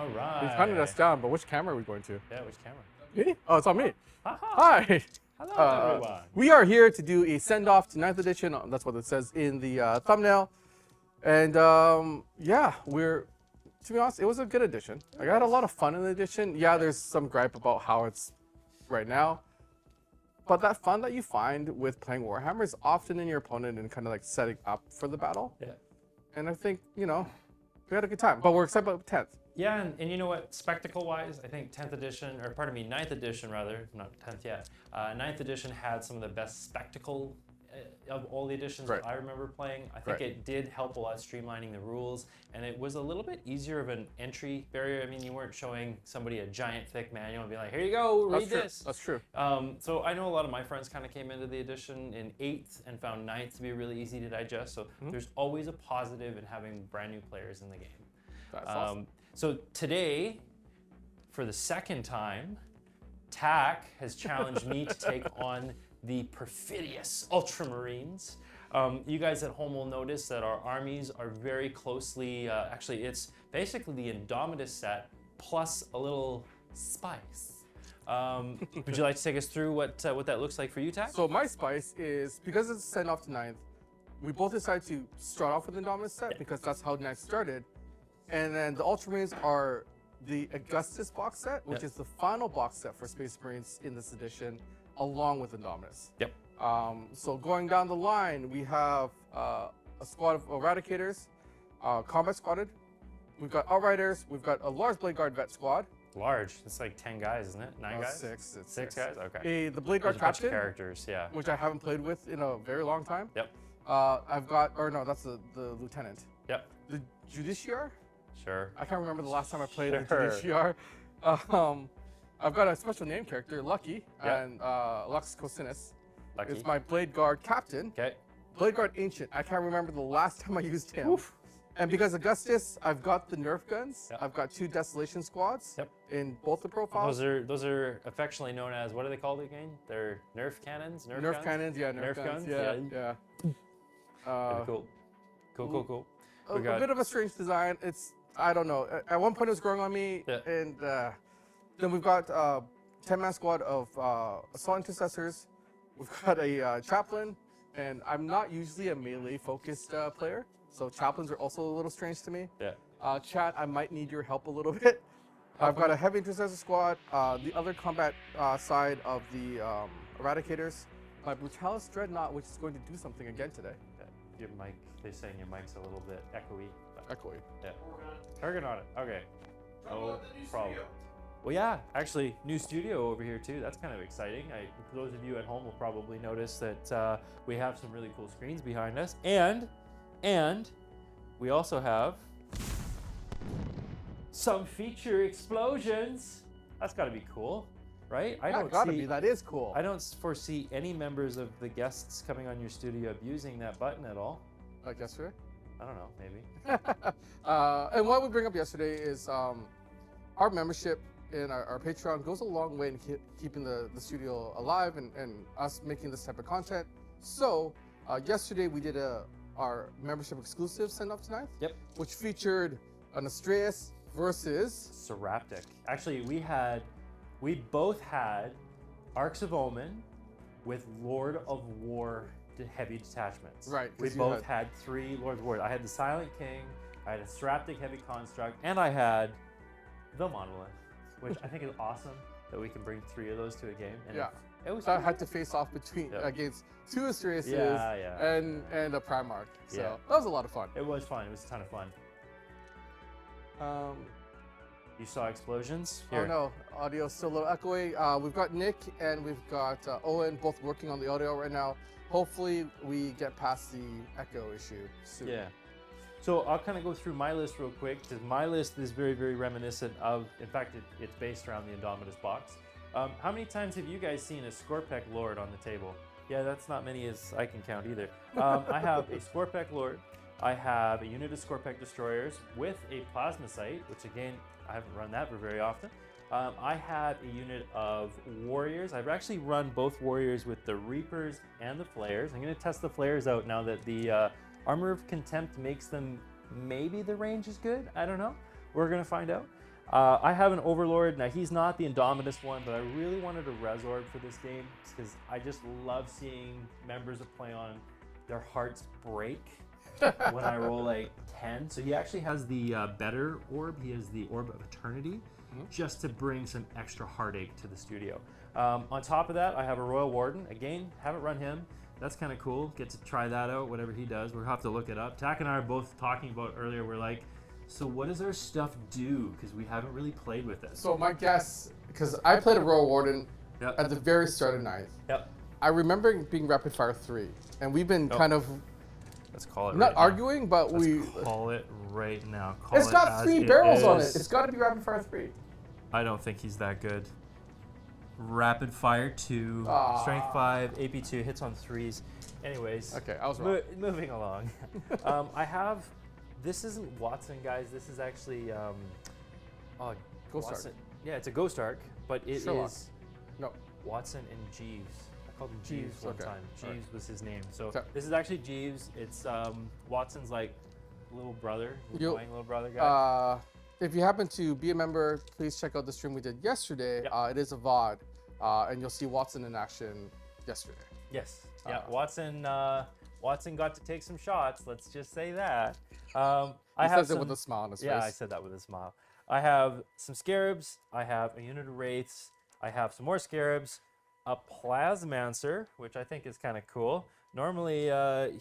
All right. We've hunted us down, but which camera are we going to? Yeah, which camera? Me? Oh, it's on me. Hi. Hi. Hello, everyone. We are here to do a send-off to 9th edition. That's what it says in the thumbnail. And yeah, to be honest, it was a good edition. I had a lot of fun in the edition. Yeah, there's some gripe about how it's right now. But that fun that you find with playing Warhammer is often in your opponent and kind of like setting up for the battle. Yeah. And I think, we had a good time. But we're excited about 10th. Yeah, and you know what? Spectacle-wise, I think 10th edition, or pardon me, 9th edition rather, not 10th yet. 9th edition had some of the best spectacle of all the editions that I remember playing. I think it did help a lot streamlining the rules, and it was a little bit easier of an entry barrier. I mean, you weren't showing somebody a giant thick manual and be like, here you go, read this. That's true. So I know a lot of my friends kind of came into the edition in 8th and found 9th to be really easy to digest. So there's always a positive in having brand new players in the game. That's awesome. So today, for the second time, Tack has challenged me to take on the perfidious Ultramarines. You guys at home will notice that our armies are very closely, actually it's basically the Indomitus set plus a little spice. Would you like to take us through what that looks like for you, Tack? So my spice is, because it's sent off to 9th, we both decided to start off with the Indomitus set because that's how 9th started. And then the Ultramarines are the Augustus box set, which is the final box set for Space Marines in this edition, along with Indomitus. Yep. So going down the line, we have a squad of Eradicators, Combat Squadded. We've got Outriders. We've got a large Blade Guard Vet Squad. Large. It's like 10 guys, isn't it? 9 guys? Six. It's Six guys? Okay. The Blade Guard Captain. Characters, yeah. Which I haven't played with in a very long time. Yep. I've got, or no, that's the Lieutenant. Yep. The Judiciar. Sure. I can't remember the last time I played a Judiciar. I've got a special name character, Lucky, and Lux Cosinus. Lucky. It's my Blade Guard Captain. Okay. Blade Guard Ancient. I can't remember the last time I used him. Oof. And because Augustus, I've got the Nerf guns. I've got 2 Desolation Squads in both the profiles. Those are affectionately known as, what are they called again? They're Nerf cannons? Nerf guns? Cannons, yeah. Nerf guns. Yeah. Cool. A bit of a strange design. I don't know. At one point it was growing on me, and then we've got 10-man squad of Assault Intercessors. We've got a Chaplain, and I'm not usually a melee-focused player, so Chaplains are also a little strange to me. Yeah. Chat, I might need your help a little bit. I've got a Heavy Intercessor squad, the other combat side of the Eradicators, my Brutalis Dreadnought, which is going to do something again today. Your mic, they're saying your mic's a little bit echoey. Echoey. Yeah. Working on it. Okay. No problem. Well, yeah, actually, new studio over here too. That's kind of exciting. For those of you at home will probably notice that we have some really cool screens behind us, and we also have some feature explosions. That's got to be cool, right? That is cool. I don't foresee any members of the guests coming on your studio abusing that button at all. Like yesterday? I don't know, maybe. And what we bring up yesterday is our membership in our Patreon goes a long way in keeping the studio alive and us making this type of content. So yesterday we did our membership exclusive send-off tonight. Yep. Which featured an Astreus versus Seraptic. Actually, we both had Arcs of Omen with Lord of War heavy detachments. Right. We both had 3 Lord of War. I had the Silent King, I had a Seraptic heavy construct, and I had the Monolith, which I think is awesome that we can bring 3 of those to a game. And it was. So I had to face off against 2 Astreises and a Primarch. So that was a lot of fun. It was fun. It was a ton of fun. You saw explosions? Here. Oh no, audio's still a little echoey. We've got Nick and we've got Owen both working on the audio right now. Hopefully we get past the echo issue soon. Yeah. So I'll kind of go through my list real quick because my list is very, very reminiscent of, in fact, it's based around the Indomitus box. How many times have you guys seen a Scorpec Lord on the table? Yeah, that's not many as I can count either. I have a Scorpec Lord. I have a unit of Scorpec Destroyers with a Plasmacite, which again, I haven't run that very often. I have a unit of Warriors. I've actually run both Warriors with the Reapers and the Flayers. I'm going to test the Flayers out now that the Armor of Contempt makes them, maybe the range is good. I don't know. We're going to find out. I have an Overlord. Now, he's not the Indomitus one, but I really wanted a Resorb for this game because I just love seeing members of Playon, their hearts break when I roll like 10. So he actually has the better orb. He has the Orb of Eternity, just to bring some extra heartache to the studio. On top of that, I have a Royal Warden. Again, haven't run him. That's kind of cool. Get to try that out, whatever he does. We'll have to look it up. Tack and I are both talking about earlier. We're like, so what does our stuff do? Because we haven't really played with it. So my guess, because I played a Royal Warden Yep. at the very start of 9th. Yep. I remember it being Rapid Fire 3, and we've been kind of Let's call it. not right now. arguing, but Let's call it right now. It's got 3 barrels on it. It's got to be Rapid Fire 3. I don't think he's that good. Rapid Fire 2, Strength 5, AP 2, hits on 3s. Anyways. Okay, I was wrong. Moving along. I have. This isn't Watson, guys. This is actually Ghost Watson. Arc. Yeah, it's a Ghost Arc, but it Sherlock. is No. Watson and Jeeves. I called him Jeeves one okay. time. All Jeeves was his name. So Okay. this is actually Jeeves. It's Watson's like little brother, You- annoying little brother guy. If you happen to be a member, please check out the stream we did yesterday. Yep. It is a VOD, and you'll see Watson in action yesterday. Yes. Yeah. Watson got to take some shots. Let's just say that. I He have says it with a smile on his Yeah, I face. said that with a smile. I have some Scarabs. I have a unit of Wraiths. I have some more Scarabs. A Plasmancer, which I think is kind of cool. Normally,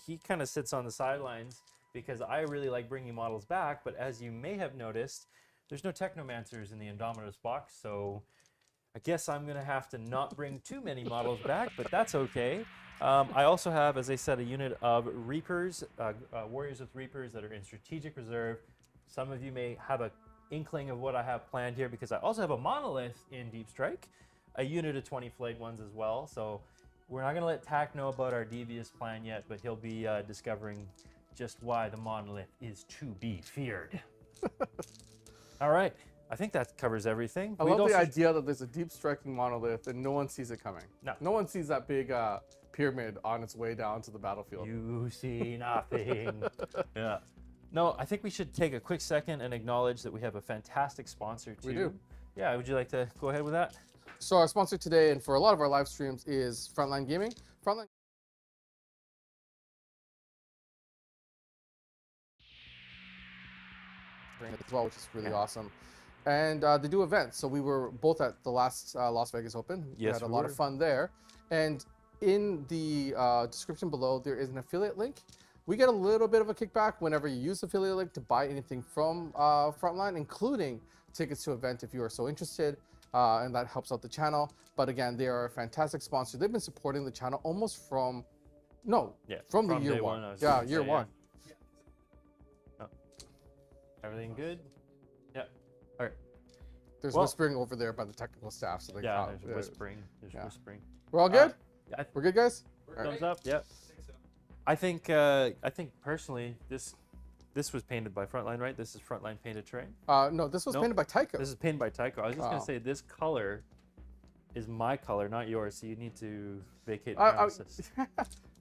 he kind of sits on the sidelines because I really like bringing models back. But as you may have noticed, there's no Technomancers in the Indomitus box, so I guess I'm going to have to not bring too many models back, but that's okay. I also have, as I said, a unit of Reapers, Warriors with Reapers that are in Strategic Reserve. Some of you may have an inkling of what I have planned here because I also have a Monolith in Deep Strike, a unit of 20 Flayed Ones as well. So we're not going to let Tack know about our devious plan yet, but he'll be discovering just why the Monolith is to be feared. All right. I think that covers everything. I love the idea that there's a deep striking monolith and no one sees it coming. No. No one sees that big pyramid on its way down to the battlefield. You see nothing. Yeah. No, I think we should take a quick second and acknowledge that we have a fantastic sponsor too. We do. Yeah, would you like to go ahead with that? So our sponsor today and for a lot of our live streams is Frontline Gaming. Frontline as well, which is really awesome. And they do events. So we were both at the last Las Vegas Open. Yes, we had a we lot were. of fun there. And in the description below, there is an affiliate link. We get a little bit of a kickback whenever you use the affiliate link to buy anything from Frontline, including tickets to event if you are so interested. And that helps out the channel. But again, they are a fantastic sponsor. They've been supporting the channel almost from the from year day one. I was Yeah, gonna year say, one. Oh. Everything good? Yeah. All right. There's Well- whispering over there by the technical staff. So they Yeah, can't- there's whispering. There's yeah. whispering. We're all good? Yeah, We're good, guys? thumbs up. Yeah. I think personally this was painted by Frontline, right? This is Frontline painted terrain. No, this was Nope. painted by Tycho. This is painted by Tycho. I was just Oh. gonna say this color is my color, not yours. So you need to vacate the I- premises.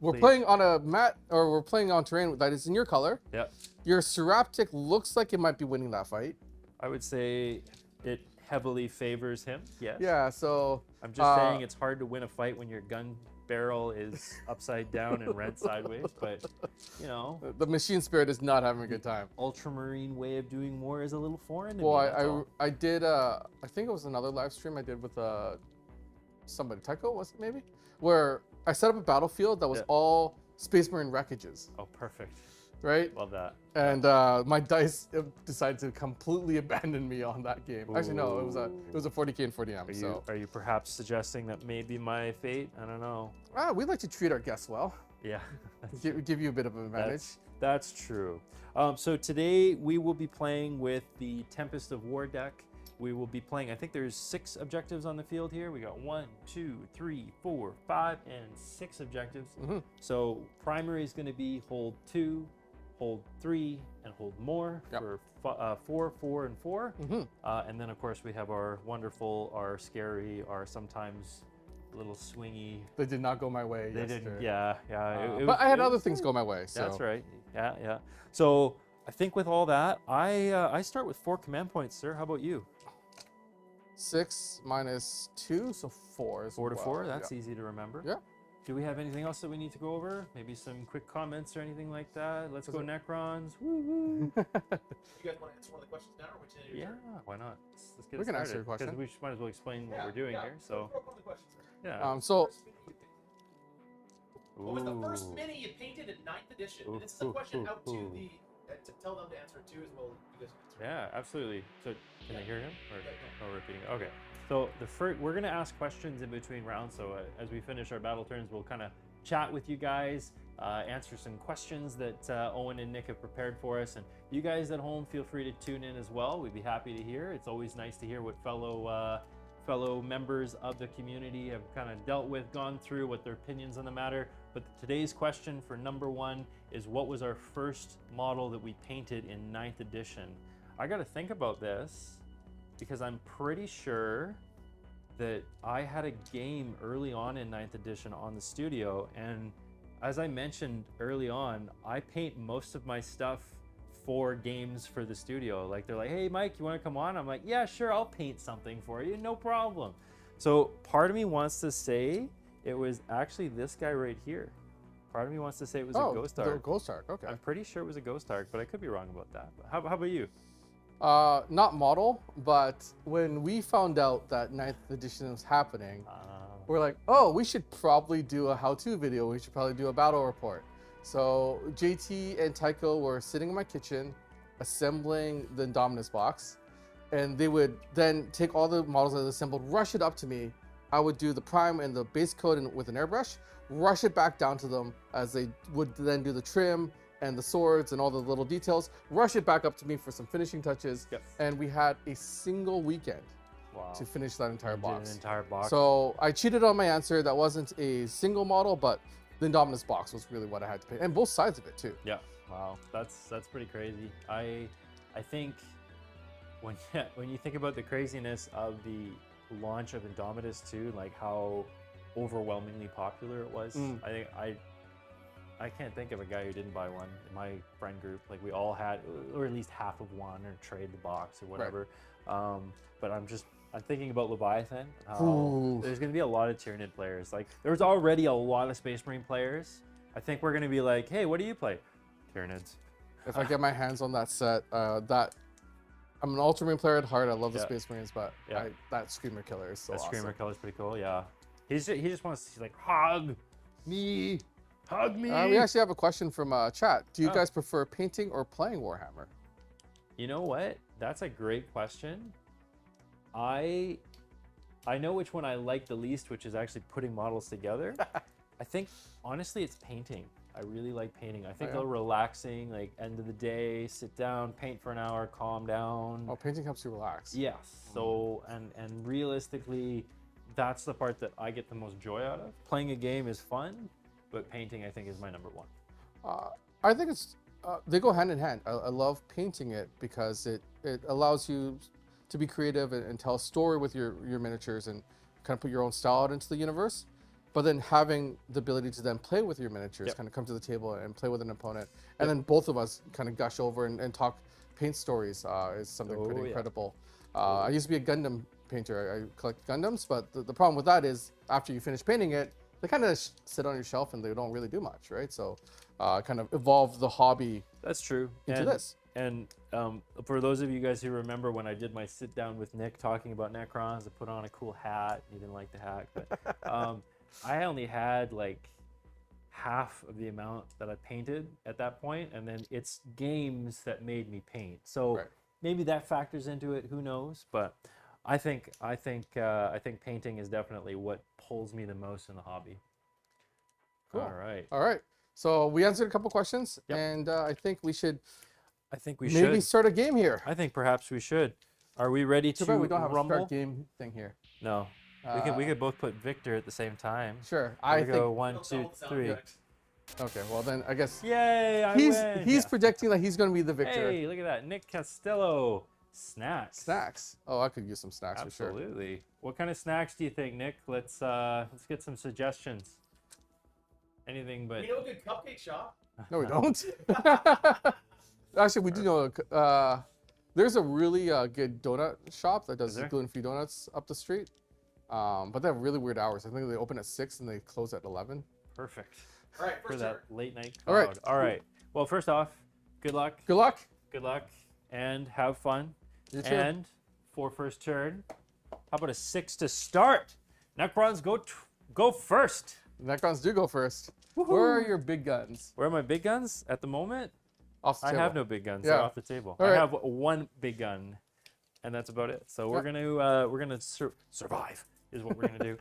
We're Please. playing on a mat, or we're playing on terrain that is in your color. Yep. Your Seraptic looks like it might be winning that fight. I would say it heavily favors him. Yes. Yeah, so I'm just saying it's hard to win a fight when your gun barrel is upside down and red sideways, but you know, the machine spirit is not having a good time. Ultramarine way of doing war is a little foreign to Well, me. that's all. I did, I think it was another live stream I did with somebody, Tycho, was it maybe? Where I set up a battlefield that was Yeah. all Space Marine wreckages, Oh, perfect. right? Love that. And my dice decided to completely abandon me on that game. Actually, no, it was a 40k and 40m. Are you perhaps suggesting that maybe my fate? I don't know. We like to treat our guests well. Yeah. Give you a bit of an advantage. That's true. So today we will be playing with the Tempest of War deck. We will be playing, I think there's 6 objectives on the field here. We got 1, 2, 3, 4, 5, and 6 objectives. Mm-hmm. So primary is going to be hold 2, hold 3, and hold more for 4, 4, and 4. Mm-hmm. And then of course we have our wonderful, our scary, our sometimes a little swingy. They did not go my way. They yesterday. didn't, yeah. But I had other things go my way. So. That's right. Yeah. So I think with all that, I start with 4 command points, sir. How about you? 6 minus 2, so 4 as 4 to well. 4. That's Yeah. easy to remember. Yeah. Do we have anything else that we need to go over? Maybe some quick comments or anything like that? Let's go Necrons. Woo-hoo. You guys want to answer one of the questions now, or which is Yeah, why not? Let's get We it can started. answer your question. Because we might as well explain what we're doing here. So, One of the questions. yeah. So What was the first Ooh. mini you painted in 9th edition? Ooh, And this is a ooh, question ooh, out ooh. to the to tell them to answer it too as well. You guys can answer. Yeah, absolutely. So, can I hear him? Or Yeah, no, repeating? Okay. So the first, we're gonna ask questions in between rounds. So as we finish our battle turns, we'll kind of chat with you guys, answer some questions that Owen and Nick have prepared for us, and you guys at home feel free to tune in as well. We'd be happy to hear. It's always nice to hear what fellow members of the community have kind of dealt with, gone through, what their opinions on the matter. But today's question for number 1 is, what was our first model that we painted in 9th edition? I got to think about this because I'm pretty sure that I had a game early on in 9th edition on the studio, and as I mentioned early on, I paint most of my stuff for games for the studio. Like, they're like, hey Mike, you want to come on? I'm like, yeah, sure, I'll paint something for you, no problem. So part of me wants to say it was actually this guy right here. Part of me wants to say it was a Ghost the Ark. Ghost Ark. Okay. I'm pretty sure it was a Ghost Ark, but I could be wrong about that. How about you? Not model, but when we found out that 9th edition was happening, we're like, oh, we should probably do a how-to video. We should probably do a battle report. So JT and Tycho were sitting in my kitchen, assembling the Indomitus box, and they would then take all the models that they assembled, rush it up to me. I would do the prime and the base coat with an airbrush, rush it back down to them as they would then do the trim and the swords and all the little details, rush it back up to me for some finishing touches. Yep. And we had a single weekend Wow. to finish that entire Did box. an entire box. So I cheated on my answer. That wasn't a single model, but the Indomitus box was really what I had to paint, and both sides of it too. Yeah. Wow. That's pretty crazy. I think when you think about the craziness of the launch of Indomitus 2, like how overwhelmingly popular it was, I think I can't think of a guy who didn't buy one in my friend group. Like, we all had, or at least half of one, or trade the box or whatever. Right. But I'm thinking about Leviathan. There's going to be a lot of Tyranid players. Like, there's already a lot of Space Marine players. I think we're going to be like, hey, what do you play? Tyranids. If I get my hands on that set, I'm an Ultramarine player at heart. I love the Space Marines, but that Screamer Killer is so awesome. That Screamer Killer is pretty cool, yeah. He just wants to, like, hug me. Hug me. We actually have a question from chat. Do you guys prefer painting or playing Warhammer? You know what? That's a great question. I know which one I like the least, which is actually putting models together. I think, honestly, it's painting. I really like painting. I think they're relaxing, like, end of the day, sit down, paint for an hour, calm down. Oh, painting helps you relax. Yes. So, and realistically, that's the part that I get the most joy out of. Playing a game is fun, but painting, I think, is my number 1. I think it's, they go hand in hand. I love painting it because it allows you to be creative and tell a story with your miniatures and kind of put your own style out into the universe. But then having the ability to then play with your miniatures, kind of come to the table and play with an opponent. And then both of us kind of gush over and talk paint stories is something pretty incredible. I used to be a Gundam painter. I collect Gundams, but the problem with that is after you finish painting it, they kind of sit on your shelf and they don't really do much, right? So kind of evolve the hobby. That's true. Into this. And for those of you guys who remember when I did my sit down with Nick talking about Necrons, I put on a cool hat. He didn't like the hat, but I only had like half of the amount that I painted at that point, and then it's games that made me paint. So maybe that factors into it. Who knows? But I think painting is definitely what pulls me the most in the hobby. Cool. All right. So we answered a couple questions, and I think we should. Maybe should start a game here. I think perhaps we should. Are we ready to rumble? We don't have a start game thing here. No. We could both put Victor at the same time. Sure. I go 1, 2, 3. Okay. Well then, I guess. Yay! He's projecting that he's going to be the victor. Hey, look at that, Nick Costello. Snacks. Oh, I could use some snacks for sure. Absolutely. What kind of snacks do you think, Nick? Let's get some suggestions. Anything but. We know a good cupcake shop. No, we don't. Actually, we do know. There's a really good donut shop that does there? gluten-free donuts up the street. But they have really weird hours. I think they open at 6 and they close at 11. Perfect. All right, For first that turn. late night All crowd. right. All right. Well, first off, good luck. Good luck. Good luck. And have fun. You too. And for first turn, how about a 6 to start? Necrons go first. Necrons do go first. Where are your big guns? Where are my big guns at the moment? Off the I table. have no big guns. Yeah. They're off the table. All I right. have one big gun, and that's about it. So we're gonna survive is what we're gonna do.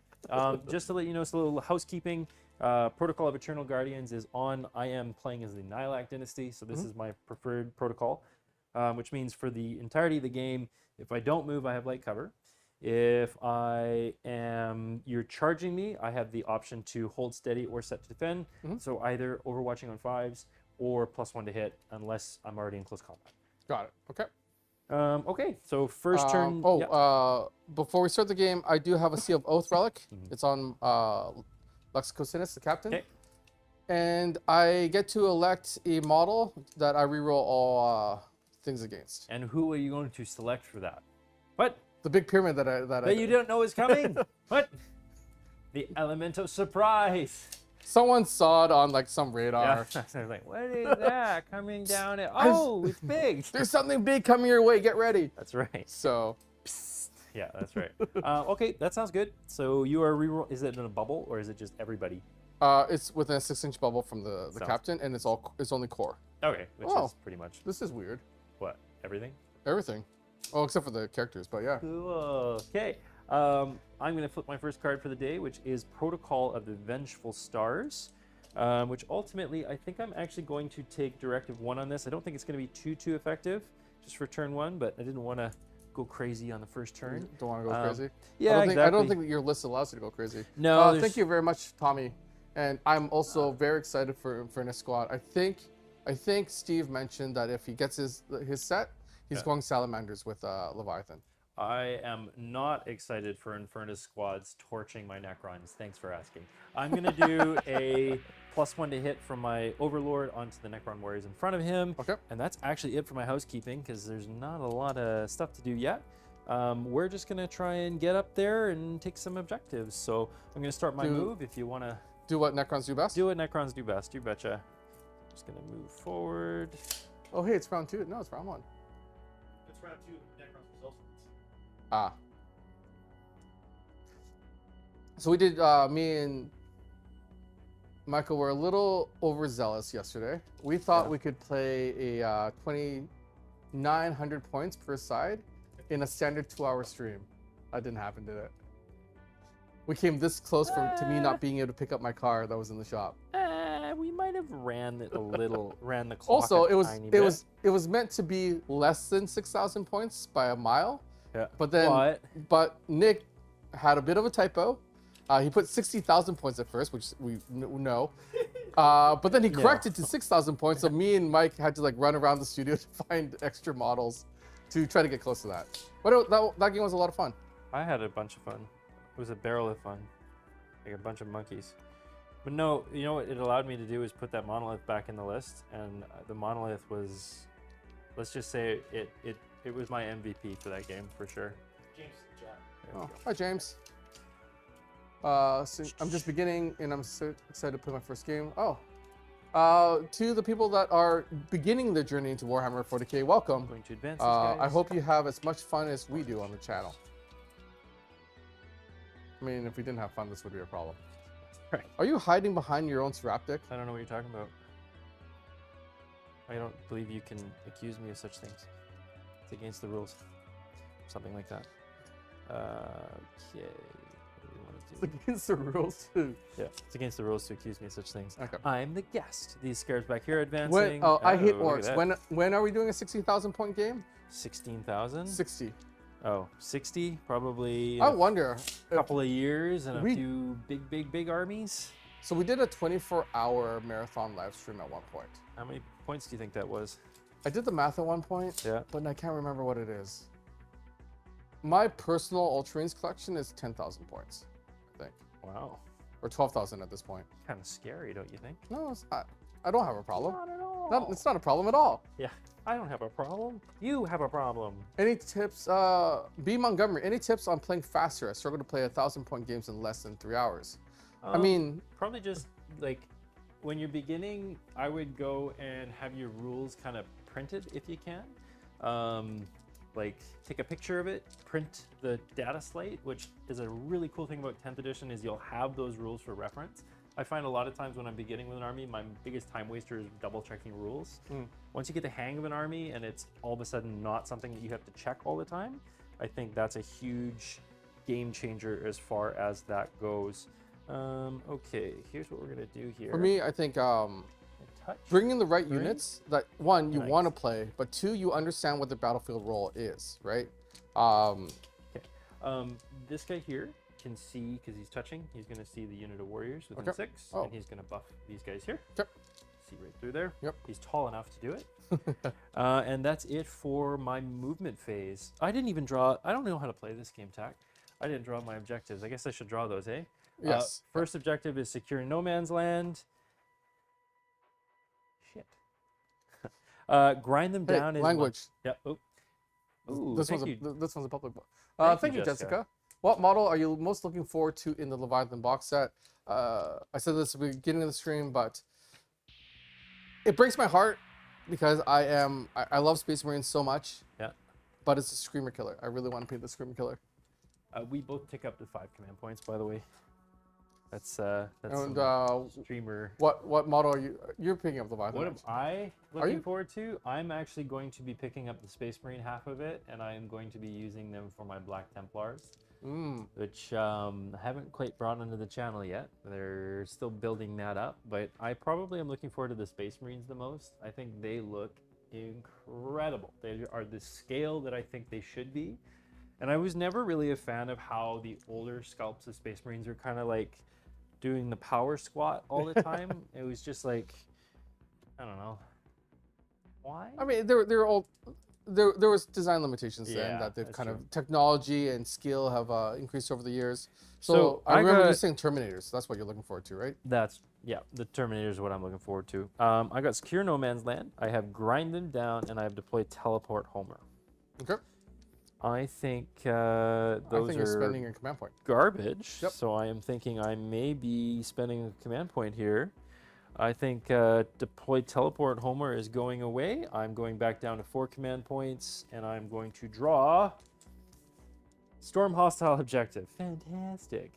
Just to let you know, it's a little housekeeping. Protocol of Eternal Guardians is on. I am playing as the Nihilak Dynasty, so this is my preferred protocol, which means for the entirety of the game, if I don't move, I have light cover. If you're charging me, I have the option to hold steady or set to defend. So either overwatching on 5s or +1 to hit, unless I'm already in close combat. Got it. Okay. Okay, so first turn. Before we start the game, I do have a Seal of Oath relic. It's on Lexico Sinus, the captain. Okay. And I get to elect a model that I reroll all things against. And who are you going to select for that? What? The big pyramid That you don't know is coming? What? The element of surprise. Someone saw it on like some radar. Yeah. I was like, what is that coming down? Oh, it's big. There's something big coming your way. Get ready. That's right. So, Yeah, that's right. Okay, that sounds good. So you are reroll. Is it in a bubble or is it just everybody? it's within a 6-inch bubble from the Sounds- captain, and it's only core. Okay, which Oh. is pretty much This is weird. what? Everything? Everything. Oh, except for the characters, but yeah. Cool. Okay. I'm going to flip my first card for the day, which is Protocol of the Vengeful Stars, which ultimately I think I'm actually going to take Directive 1 on this. I don't think it's going to be too effective just for turn 1, but I didn't want to go crazy on the first turn. Don't want to go crazy. Yeah, I don't exactly. think that your list allows you to go crazy. No, Thank there's- you very much, Tommy. And I'm also very excited for Inferno Squad. I think Steve mentioned that if he gets his set, he's going Salamanders with Leviathan. I am not excited for Infernus Squads torching my Necrons. Thanks for asking. I'm going to do a +1 to hit from my Overlord onto the Necron Warriors in front of him. Okay. And that's actually it for my housekeeping because there's not a lot of stuff to do yet. We're just going to try and get up there and take some objectives. So I'm going to start my move if you want to Do what Necrons do best? do what Necrons do best. You betcha. Just going to move forward. Oh, hey, it's round 2. No, it's round 1. It's round 2. Necrons results. Ah. So we did, me and Michael were a little overzealous yesterday. We thought we could play a 2,900 points per side in a standard 2-hour stream. That didn't happen, did it? We came this close to me not being able to pick up my car that was in the shop. We might have ran it a little, ran the clock Also, a it tiny was meant to be less than 6,000 points by a mile. Yeah. But then, but Nick had a bit of a typo. He put 60,000 points at first, which we know. But then he corrected to 6,000 points. So me and Mike had to like run around the studio to find extra models to try to get close to that. But that game was a lot of fun. I had a bunch of fun. It was a barrel of fun. Like a bunch of monkeys. But no, you know what it allowed me to do is put that monolith back in the list. And the monolith was, let's just say it was my MVP for that game for sure. James, chat. Oh, hi, James. So I'm just beginning, and I'm so excited to play my first game. Oh, to the people that are beginning their journey into Warhammer 40k, welcome. Going to advance, guys. I hope you have as much fun as we do on the channel. I mean, if we didn't have fun, this would be a problem. Right. Are you hiding behind your own Seraptic? I don't know what you're talking about. I don't believe you can accuse me of such things. It's against the rules. Something like that. Okay. What do we want to do? It's against the rules too. Yeah, it's against the rules to accuse me of such things. Okay. I'm the guest. These scares back here advancing. I hate look at orcs. that. When are we doing a 60,000 point game? 16,000? 60. Oh, 60? Probably I wonder. a couple of years and a we- few big armies. So we did a 24-hour marathon live stream at one point. How many points do you think that was? I did the math at one point, Yeah. but I can't remember what it is. My personal Ultramarines collection is 10,000 points, I think, Wow. or 12,000 at this point. Kind of scary, don't you think? No, I don't have a problem. Not at all. all. It's not a problem at all. Yeah, I don't have a problem. You have a problem. Any tips, B. Montgomery, any tips on playing faster? I struggle to play 1,000-point games in less than 3 hours. I mean, probably just like when you're beginning, I would go and have your rules kind of printed if you can. Like take a picture of it, print the data slate, which is a really cool thing about 10th edition is you'll have those rules for reference. I find a lot of times when I'm beginning with an army, my biggest time waster is double checking rules. Once you get the hang of an army and it's all of a sudden not something that you have to check all the time, I think that's a huge game changer as far as that goes. Okay, here's what we're gonna do here. For me, I think bringing the right units that one you want to play, but two you understand what the battlefield role is, right? This guy here can see because he's touching. He's gonna see the unit of warriors within 6, and he's gonna buff these guys here. See right through there. He's tall enough to do it. And that's it for my movement phase. I didn't even draw. I don't know how to play this game, Tac. I didn't draw my objectives. I guess I should draw those, eh? Yes. First objective is securing no man's land. Shit. Grind them down. Language. Yeah. Oh. Ooh, this one's a public book. Thank you, Jessica. What model are you most looking forward to in the Leviathan box set? I said this at the beginning of the stream, but it breaks my heart because I love Space Marines so much. Yeah. But it's a Screamer Killer. I really want to paint the Screamer Killer. We both tick up to 5 command points, by the way. That's and streamer. What model are you're picking up the Leviathan? What am I looking forward to? I'm actually going to be picking up the Space Marine half of it, and I am going to be using them for my Black Templars, which I haven't quite brought onto the channel yet. They're still building that up, but I probably am looking forward to the Space Marines the most. I think they look incredible. They are the scale that I think they should be. And I was never really a fan of how the older sculpts of Space Marines are kind of like doing the power squat all the time. It was just like, I don't know. Why? I mean, they're old. There was design limitations then that they've kind of technology and skill have increased over the years. So I remember you saying Terminators. That's what you're looking forward to, right? The Terminator is what I'm looking forward to. I got Secure No Man's Land. I have Grind Them Down, and I have Deploy Teleport Homer. Okay. I think those you're spending your command point. Garbage. So I am thinking I may be spending a command point here. I think Deploy Teleport Homer is going away. I'm going back down to 4 command points, and I'm going to draw Storm Hostile Objective. Fantastic.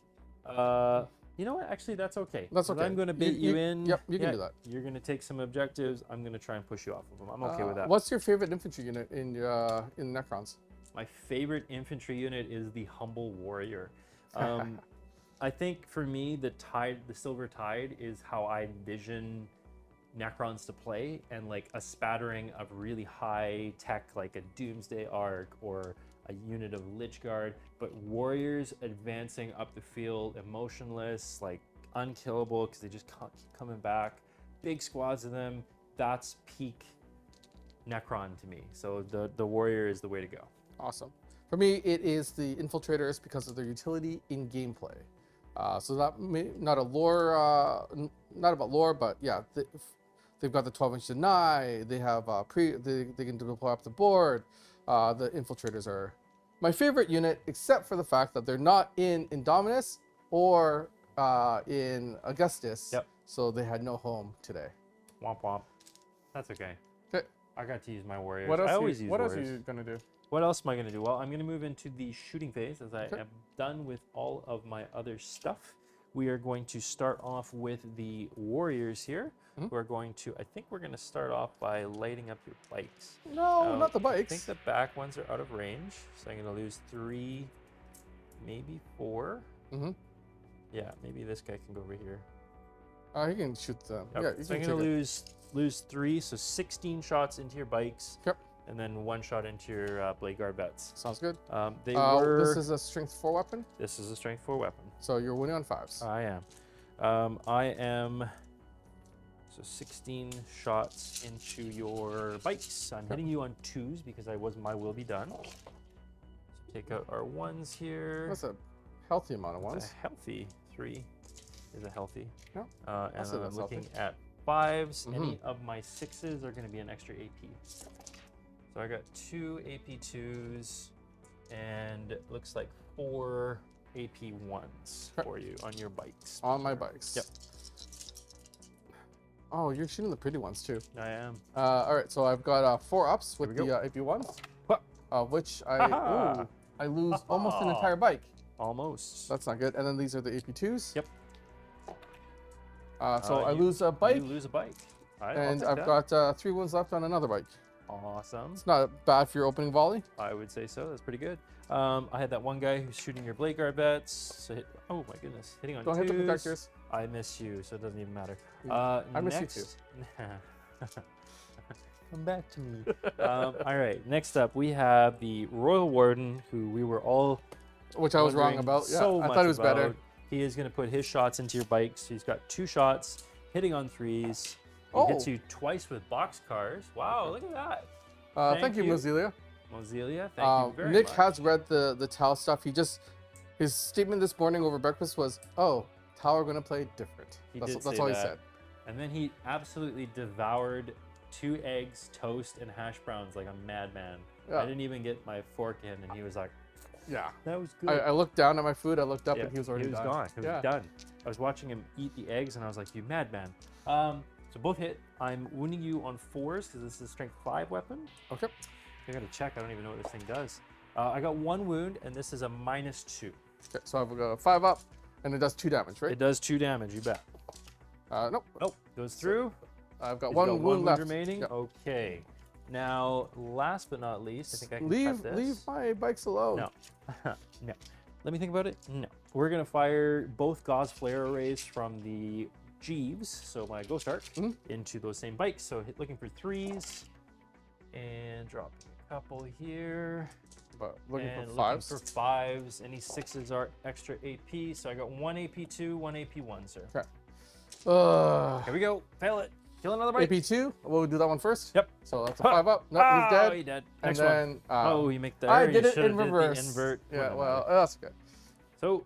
You know what? Actually, that's okay. That's okay. I'm going to bait you in. Yep, you can do that. You're going to take some objectives. I'm going to try and push you off of them. I'm okay with that. What's your favorite infantry unit in Necrons? My favorite infantry unit is the Humble Warrior. I think for me, the Silver Tide is how I envision Necrons to play, and like a spattering of really high tech, like a Doomsday Arc or a unit of Lich Guard, but warriors advancing up the field, emotionless, like unkillable because they just can't keep coming back. Big squads of them. That's peak Necron to me. So the warrior is the way to go. Awesome. For me, it is the Infiltrators because of their utility in gameplay. So not about lore, but yeah, they've got the 12-inch deny. They have they can deploy up the board. The Infiltrators are my favorite unit, except for the fact that they're not in Indomitus or in Augustus. So they had no home today. Womp womp. That's okay. Okay. I got to use my warriors. What else? I always use warriors. What else are you gonna do? What else am I going to do? Well, I'm going to move into the shooting phase as I am done with all of my other stuff. We are going to start off with the warriors here. We're going to, I think we're going to start off by lighting up your bikes. No, not the bikes. I think the back ones are out of range. So I'm going to lose 3, maybe 4. Yeah, maybe this guy can go over here. He can shoot them. Yep. Yeah, so I'm going to lose 3, so 16 shots into your bikes. And then 1 shot into your blade guard bets. Sounds good. This is a strength 4 weapon? This is a strength 4 weapon. So you're winning on 5s. I am. So 16 shots into your bikes. I'm hitting you on 2s because my will be done. So take out our 1s here. That's a healthy amount of 1s. It's a healthy 3 is a healthy. Yeah. And I'm looking at 5s. Any of my 6s are going to be an extra AP. So I got 2 AP2s and it looks like 4 AP1s for you on your bikes. On my bikes. Yep. Oh, you're shooting the pretty ones too. I am. All right, so I've got 4 ups with Here we the AP1s, which Aha! I lose almost an entire bike. Almost. That's not good. And then these are the AP2s. Yep. So I lose a bike. You lose a bike. All right, And I'll I've take got that. 3 wounds left on another bike. Awesome. It's not bad for your opening volley. I would say so. That's pretty good. I had that one guy who's shooting your blade guard bets. So oh my goodness, hitting on Don't hit the 2s. protectors. I miss you, so it doesn't even matter. I miss you too. Come back to me. All right, next up we have the Royal Warden, who we were all Which I was wrong wondering about. Yeah, so I much thought it was better. about. He is going to put his shots into your bikes. So he's got 2 shots, hitting on 3s. He hits you twice with boxcars. Wow, look at that. Thank you, Mozilia. Mozilia, thank you very Nick much. has read the Tau stuff. His statement this morning over breakfast was, "Oh, Tau are going to play different." That's say all he that. said. And then he absolutely devoured 2 eggs, toast, and hash browns like a madman. Yeah. I didn't even get my fork in, and he was like, Yeah. that was good. I looked down at my food. I looked up, Yeah, and he was already done. gone. He was done. I was watching him eat the eggs, and I was like, you madman. So both hit. I'm wounding you on 4s, because this is a strength 5 weapon. Okay. I gotta check. I don't even know what this thing does. I got 1 wound, and this is a -2. Okay. So I've got a 5 up, and it does 2 damage, right? It does 2 damage, you bet. Nope. Nope, goes through. I've got He's one got wound left. remaining. Yep. Okay. Now, last but not least, I think I can leave cut this. leave my bikes alone. No. No. Let me think about it. No. We're going to fire both Gauze Flare Arrays from the Jeeves, so my Ghost Arc, into those same bikes. So looking for 3s and dropping a couple here. But looking and for 5s. looking for 5s. Any 6s are extra AP. So I got 1 AP2, 1 AP1, sir. Okay. Here we go. Fail it. Kill another bike. AP2. We'll do that one first. Yep. So that's a 5 up. Nope, he's dead. He's dead. And Next then one. Oh, you make the I error. did You it should've in did the reverse. invert. Yeah, Whatever. well, that's good. So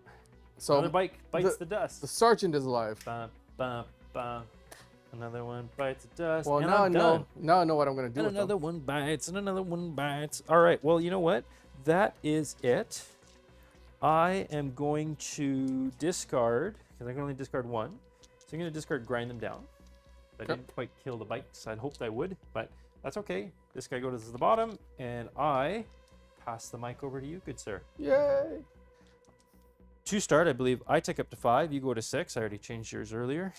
another bike bites the dust. The sergeant is alive. Bum, bum, bum. Another one bites the dust. Well, and now I I'm know. done. Now I know what I'm gonna do And with another them. one bites, and another one bites. All right. Well, you know what? That is it. I am going to discard, because I can only discard 1. So I'm going to discard Grind Them Down. I didn't quite kill the bikes. I'd hoped I would, but that's okay. This guy goes to the bottom, and I pass the mic over to you, good sir. Yay! To start, I believe I take up to 5. You go to 6. I already changed yours earlier.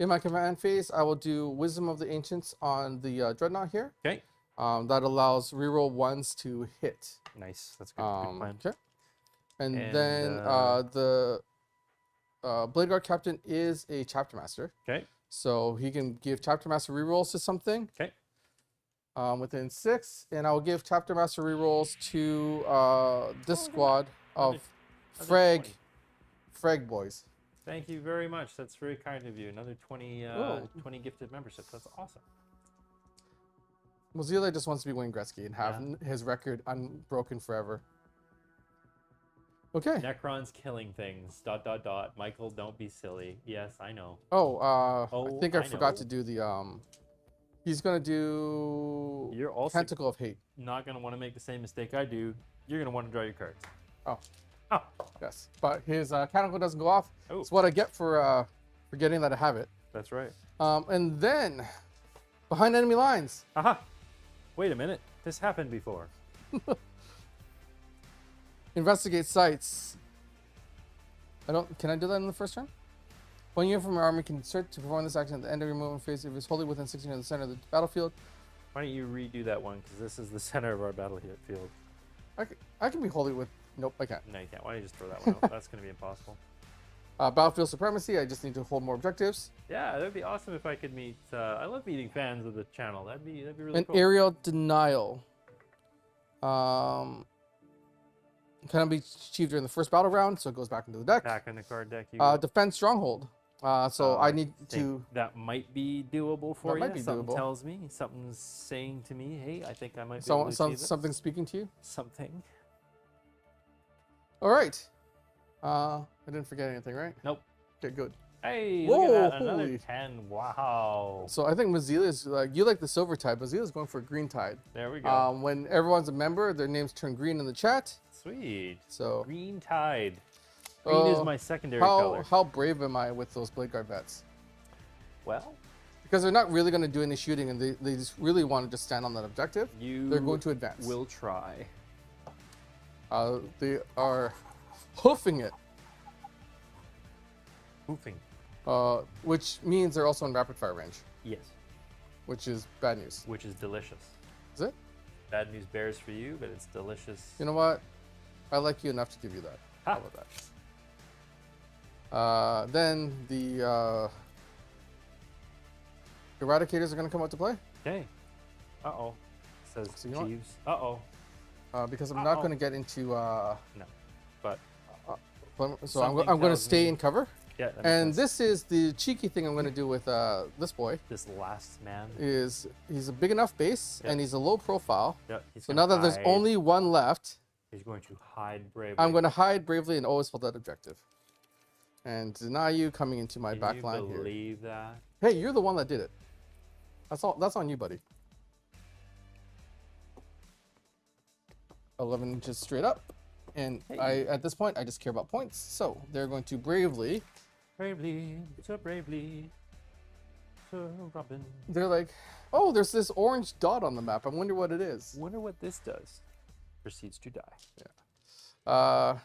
In my command phase, I will do Wisdom of the Ancients on the Dreadnought here. Okay. That allows reroll 1s to hit. Nice. That's good. Good plan. Okay. And And, then the Blade Guard Captain is a Chapter Master. Okay. So he can give Chapter Master rerolls to something. Okay. Within 6. And I will give Chapter Master rerolls to this squad of Another 20. Frag Boys. Thank you very much. That's very kind of you. Another 20, 20 gifted memberships. That's awesome. Mozilla just wants to be Wayne Gretzky and have his record unbroken forever. Okay. Necrons killing things. ... Michael, don't be silly. Yes, I know. I think I I forgot know. to do the he's gonna do You're also Tentacle of Hate. not going to want to make the same mistake I do. You're going to want to draw your cards. Oh, Oh, yes. But his canonical doesn't go off. Oh. It's what I get for forgetting that I have it. that's right. And then behind enemy lines. Aha. Wait a minute. This happened before. Investigate sites. Can I do that in the first turn? One unit from your army can insert to perform this action at the end of your movement phase if it's wholly within 16 of the center of the battlefield. Why don't you redo that one? Because this is the center of our battlefield. I can be wholly with. Nope, I can't. No, you can't. Why don't you just throw that one out? That's going to be impossible. Battlefield supremacy. I just need to hold more objectives. Yeah, that'd be awesome if I could meet. I love meeting fans of the channel. That'd be really An cool. aerial denial. Can be achieved during the first battle round, so it goes back into the deck. Back in the card deck. You go. Defense stronghold. So I need think to. That might be doable for you. might be Something doable. tells me. Something's saying to me, hey, I think I might be able to achieve it. Something speaking to you. Something. All right. I didn't forget anything, right? Nope. Okay, good. Hey, Whoa, look at that. Another holy. 10. Wow. So I think Mazila's like, you like the silver tide. Mazila's going for green tide. There we go. When everyone's a member, their names turn green in the chat. Sweet. So Green tide. Green is my secondary color. How brave am I with those Blade Guard vets? Well, Because they're not really going to do any shooting, and they just really want to just stand on that objective. They're going to advance. Will try. They are hoofing it, Hoofing. which means they're also in rapid fire range, Yes. which is bad news. Which is delicious. Is it? Bad news bears for you, but it's delicious. You know what? I like you enough to give you that. Ha. How about that? Then the Eradicators are going to come out to play. Okay. Uh-oh. Says So you know what? Jeeves. Uh-oh. Because I'm not going to get into. No. But, So I'm going to stay in cover. yeah. that makes And sense. this is the cheeky thing I'm going to do with this boy. This last man. Is he's a big enough base Yeah. and he's a low profile. Yeah, he's So gonna now that there's hide. only one left, He's going to hide bravely. I'm going to hide bravely and always hold that objective. And deny you coming into my Can back you line here. believe that? Hey, you're the one that did it. That's on you, buddy. 11 inches straight up. And Hey. at this point, I just care about points. So they're going to bravely. Bravely, so bravely, Sir Robin. They're like, oh, there's this orange dot on the map. I wonder what it is. Wonder what this does. Proceeds to die.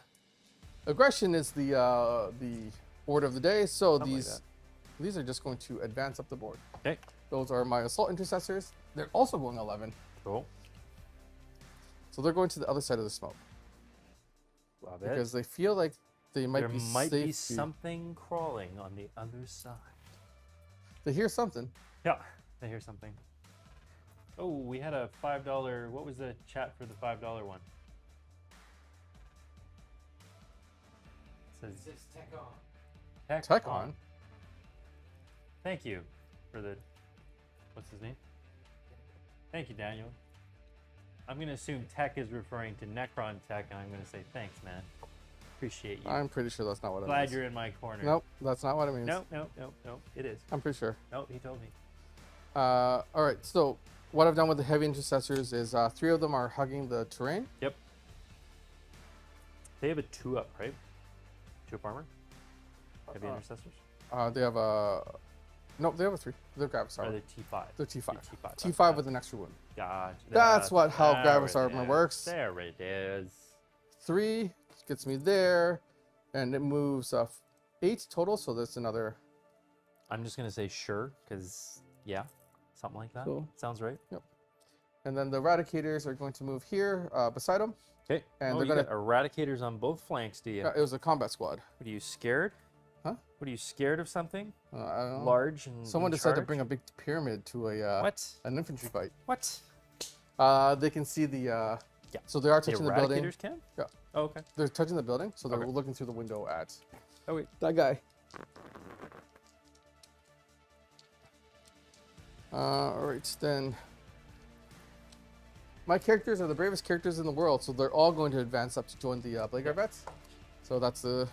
Aggression is the order of the day. So Something like these are just going to advance up the board. Okay. Those are my assault intercessors. They're also going 11. Cool. So they're going to the other side of the smoke Love it. because they feel like they might there be might be safe to- something crawling on the other side. They hear something. Yeah, I hear something. Oh, we had a $5. What was the chat for the $5 one? It says Says tech on. Tech on. Thank you for the. What's his name? Thank you, Daniel. I'm going to assume tech is referring to Necron tech, and I'm going to say thanks, man. Appreciate you. I'm pretty sure that's not what it Glad means. you're in my corner. Nope, that's not what it means. No, it is. I'm pretty sure. No, he told me. All right, so what I've done with the heavy intercessors is 3 of them are hugging the terrain. Yep. They have a 2-up, right? 2-up armor? Heavy intercessors? They have a. Nope, they have a 3. They're Gravis Or are armor. they T5? They're T5. T5. T5 with an extra wound. Gotcha. That's what how there Gravis it armor is. works. There it is. 3 gets me there, and it moves 8 total, so that's another. I'm just going to say sure, because, yeah, something like that. Cool. Sounds right. And then the Eradicators are going to move here beside them. Okay. And oh, they're you gonna- got eradicators on both flanks, do you? It was a combat squad. What, are you scared? Huh? What, are you scared of something? I don't know. Large and Someone in decided to charge? bring a big pyramid to a What? an infantry fight. What? They can see the. Yeah. So they are The touching the building. eradicators can? Yeah. Oh, okay. They're touching the building, so they're Okay. looking through the window at Oh, wait. that guy. All right, then. My characters are the bravest characters in the world, so they're all going to advance up to join the Blade Guard vets. So that's the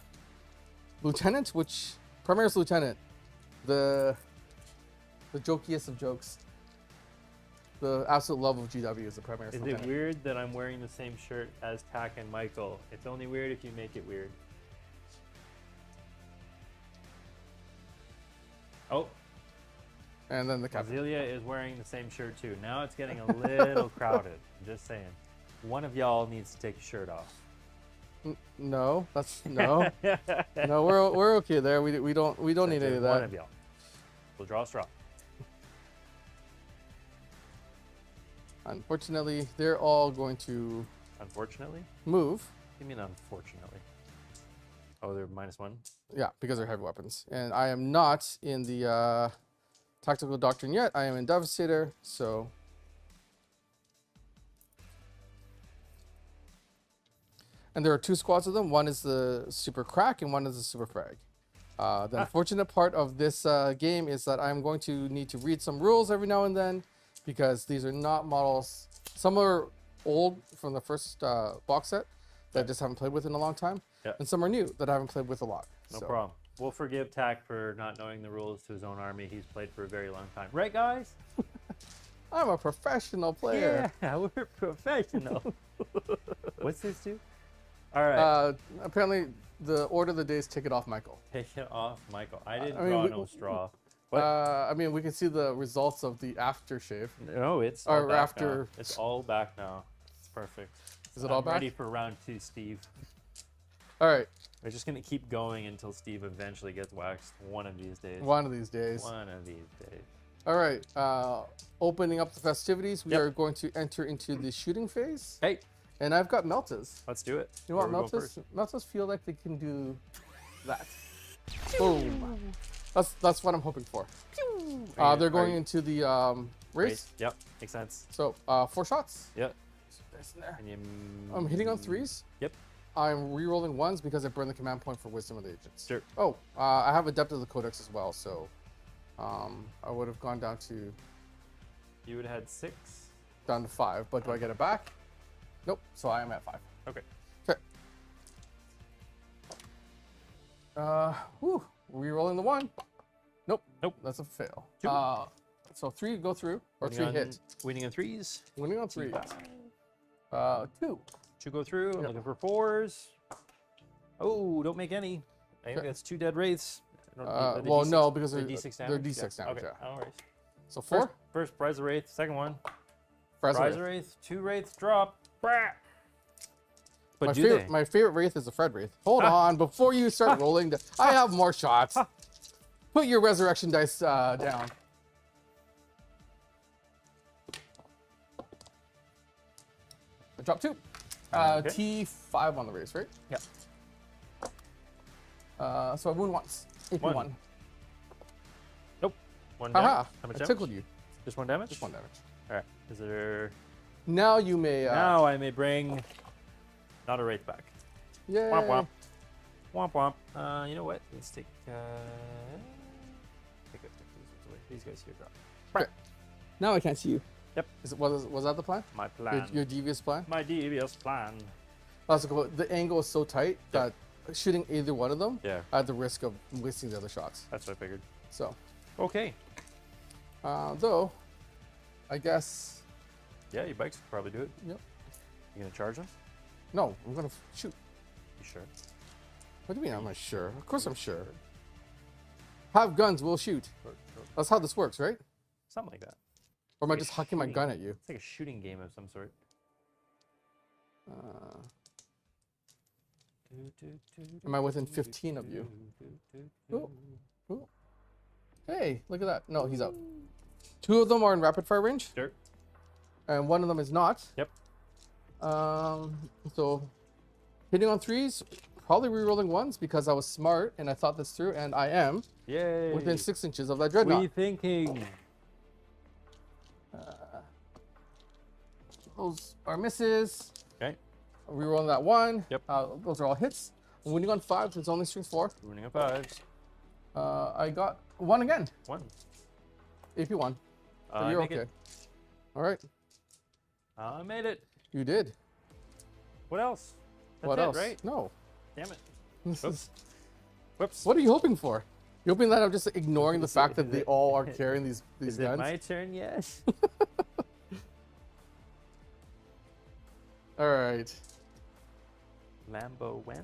lieutenant, which Primaris lieutenant, the jokiest of jokes. The absolute love of GW is the Primaris Is lieutenant. it weird that I'm wearing the same shirt as Tak and Michael? It's only weird if you make it weird. Oh, And then the captain. Azealia is wearing the same shirt too. Now it's getting a little crowded. I'm just saying. One of y'all needs to take your shirt off. No, that's no, no. We're okay there. We don't need any of One that. of y'all. We'll draw a straw. Unfortunately, they're all going to Unfortunately? move. You mean unfortunately? Oh, they're -1? Yeah, because they're heavy weapons. And I am not in the tactical doctrine yet. I am in Devastator, so. And there are 2 squads of them. One is the super crack and one is the super frag. The unfortunate part of this game is that I'm going to need to read some rules every now and then because these are not models. Some are old from the first box set that I just haven't played with in a long time. Yeah. And some are new that I haven't played with a lot. No So problem. We'll forgive Tak for not knowing the rules to his own army. He's played for a very long time. Right, guys? I'm a professional player. Yeah, we're professional. What's this do? All right. Apparently, the order of the day is take it off, Michael. Take it off, Michael. I didn't I mean, draw we- no straw. What? I mean, we can see the results of the aftershave. No, it's or all back after- now. It's all back now. It's perfect. Is it all I'm back? ready for round 2, Steve. All right, We're just gonna keep going until Steve eventually gets waxed one of these days. one of these days. One of these days. All right, opening up the festivities, we Yep. are going to enter into the shooting phase. Hey, And I've got Meltas. let's do it. You know what, Where we going Meltas? first? Meltas feel like they can do that. Boom. That's what I'm hoping for. Are you- They're are going you- into the race. Yep, makes sense. So 4 shots. Yep. There's in there. And you, I'm hitting on 3s. Yep. I'm re-rolling 1s because I burned the command point for Wisdom of the Agents. Sure. Oh, I have Adept of the Codex as well, so I would have gone down to You would have had 6. 5. But do I get it back? Nope. So I am at 5. Okay. Okay. Re-rolling the 1. Nope. Nope. That's a fail. 2. So 3 go through or Winning 3 on- hit. Winning on 3s. Winning on 3. 2. 2 go through. I'm looking for 4s. Oh, don't make any. I think Okay. that's 2 dead wraiths. I don't- are they Well, D6? no, because They're they're D6 they're damage. D6 damage. Okay, Yeah. no worries. So 4. First prize a wraith. Second one. Prize Prize Wraith. a wraith. 2 wraiths drop. Brah. But My do favorite, they? my favorite wraith is the Fred Wraith. Hold on, before you start rolling, I have more shots. Put your resurrection dice down. I dropped 2. Okay. T5 on the race, right? Yeah. So I wound once. AP 1. Nope. 1 Haha, damage. How I much damage? tickled you. Just 1 damage? Just 1 damage. All right. Is there... Now you may. now I may bring not a wraith back. Yay. Womp womp. Womp womp. You know what? Let's take these ones away. These guys here drop. Now I can't see you. Yep. Was that the plan? My plan. Your devious plan? My devious plan. That's cool. The angle is so tight Yeah. that shooting either one of them Yeah, at the risk of wasting the other shots. that's what I figured. So, Okay. though, I guess, Yeah, your bikes could probably do it. Yep. You gonna charge them? no, I'm gonna shoot. You sure? What do you mean I'm not sure? Of course I'm sure. Have guns, we'll shoot. Or That's how this works, right? something like that. Or am I Like just hucking my shooting. gun at you? It's like a shooting game of some sort. Am I within 15 of you? Ooh. Ooh. Hey, look at that. No, he's out. 2 of them are in rapid fire range, Sure. and 1 of them is not. Yep. So hitting on 3s, probably re-rolling 1s because I was smart and I thought this through, and I am Yay. within 6 inches of that dreadnought. We thinking. Those are misses. Okay. Re-rolling that 1. Yep. Those are all hits. I'm winning on 5s. It's only strength 4. Ruining a 5s. I got 1 again. 1. AP 1. So I you're make okay. it. All right. I made it. You did. What else? That's What it, else? right? No. Damn it. This Whoops. is- Whoops. What are you hoping for? You hoping that I'm just ignoring the Is fact it- that is they it- all are carrying these Is guns? it my turn yet? All right. Lambo when?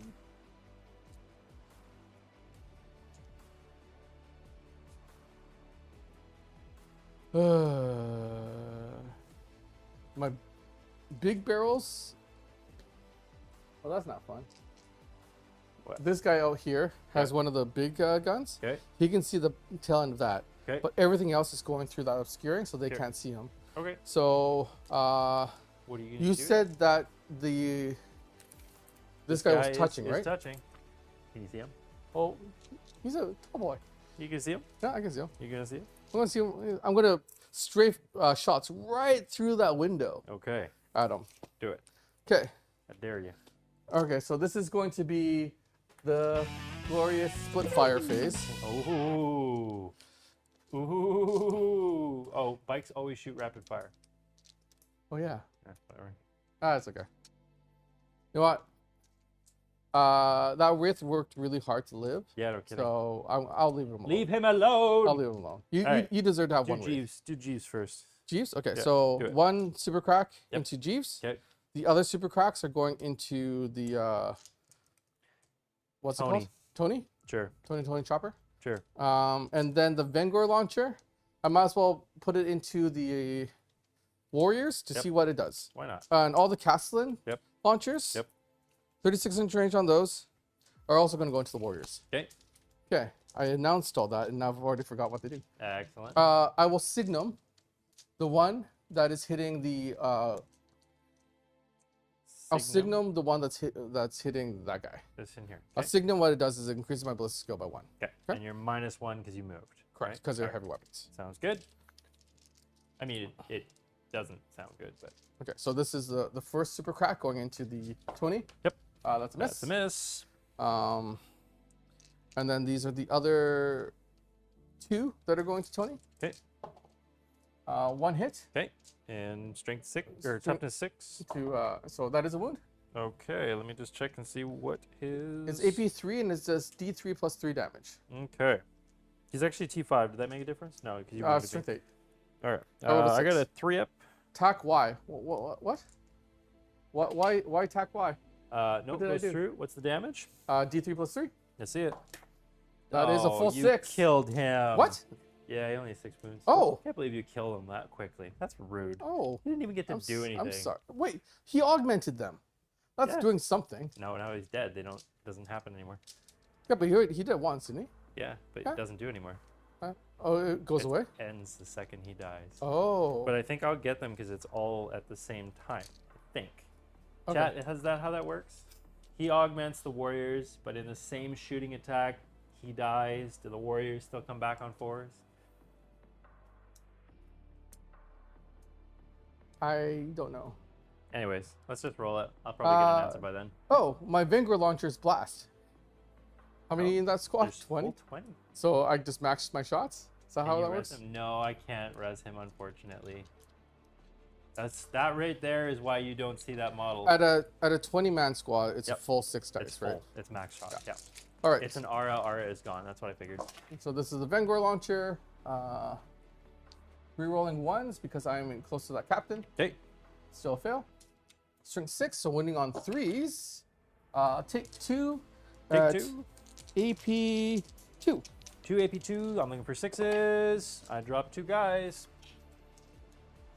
My big barrels. Well, that's not fun. What? This guy out here has Yeah. one of the big guns. Okay. He can see the tail end of that. Okay. But everything else is going through that obscuring, so they Sure. can't see him. Okay. So What are you gonna you do? said that this guy was is- touching, is right? touching. Can you see him? Oh, he's a tall boy. You can see him? Yeah, I can see him. You gonna see him? I'm gonna see him. I'm gonna strafe shots right through that window Okay. at him. Do it. Okay. I dare you. Okay, so this is going to be the glorious split fire phase. Ooh. Ooh. Oh, bikes always shoot rapid fire. Oh yeah. Yeah, whatever. That's okay. You know what? That Wraith worked really hard to live. Yeah, no kidding. So I'll leave him alone. Leave him alone. I'll leave him alone. You, All right. you deserve to have Do one Wraith. Jeeves. Do Jeeves first. Jeeves? Okay, Yeah, so do it. one super crack Yep. into Jeeves. Okay. The other super cracks are going into the what's Tony. it called? Tony? Sure. Tony Chopper. Sure. And then the Vengor launcher, I might as well put it into the Warriors to Yep. see what it does. Why not? And all the Castellan Yep. launchers, Yep. 36-inch range on those, are also going to go into the Warriors. Okay. Okay, I announced all that, and now I've already forgot what they do. Excellent. I will Signum the one that is hitting the. I'll Signum the one that's hitting that guy. This in here. I'll Okay. Signum what it does is it increases my ballistic skill by 1. Okay. And you're -1 because you moved. Correct, because they're Alright. heavy weapons. Sounds good. I mean, it doesn't sound good, but Okay, so this is the first super crack going into the 20. Yep. That's a miss. that's a miss. And then these are the other 2 that are going to 20. Okay. 1 hit Okay. And strength 6 or Strength- toughness 6. to so that is a wound. Okay, let me just check and see what his. It's AP 3 and it's just D3 plus 3 damage. Okay. He's actually T5. Did that make a difference? No, because you moved it. Strength 8. All right. Oh, it is I got a 6. 3-up. Attack Y. What? Why attack Y? Nope, did I goes do? through. What's the damage? D3 plus 3. Let's see it. That is a full you 6. Killed him. What? Yeah, he only has 6 wounds. Oh. Can't believe you killed him that quickly. That's rude. Oh. He didn't even get to do anything. I'm sorry. Wait, he augmented them. That's Yeah. doing something. No, now he's dead. They don't. Doesn't happen anymore. Yeah, but he did once, didn't he? Yeah, but Yeah. it doesn't do anymore. Oh, it goes It away? ends the second he dies. Oh. But I think I'll get them because it's all at the same time. I think. Okay. Chat, has that how that works? He augments the warriors, but in the same shooting attack, he dies. Do the warriors still come back on 4s? I don't know. Anyways, let's just roll it. I'll probably get an answer by then. Oh, my Vengor launcher's blast. How many in that squad? There's 20. full 20. So I just maxed my shots? Is that Can how you that res works? him? No, I can't res him, unfortunately. That right there is why you don't see that model. At a 20-man squad, it's Yep. a full 6 dice, It's right? full. It's max shot. Yeah. All right. It's an aura. Aura is gone. That's what I figured. So this is the Vengor launcher. Rerolling 1s because I'm in close to that captain. Okay. Still a fail. Strength 6, so winning on 3s. Take 2. Take at 2. AP 2. 2 AP2. I'm looking for 6s. I dropped 2 guys.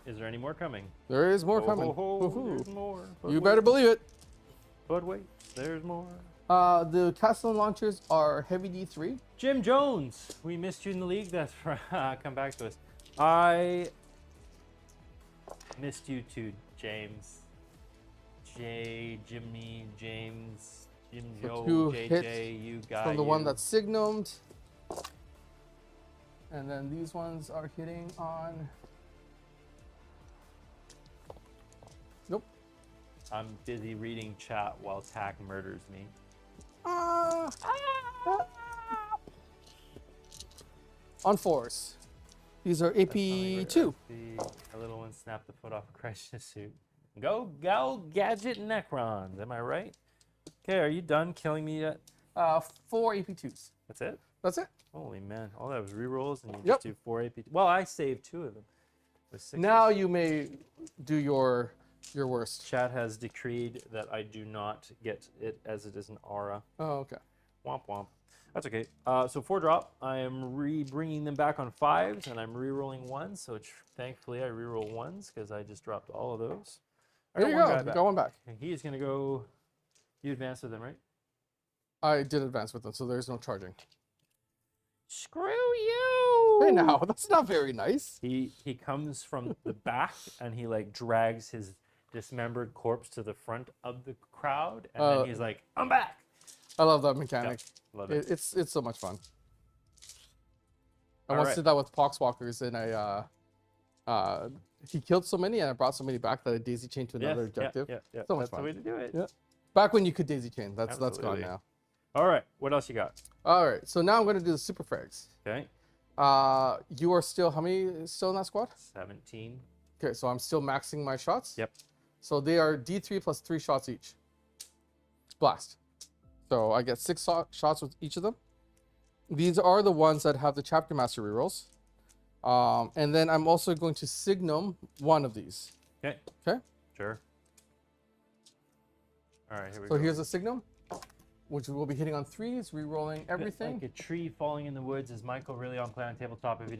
Is there any more coming? There is more Ho, coming. ho, ho, Woohoo. there's more. But You wait, better believe it. But wait, there's more. The Castellan launchers are heavy D3. Jim Jones, we missed you in the league. That's come back to us. I missed you too, James. Jimmy, James, Jim So Joe, 2 JJ, hits you got from the one you. that's signumed. And then these ones are hitting on. Nope. I'm busy reading chat while Tack murders me. On 4s. These are AP 2. A little one snapped the foot off a crisis suit. Go gadget Necrons. Am I right? Okay, are you done killing me yet? 4 AP 2s. That's it? That's it. Holy man, all that was rerolls and you Yep. just do 4 AP. Well, I saved 2 of them. With 6. Now you may do your worst. Chat has decreed that I do not get it as it is an aura. Oh, okay. Womp womp. That's okay. So 4 drop. I am bringing them back on 5s and I'm re-rolling 1s. So thankfully I re-roll 1s because I just dropped all of those. I There you got one go. guy You back. got one back. And he's gonna go. You advanced with them, right? I did advance with them, so there's no charging. Screw you! Hey, now that's not very nice. He comes from the back and he like drags his dismembered corpse to the front of the crowd and then he's like, "I'm back." I love that mechanic. Love it. It's so much fun. I All once right. did that with Poxwalkers, and he killed so many, and I brought so many back that I daisy chained to another objective. Yeah. So much That's the fun. way to do it. Yeah. Back when you could daisy chain, that's gone Absolutely. now. All right. What else you got? All right, so now I'm gonna do the super frags. Okay. You are still how many still in that squad? 17. Okay, so I'm still maxing my shots. Yep. So they are D3 plus 3 shots each. Blast. So I get 6 shots with each of them. These are the ones that have the Chapter Master rerolls. And then I'm also going to Signum one of these. Okay. Okay. Sure. All right, here we So go. here's a Signum, which we'll be hitting on 3s, rerolling everything. Like a tree falling in the woods. Is Michael really on Play on Tabletop if he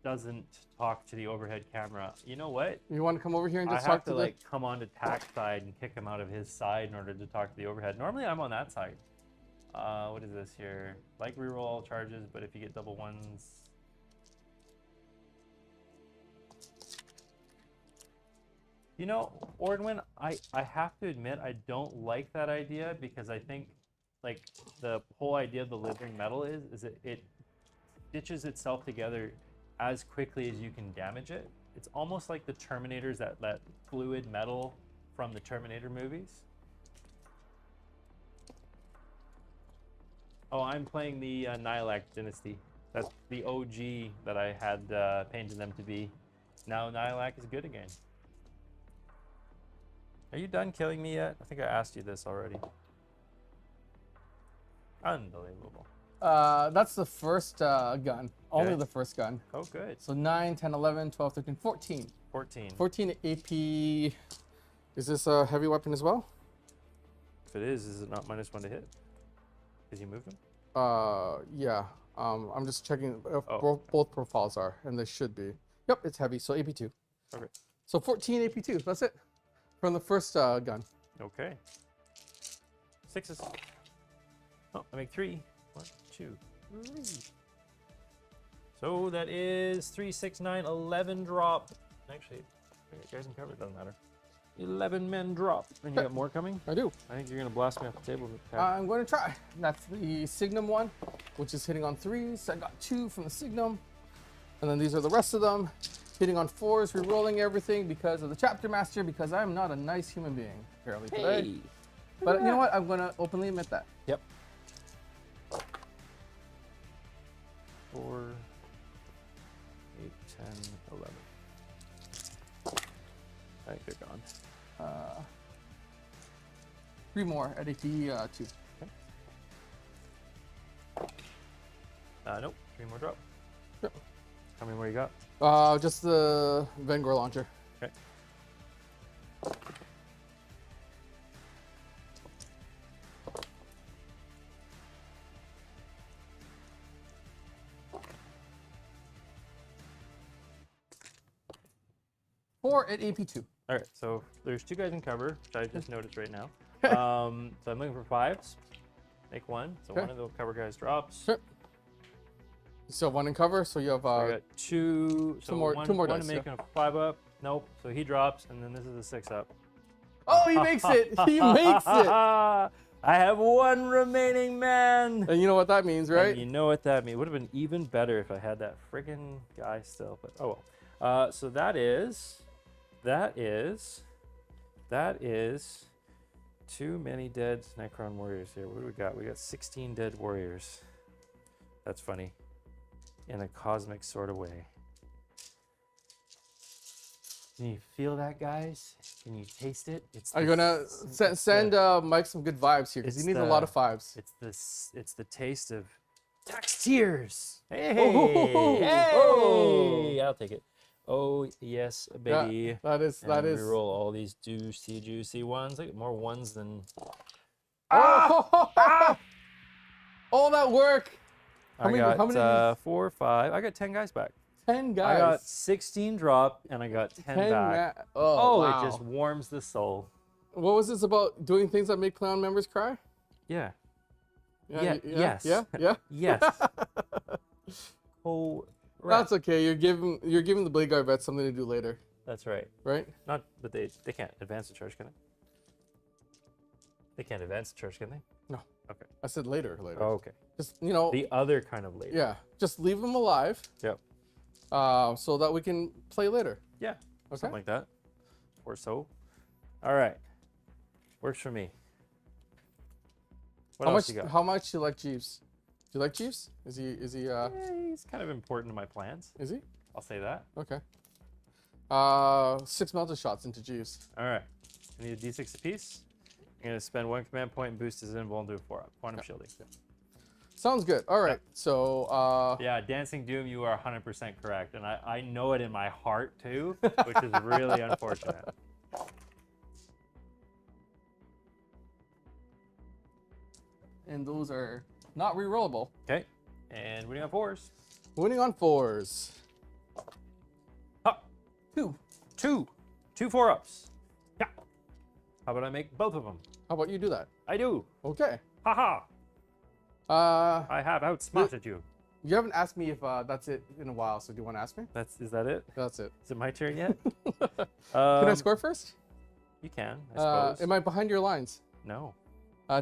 doesn't talk to the overhead camera? You know what? You want to come over here and I just have talk to to like come on to tack side and kick him out of his side in order to talk to the overhead. Normally I'm on that side. What is this here? Like reroll all charges, but if you get double ones. You know, Ordwin, I have to admit I don't like that idea because I think like the whole idea of the living metal is it stitches itself together as quickly as you can damage it. It's almost like the Terminators, that fluid metal from the Terminator movies. Oh, I'm playing the Nihilak Dynasty. That's the OG that I had painted them to be. Now Nihilak is good again. Are you done killing me yet? I think I asked you this already. Unbelievable. That's the first gun. Only Okay. the first gun. Oh, good. So 9, 10, 11, 12, 13, 14. 14. 14 AP. Is this a heavy weapon as well? If it is it not -1 to hit? Because you moved him? Yeah. I'm just checking if Oh. both profiles are, and they should be. Yep, it's heavy, so AP2. Okay. So 14 AP2, that's it. From the first gun. Okay. 6s. Oh, I make 3. 1, 2, 3. So that is 3, 6, 9, 11 drop. Actually, I got guys in cover, doesn't matter. 11 men drop. And you got more coming? I do. I think you're going to blast me off the table. I'm going to try. That's the Signum one, which is hitting on 3s. I got 2 from the Signum. And then these are the rest of them. Hitting on 4s, re-rolling everything because of the Chapter Master, because I'm not a nice human being, apparently, today. Hey. But you know what? I'm going to openly admit that. Yep. 4, 8, 10, 11. I think they're gone. 3 more at AP2. Nope. 3 more drop. Yep. How many more you got? Just the Vanguard launcher. Okay. Four at AP2. All right, so there's 2 guys in cover, which I just noticed right now. So I'm looking for 5s. Make 1. So Okay. one of the cover guys drops. Sure. You still have 1 in cover, so you have I got 2. So two more one dice, making a 5 up. Nope. So he drops, and then this is a 6 up. Oh, he makes it! He makes it! I have 1 remaining man. And you know what that means, right? And you know what that means. Would have been even better if I had that friggin' guy still, but oh well. So that is too many dead Necron warriors here. What do we got? We got 16 dead warriors. That's funny. In a cosmic sort of way. Can you feel that, guys? Can you taste it? It's I'm gonna send Mike some good vibes here because he it's needs a lot of 5s. It's the taste of tax tears. Hey, Oh, hey, oh. I'll take it. Oh yes, baby. That is We roll all these juicy ones. I get more ones than. Ah! All that work. How many? I How many? got 4, 5. I got 10 guys back. 10 guys. I got 16 drop and I got 10 back. Oh, wow. It just warms the soul. What was this about? Doing things that make clan members cry? Yeah. Yeah. Yes. Yeah. Yes. Oh. That's okay. You're giving the Blade Guard vets something to do later, That's right. right? Not, but they can't advance the charge, can they? They can't advance the charge, can they? No. Okay. I said later. Oh, okay. Just The other kind of later. yeah. Just leave them alive. Yep. So that we can play later. Yeah. Okay. Something like that. Or so. All right. Works for me. What else you got? How much you like Jeeves? Do you like Jeeves? Is he Yeah, he's kind of important to my plans. Is he? I'll say that. Okay. 6 melted shots into Jeeves. All right. I need a d6 apiece. I'm gonna spend 1 command point and boost his invuln to a 4-up. Quantum shielding. Sounds good. All right. So Yeah, Dancing Doom, you are 100% correct, and I know it in my heart too, which is really unfortunate. and those are not rerollable. Okay, and winning on 4s. Winning on 4s. Ha! 2. 2 4-ups. Yeah. How about I make both of them? How about you do that? I do. Okay. Haha. I have outsmarted you. You haven't asked me if that's it in a while, so do you want to ask me? Is that it? That's it. Is it my turn yet? Can I score first? You can, I suppose. Am I behind your lines? No,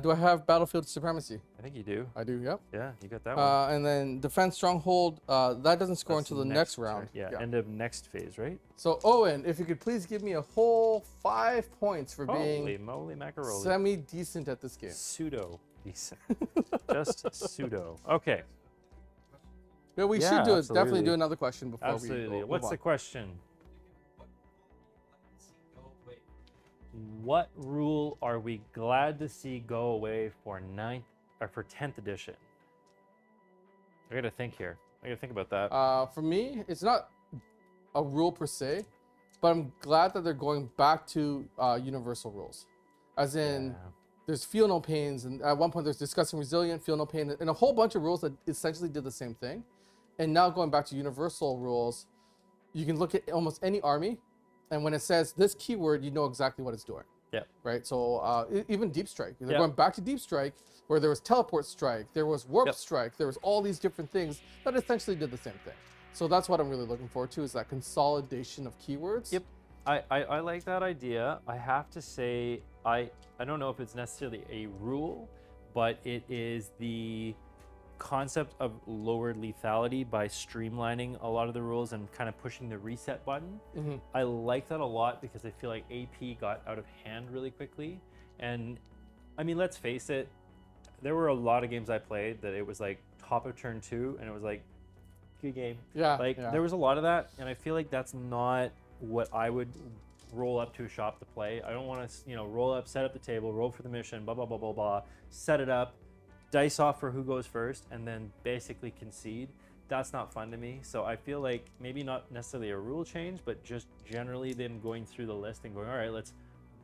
Do I have battlefield supremacy? I think you do. I do, yep. Yeah, you got that one. And then defense stronghold, that doesn't score That's until the next round. Yeah, end of next phase, right? So Owen, if you could please give me a whole 5 points for Holy being moly macaroni. semi-decent at this game. Pseudo decent. Just pseudo. Okay. Yeah, we Yeah, should do it. absolutely. Definitely do another question before Absolutely. we What's move the on. question? What rule are we glad to see go away for 10th edition? I gotta think here. I gotta think about that. For me, it's not a rule per se, but I'm glad that they're going back to universal rules. As in, Yeah. there's feel no pains, and at one point there's discussing resilient, feel no pain, and a whole bunch of rules that essentially did the same thing. And now going back to universal rules, you can look at almost any army, and when it says this keyword, you know exactly what it's doing. Yeah. Right. So even deep strike, they're Yeah. going back to deep strike, where there was teleport strike, there was warp Yep. strike, there was all these different things that essentially did the same thing. So that's what I'm really looking forward to, is that consolidation of keywords. Yep. I like that idea. I have to say, I don't know if it's necessarily a rule, but it is the concept of lowered lethality by streamlining a lot of the rules and kind of pushing the reset button. Mm-hmm. I like that a lot because I feel like AP got out of hand really quickly. And I mean, let's face it, there were a lot of games I played that it was like top of turn 2 and it was like, good game. Yeah. Like yeah. there was a lot of that, and I feel like that's not what I would roll up to a shop to play. I don't want to, roll up, set up the table, roll for the mission, blah blah blah blah blah, set it up, dice off for who goes first, and then basically concede. That's not fun to me. So I feel like maybe not necessarily a rule change, but just generally them going through the list and going, all right, let's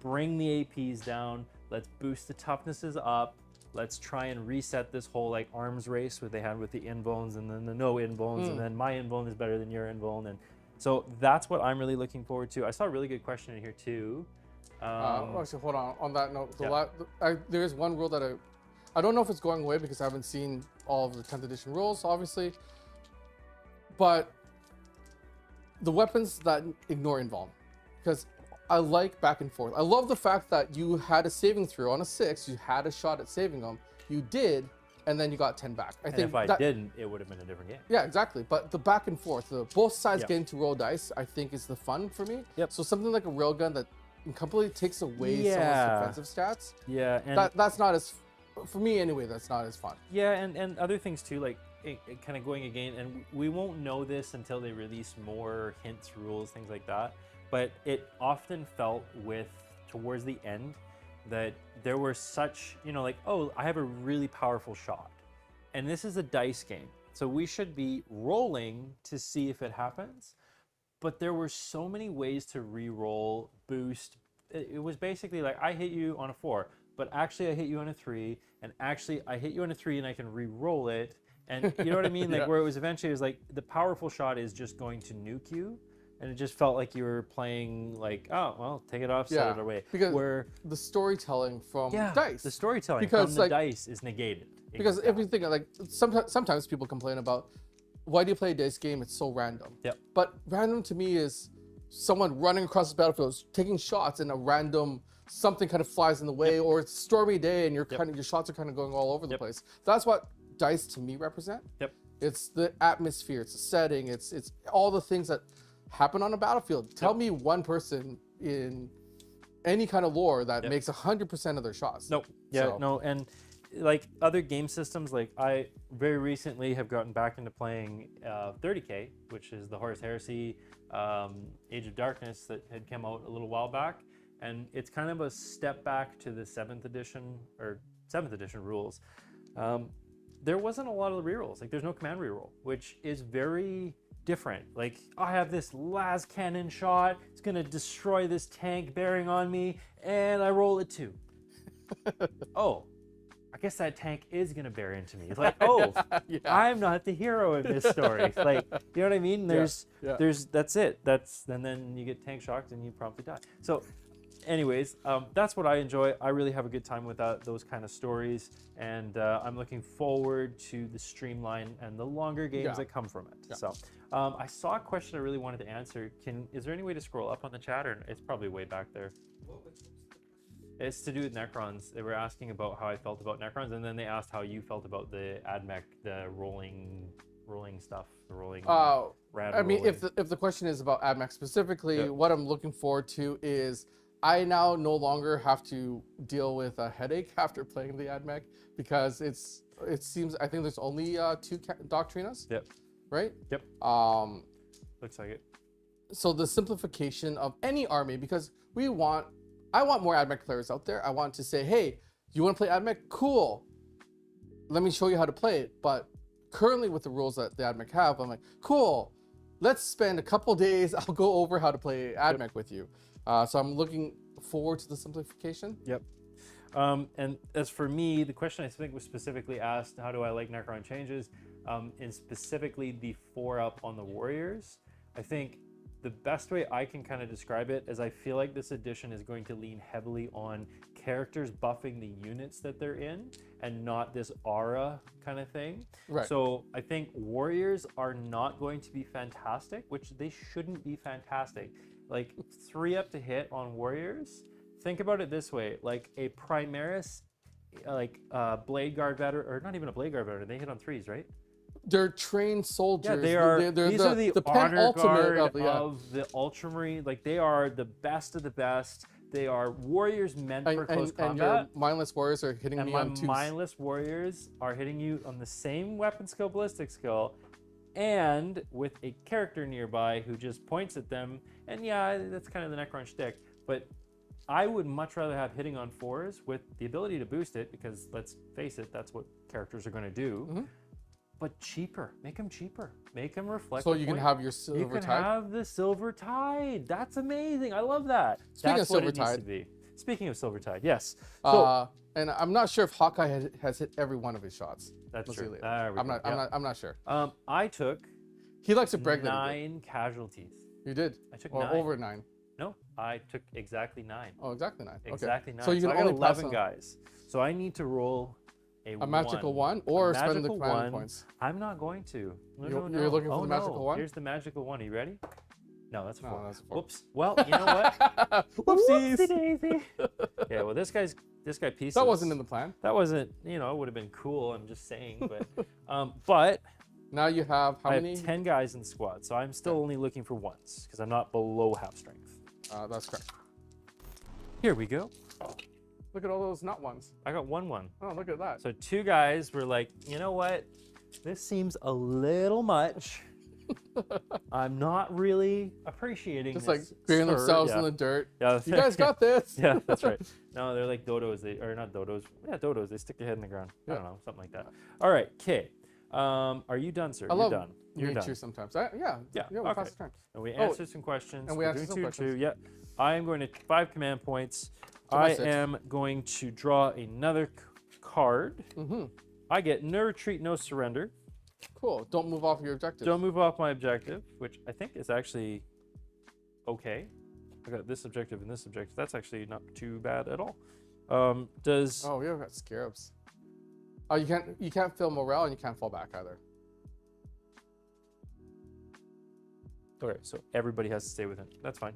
bring the APs down, let's boost the toughnesses up. Let's try and reset this whole like arms race what they had with the invulns and then the no invulns, and then my invuln is better than your invuln, and so that's what I'm really looking forward to. I saw a really good question in here too. Actually, hold on. On that note, Yeah. there is one rule that I don't know if it's going away because I haven't seen all of the 10th edition rules, obviously. But the weapons that ignore invuln, because I like back and forth. I love the fact that you had a saving throw on a 6, you had a shot at saving them, you did, and then you got 10 back. I And think if I that, didn't, it would have been a different game. yeah, exactly. But the back and forth, both sides Yep. getting to roll dice, I think is the fun for me. Yep. So something like a railgun that completely takes away Yeah. someone's defensive stats. Yeah, and That's not as, for me anyway, that's not as fun. yeah, and other things too, like kind of going again, and we won't know this until they release more hints, rules, things like that. But it often felt towards the end that there were such, like, oh, I have a really powerful shot. And this is a dice game. So we should be rolling to see if it happens. But there were so many ways to re-roll, boost. It was basically like, I hit you on a 4, but actually I hit you on a 3, and actually I hit you on a 3 and I can re-roll it. And you know what I mean? Like Yeah. where it was eventually, it was like the powerful shot is just going to nuke you. And it just felt like you were playing like, oh, well, take it off, set it away. Because where the storytelling from dice. the storytelling Because, from the like- dice is negated. It Because goes down. everything, like, sometimes people complain about, why do you play a dice game? It's so random. Yep. But random to me is someone running across the battlefield, taking shots, and a random something kind of flies in the way, or it's a stormy day and your shots are kind of going all over the place. That's what dice to me represent. Yep. It's the atmosphere, it's the setting, it's all the things that happen on a battlefield. Tell me one person in any kind of lore that makes 100% of their shots. Nope. Yeah, So- no, and like other game systems, like I very recently have gotten back into playing 30K, which is the Horus Heresy Age of Darkness that had come out a little while back. and it's kind of a step back to the 7th edition rules. There wasn't a lot of rerolls. Like, there's no command reroll, which is very different. Like, I have this las cannon shot, it's gonna destroy this tank bearing on me, and I roll a 2. Oh, I guess that tank is gonna bear into me. It's like, oh, Yeah. I'm not the hero in this story. Like, you know what I mean? There's Yeah. that's it. And then you get tank shocked and you promptly die. So anyways, that's what I enjoy. I really have a good time with those kind of stories, and I'm looking forward to the streamline and the longer games that come from it. Yeah. So I saw a question I really wanted to answer. Is there any way to scroll up on the chat, or it's probably way back there? It's to do with Necrons. They were asking about how I felt about Necrons, and then they asked how you felt about the AdMech, the rolling stuff, the rolling. I mean, if the question is about AdMech specifically, what I'm looking forward to is I now no longer have to deal with a headache after playing the AdMech, because it seems, I think there's only 2 Doctrinas. Yep. Right? Yep. Looks like it. So the simplification of any army, because I want more AdMech players out there. I want to say, hey, you want to play AdMech? Cool. Let me show you how to play it. But currently with the rules that the AdMech have, I'm like, cool. Let's spend a couple days. I'll go over how to play AdMech with you. So I'm looking forward to the simplification. Yep. And as for me, the question I think was specifically asked, how do I like Necron changes? And specifically the 4-up on the warriors. I think the best way I can kind of describe it is I feel like this edition is going to lean heavily on characters buffing the units that they're in, and not this aura kind of thing. Right. So I think warriors are not going to be fantastic, which they shouldn't be fantastic. Like 3-up to hit on warriors. Think about it this way: like a Primaris, like Blade Guard veteran, or not even a Blade Guard veteran. They hit on 3s, right? They're trained soldiers. Yeah, they are. These are the honor guard of the Ultramarine. Like, they are the best of the best. They are warriors meant for close combat. And your mindless warriors are hitting me on 2s. And my mindless warriors are hitting you on the same weapon skill, ballistic skill, and with a character nearby who just points at them. And yeah, that's kind of the Necron shtick. But I would much rather have hitting on 4s with the ability to boost it, because let's face it, that's what characters are going to do. Mm-hmm. But cheaper. Make them cheaper. Make them reflect. So you can have your Silver Tide. You can have the Silver Tide. That's amazing. I love that. Speaking That's of what Silver it needs Tide. to be. Speaking of Silver Tide, yes. So, And I'm not sure if Hawkeye has hit every one of his shots. that's Let's see true. later. There we go. I'm not sure. I took He likes to brag that 9 casualties. you did. I took Or 9. over 9. No, I took exactly 9. Oh, exactly 9. Exactly okay. 9. So you can I got only 11 pass guys. So I need to roll a magical 1 or spend the magical command 1. points. I'm not going to. No, You're no. looking for Oh, the magical no. 1? Here's the magical 1. Are you ready? No, that's a 4. No, that's a 4. Whoops. Well, you know what? Whoopsies. Whoopsie-daisy. Yeah, well, this guy pieces. That wasn't in the plan. That wasn't, it would have been cool. I'm just saying, but Now you have how I many? have 10 guys in the squad, so I'm still only looking for 1s because I'm not below half strength. That's correct. Here we go. Look at all those not 1s. I got 1-1. Oh, look at that. So 2 guys were like, you know what? This seems a little much. I'm not really appreciating Just this. like burying sir. themselves Yeah. in the dirt. Yeah, You guys got this. Yeah, that's right. No, they're like dodos. Or not dodos. Yeah, dodos. They stick their head in the ground. I don't know, something like that. All right, Kay. Are you done, sir? I love You're done. You're nature done. sometimes. Yeah, we'll okay. pass the turn. And we answered some questions. and we We're answered doing some 2-2. questions. Yeah. I am going to 5 command points. So my I 6. am going to draw another card. Mm-hmm. I get no retreat, no surrender. Cool. Don't move off your objective. Don't move off my objective, which I think is actually okay. I got this objective and this objective. That's actually not too bad at all. Does Oh, we have got scarabs. Oh, you can't fill morale and you can't fall back either. okay? So everybody has to stay within. That's fine.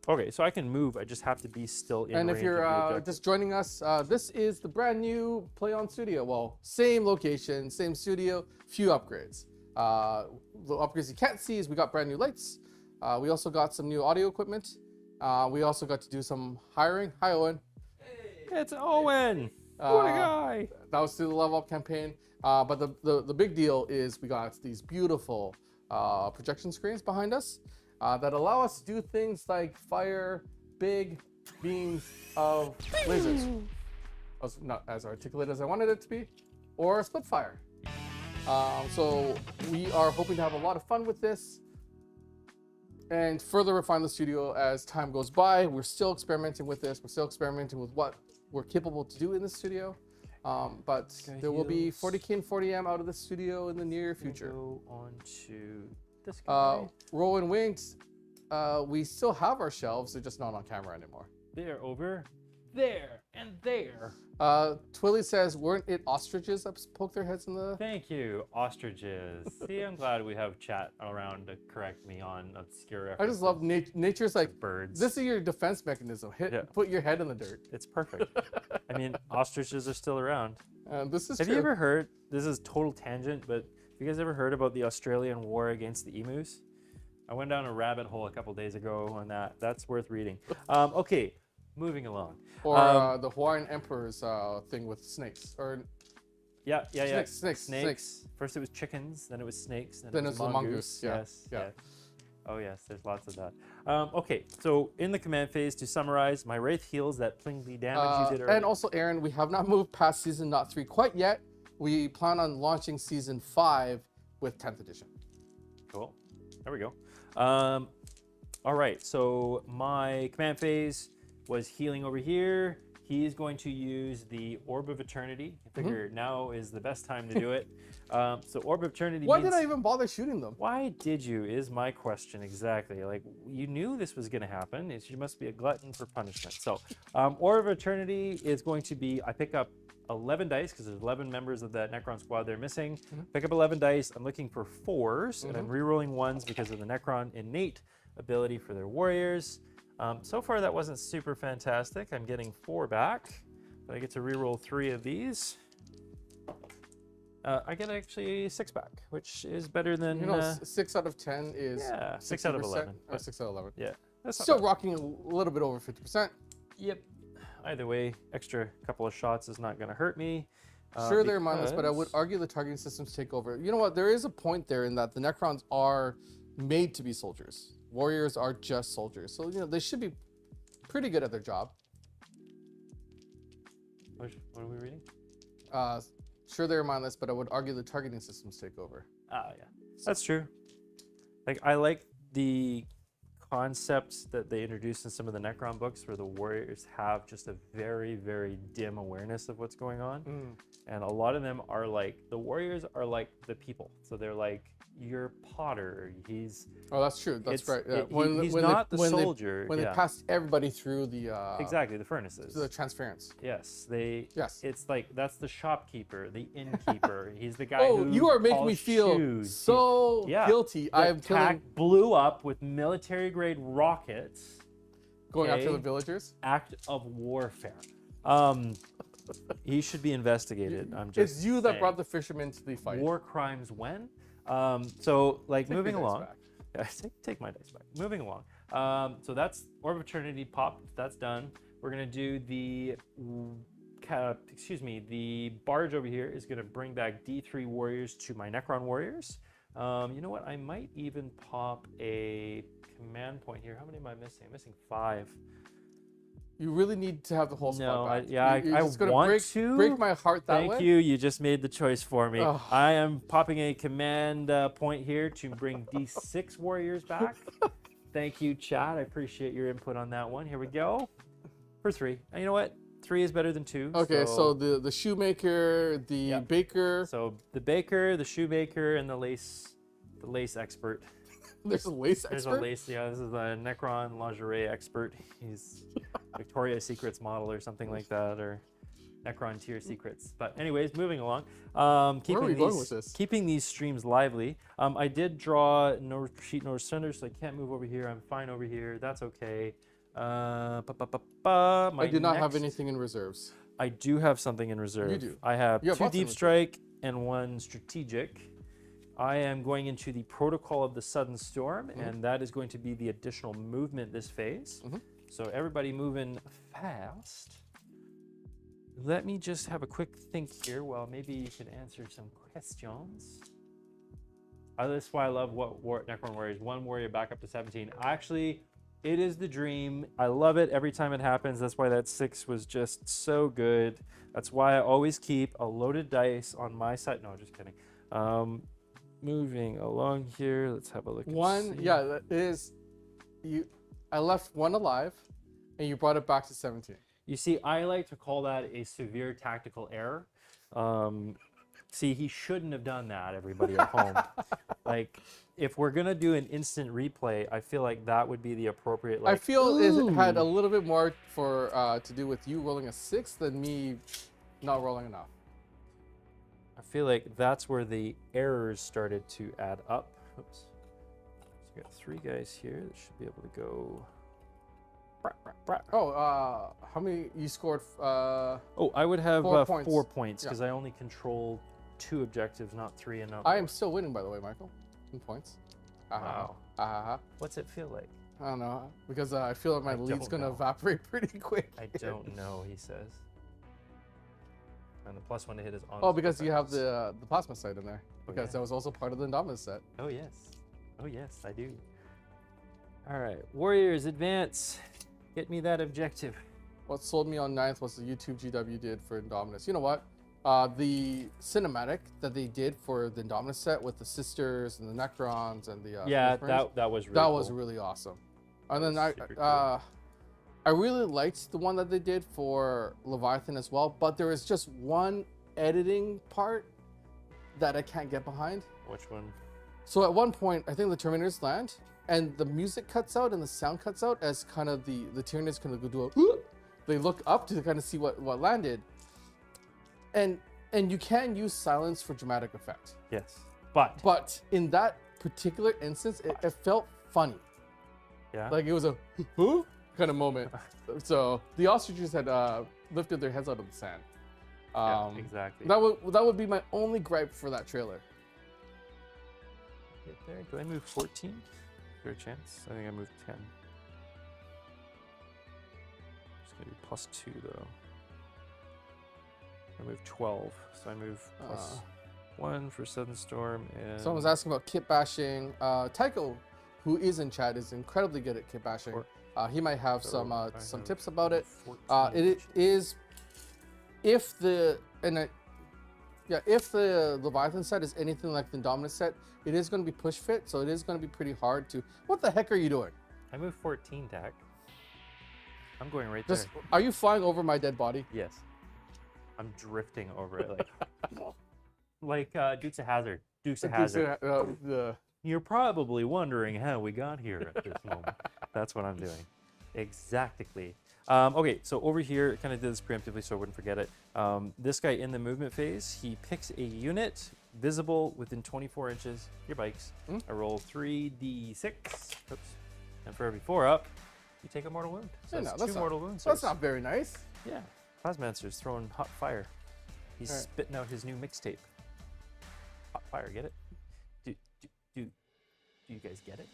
Okay, so I can move. I just have to be still in And if range of you're the objective. just joining us, this is the brand new Play On Studio. Well, same location, same studio, few upgrades. The upgrades you can't see is we got brand new lights. We also got some new audio equipment. We also got to do some hiring. Hi, Owen. It's Owen. That was through the level up campaign. But the big deal is we got these beautiful projection screens behind us that allow us to do things like fire big beams of lasers. I was not as articulate as I wanted it to be, or split fire. So we are hoping to have a lot of fun with this and further refine the studio as time goes by. We're still experimenting with this. We're still experimenting with what we're capable to do in the studio. But there will be 40K and 40M out of the studio in the near future. Go on to this guy. Roll and Wings, we still have our shelves. They're just not on camera anymore. They're over there and there. Twilly says, weren't it ostriches that poked their heads in the... Thank you, ostriches. See, I'm glad we have chat around to correct me on obscure references. I just love nature's like, birds. this is your defense mechanism. Put your head in the dirt. It's perfect. I mean, ostriches are still around. This is Have true. you ever heard, this is total tangent, but have you guys ever heard about the Australian war against the emus? I went down a rabbit hole a couple days ago on that. That's worth reading. Okay, moving along. Or the Hawaiian Emperor's thing with snakes. Or yeah. Snakes. First it was chickens, then it was snakes, then Then it it's was the mongoose. Yeah. Yes. Yeah. Oh yes, there's lots of that. Okay, so in the command phase, to summarize, my Wraith heals that plingly damage you did earlier. And also, Aaron, we have not moved past Season 3 quite yet. We plan on launching Season 5 with 10th edition. Cool. There we go. All right, so my command phase was healing over here. He's going to use the Orb of Eternity. I figure now is the best time to do it. So Orb of Eternity Why means, did I even bother shooting them? why did you, is my question exactly. Like, you knew this was gonna happen. You must be a glutton for punishment. So Orb of Eternity is going to be, I pick up 11 dice, because there's 11 members of that Necron squad they're missing. Pick up 11 dice, I'm looking for 4s, and I'm re-rolling 1s because of the Necron innate ability for their warriors. So far that wasn't super fantastic. I'm getting 4 back, but I get to re-roll 3 of these. I get actually 6 back, which is better than... 6 out of 10 is... Yeah, 6 out of 11. Or 6 out of 11. Yeah. That's Still rocking a little bit over 50%. Yep. Either way, extra couple of shots is not going to hurt me. Sure, they're mindless, but I would argue the targeting systems take over. You know what? There is a point there in that the Necrons are made to be soldiers. Warriors are just soldiers. So, they should be pretty good at their job. What are we reading? Sure, they're mindless, but I would argue the targeting systems take over. Ah, yeah. That's true. Like, I like the concepts that they introduced in some of the Necron books where the warriors have just a very, very dim awareness of what's going on. And a lot of them are like, the warriors are like the people. So they're like, your Potter, he's... Oh, that's true. That's right. Yeah. He's not the soldier. When they passed everybody through the... exactly, the furnaces. The transference. Yes, Yes. It's like, that's the shopkeeper, the innkeeper. He's the guy who... Oh, you are making me feel shoes. so guilty. I am killing... blew up with military-grade rockets. Going after the villagers? Act of warfare. He should be investigated. I'm just It's you that saying. brought the fishermen to the fight. War crimes when? So, like, Take moving your dice along. back. Yeah, take my dice back. Moving along. So that's Orb of Eternity popped. That's done. We're going to do the... the barge over here is going to bring back D3 warriors to my Necron warriors. You know what? I might even pop a command point here. How many am I missing? I'm missing 5. You really need to have the whole squad back. I just gonna want to break my heart that way. Thank you. You just made the choice for me. Oh. I am popping a command point here to bring D6 warriors back. Thank you, chat. I appreciate your input on that one. Here we go. For 3. And you know what? 3 is better than 2. Okay, so the shoemaker, the baker. So the baker, the shoemaker, and the lace expert. There's a lace expert? There's a lace, yeah. This is a Necron lingerie expert. He's Victoria's Secrets model or something like that, or Necron tier secrets. But anyways, moving along. Where are we going with this? Keeping these streams lively. I did draw no sheet, no center, so I can't move over here. I'm fine over here. That's okay. I do not have anything in reserves. I do have something in reserve. You do. I have 2 lots deep in strike and 1 strategic. I am going into the protocol of the sudden storm, and that is going to be the additional movement this phase. So everybody moving fast. let me just have a quick think here. Well, maybe you could answer some questions. That's why I love Necron Warriors. 1 warrior back up to 17. Actually, it is the dream. I love it every time it happens. That's why that 6 was just so good. That's why I always keep a loaded dice on my side. No, just kidding. Moving along here, let's have a look. Yeah, that is. I left 1 alive, and you brought it back to 17. You see, I like to call that a severe tactical error. See, he shouldn't have done that, everybody at home. Like, if we're going to do an instant replay, I feel like that would be the appropriate, like, I feel it had a little bit more to do with you rolling a 6 than me not rolling enough. I feel like that's where the errors started to add up. Oops. So we got 3 guys here that should be able to go. Oh, how many you scored? Oh, I would have 4 points. 4 points Yeah. because I only control 2 objectives, not 3 and not. I am still winning, by the way, Michael, in points. Wow. What's it feel like? I don't know, because I feel like my I lead's don't gonna know. evaporate pretty quick. I don't know, he says. And the +1 to hit is on. Oh, because you have the plasma sight in there. Oh, Because yeah. that was also part of the Indomitus set. Oh yes. Oh yes, I do. All right, Warriors, advance. Get me that objective. What sold me on 9th was the YouTube GW did for Indomitus. You know what? The cinematic that they did for the Indomitus set with the sisters and the Necrons and the Yeah, Ultramarines, that was really that cool. was really awesome. And then Super cool. I really liked the one that they did for Leviathan as well, but there is just one editing part that I can't get behind. Which one? So at one point, I think the Terminators land, and the music cuts out and the sound cuts out as kind of the Terminators kind of go do a whoop. They look up to kind of see what landed. And you can use silence for dramatic effect. Yes, but in that particular instance, it felt funny. yeah, Like it was a huh kind of moment. So the ostriches had lifted their heads out of the sand. yeah, exactly. That would be my only gripe for that trailer. Get there. Do I move 14? Is there a chance? I think I moved 10. It's gonna be +2 though. I moved 12, so I move +1 for Sudden Storm and. Someone's asking about kit bashing. Tycho, who is in chat, is incredibly good at kit bashing. He might have So some I tips have about it. 14. It is if the Leviathan set is anything like the Indominus set, it is going to be push fit, so it is going to be pretty hard to. What the heck are you doing? I moved 14, Dak. I'm going right Just there. are you flying over my dead body? Yes. I'm drifting over it like Dukes of Hazzard. Dukes of Hazzard. You're probably wondering how we got here at this moment. That's what I'm doing. Exactly. Okay, so over here, I kind of did this preemptively so I wouldn't forget it. This guy in the movement phase, he picks a unit visible within 24 inches. Your bikes. I roll 3d6. Oops. And for every 4 up, you take a mortal wound. So Yeah, that's no, 2 mortal wounds. That's not very nice. Yeah. Plasmancer's throwing hot fire. He's All right. spitting out his new mixtape. Hot fire, get it? Do you guys get it?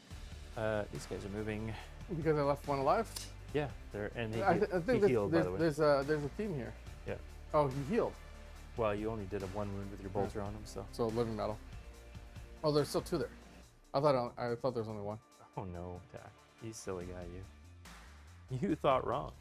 These guys are moving. Because I left one alive. Yeah, they're and I think he healed by the way. there's a theme here. Yeah. Oh, he healed. Well, you only did a 1 wound with your bolter on him, so. So living metal. Oh, there's still 2 there. I thought there was only 1. Oh no, Dak. You silly guy, you. You thought wrong.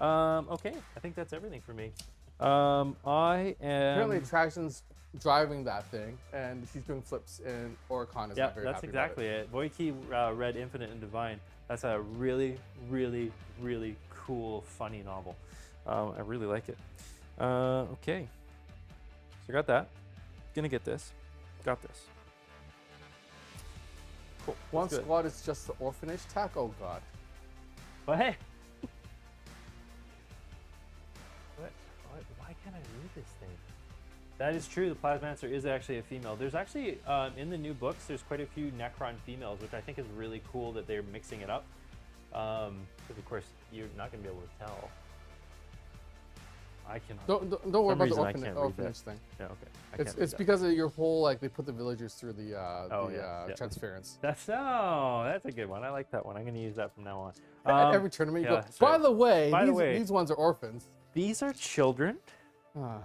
Okay, I think that's everything for me. I am. Apparently, Traction's driving that thing, and she's doing flips, and Oricon is Yeah, not very that's happy exactly it. Boyke read Infinite and Divine. That's a really, really, really cool, funny novel. I really like it. Okay. So I got that. Gonna get this. Got this. Cool. One that's good. squad is just the orphanage tack. Oh god. But hey. Why can't I read this thing? That is true. The Plasmancer is actually a female. There's actually, in the new books, there's quite a few Necron females, which I think is really cool that they're mixing it up. Because, of course, you're not going to be able to tell. I cannot. Don't worry about the reason I can't read orphanage that. thing. Yeah, okay. I can't read It's that. because of your whole they put the villagers through the yeah. transference. That's a good one. I like that one. I'm going to use that from now on. At every tournament, you yeah, go. that's By right. the way, By the way- these ones are orphans. These are children, Ah.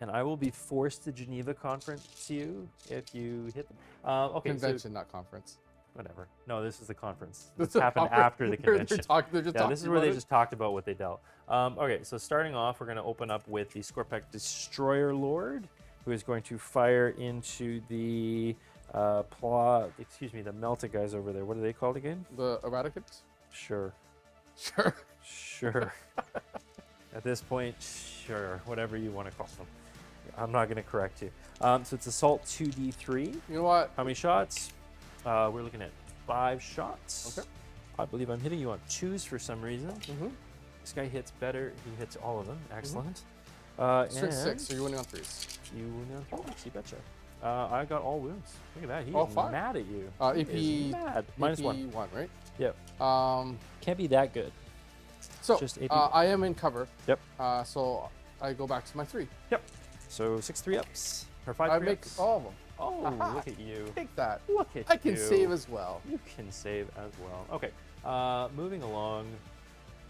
and I will be forced to Geneva conference you if you hit them. Okay, Convention, not conference. so whatever. No, this is the conference. This This happened after the They're convention. just Yeah, talking this is where they about it. just talked about what they dealt. Okay, so starting off, we're going to open up with the Scorpec Destroyer Lord, who is going to fire into the the melted guys over there. What are they called again? The Eradicate? Sure. Sure. Sure. At this point, sure. Whatever you want to call them. I'm not going to correct you. So it's Assault 2d3. You know what? How many shots? We're looking at 5 shots. Okay. I believe I'm hitting you on 2s for some reason. Mm-hmm. This guy hits better. He hits all of them. Excellent. Strength 6, And so you're winning on 3s. you win on 3s, you betcha. I got all wounds. Look at that. He's All 5? mad at you. AP, He is mad. Minus 1. AP 1, right? Yep. Can't be that good. So Just AP. I am in cover. Yep. So I go back to my 3. Yep. So 6 3-ups. Or 5 I 3-ups. make all of them. Oh, Aha. look at you. Take that. Look at I can you. save as well. You can save as well. Okay. Moving along.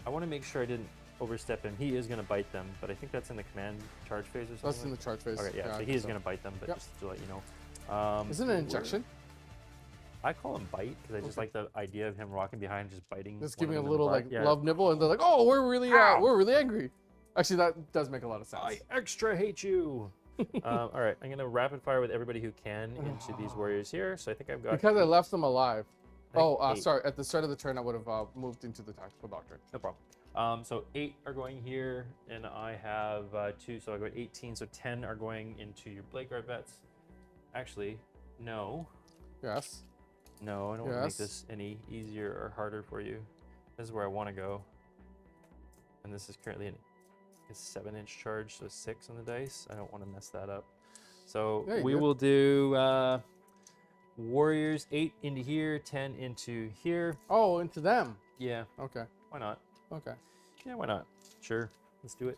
I want to make sure I didn't overstep him. He is going to bite them, but I think that's in the command charge phase or something. That's in the charge phase. Okay, yeah, I so he think is going to bite them, but Yep. just to let you know. Isn't it an injection? I call him bite because I just Okay. like the idea of him rocking behind and just biting. Just one giving of a them in the little butt. like Yeah. love nibble, and they're like, "Oh, we're really angry." Actually, that does make a lot of sense. I extra hate you. All right, I'm going to rapid fire with everybody who can into these warriors here. So I think I've got Because I left them alive. think Oh, 8. sorry. At the start of the turn, I would have moved into the tactical doctrine. No problem. So 8 are going here, and I have 2, so I got 18. So 10 are going into your Blade Guard vets. Actually, no. Yes. No, I don't want to make Yes. this any easier or harder for you. This is where I want to go. And this is currently a 7-inch charge, so 6 on the dice. I don't want to mess that up. So Yeah, you're we good. will do warriors 8 into here, 10 into here. Oh, into them. Yeah, Okay. why not? Okay. Yeah, why not? Sure, let's do it.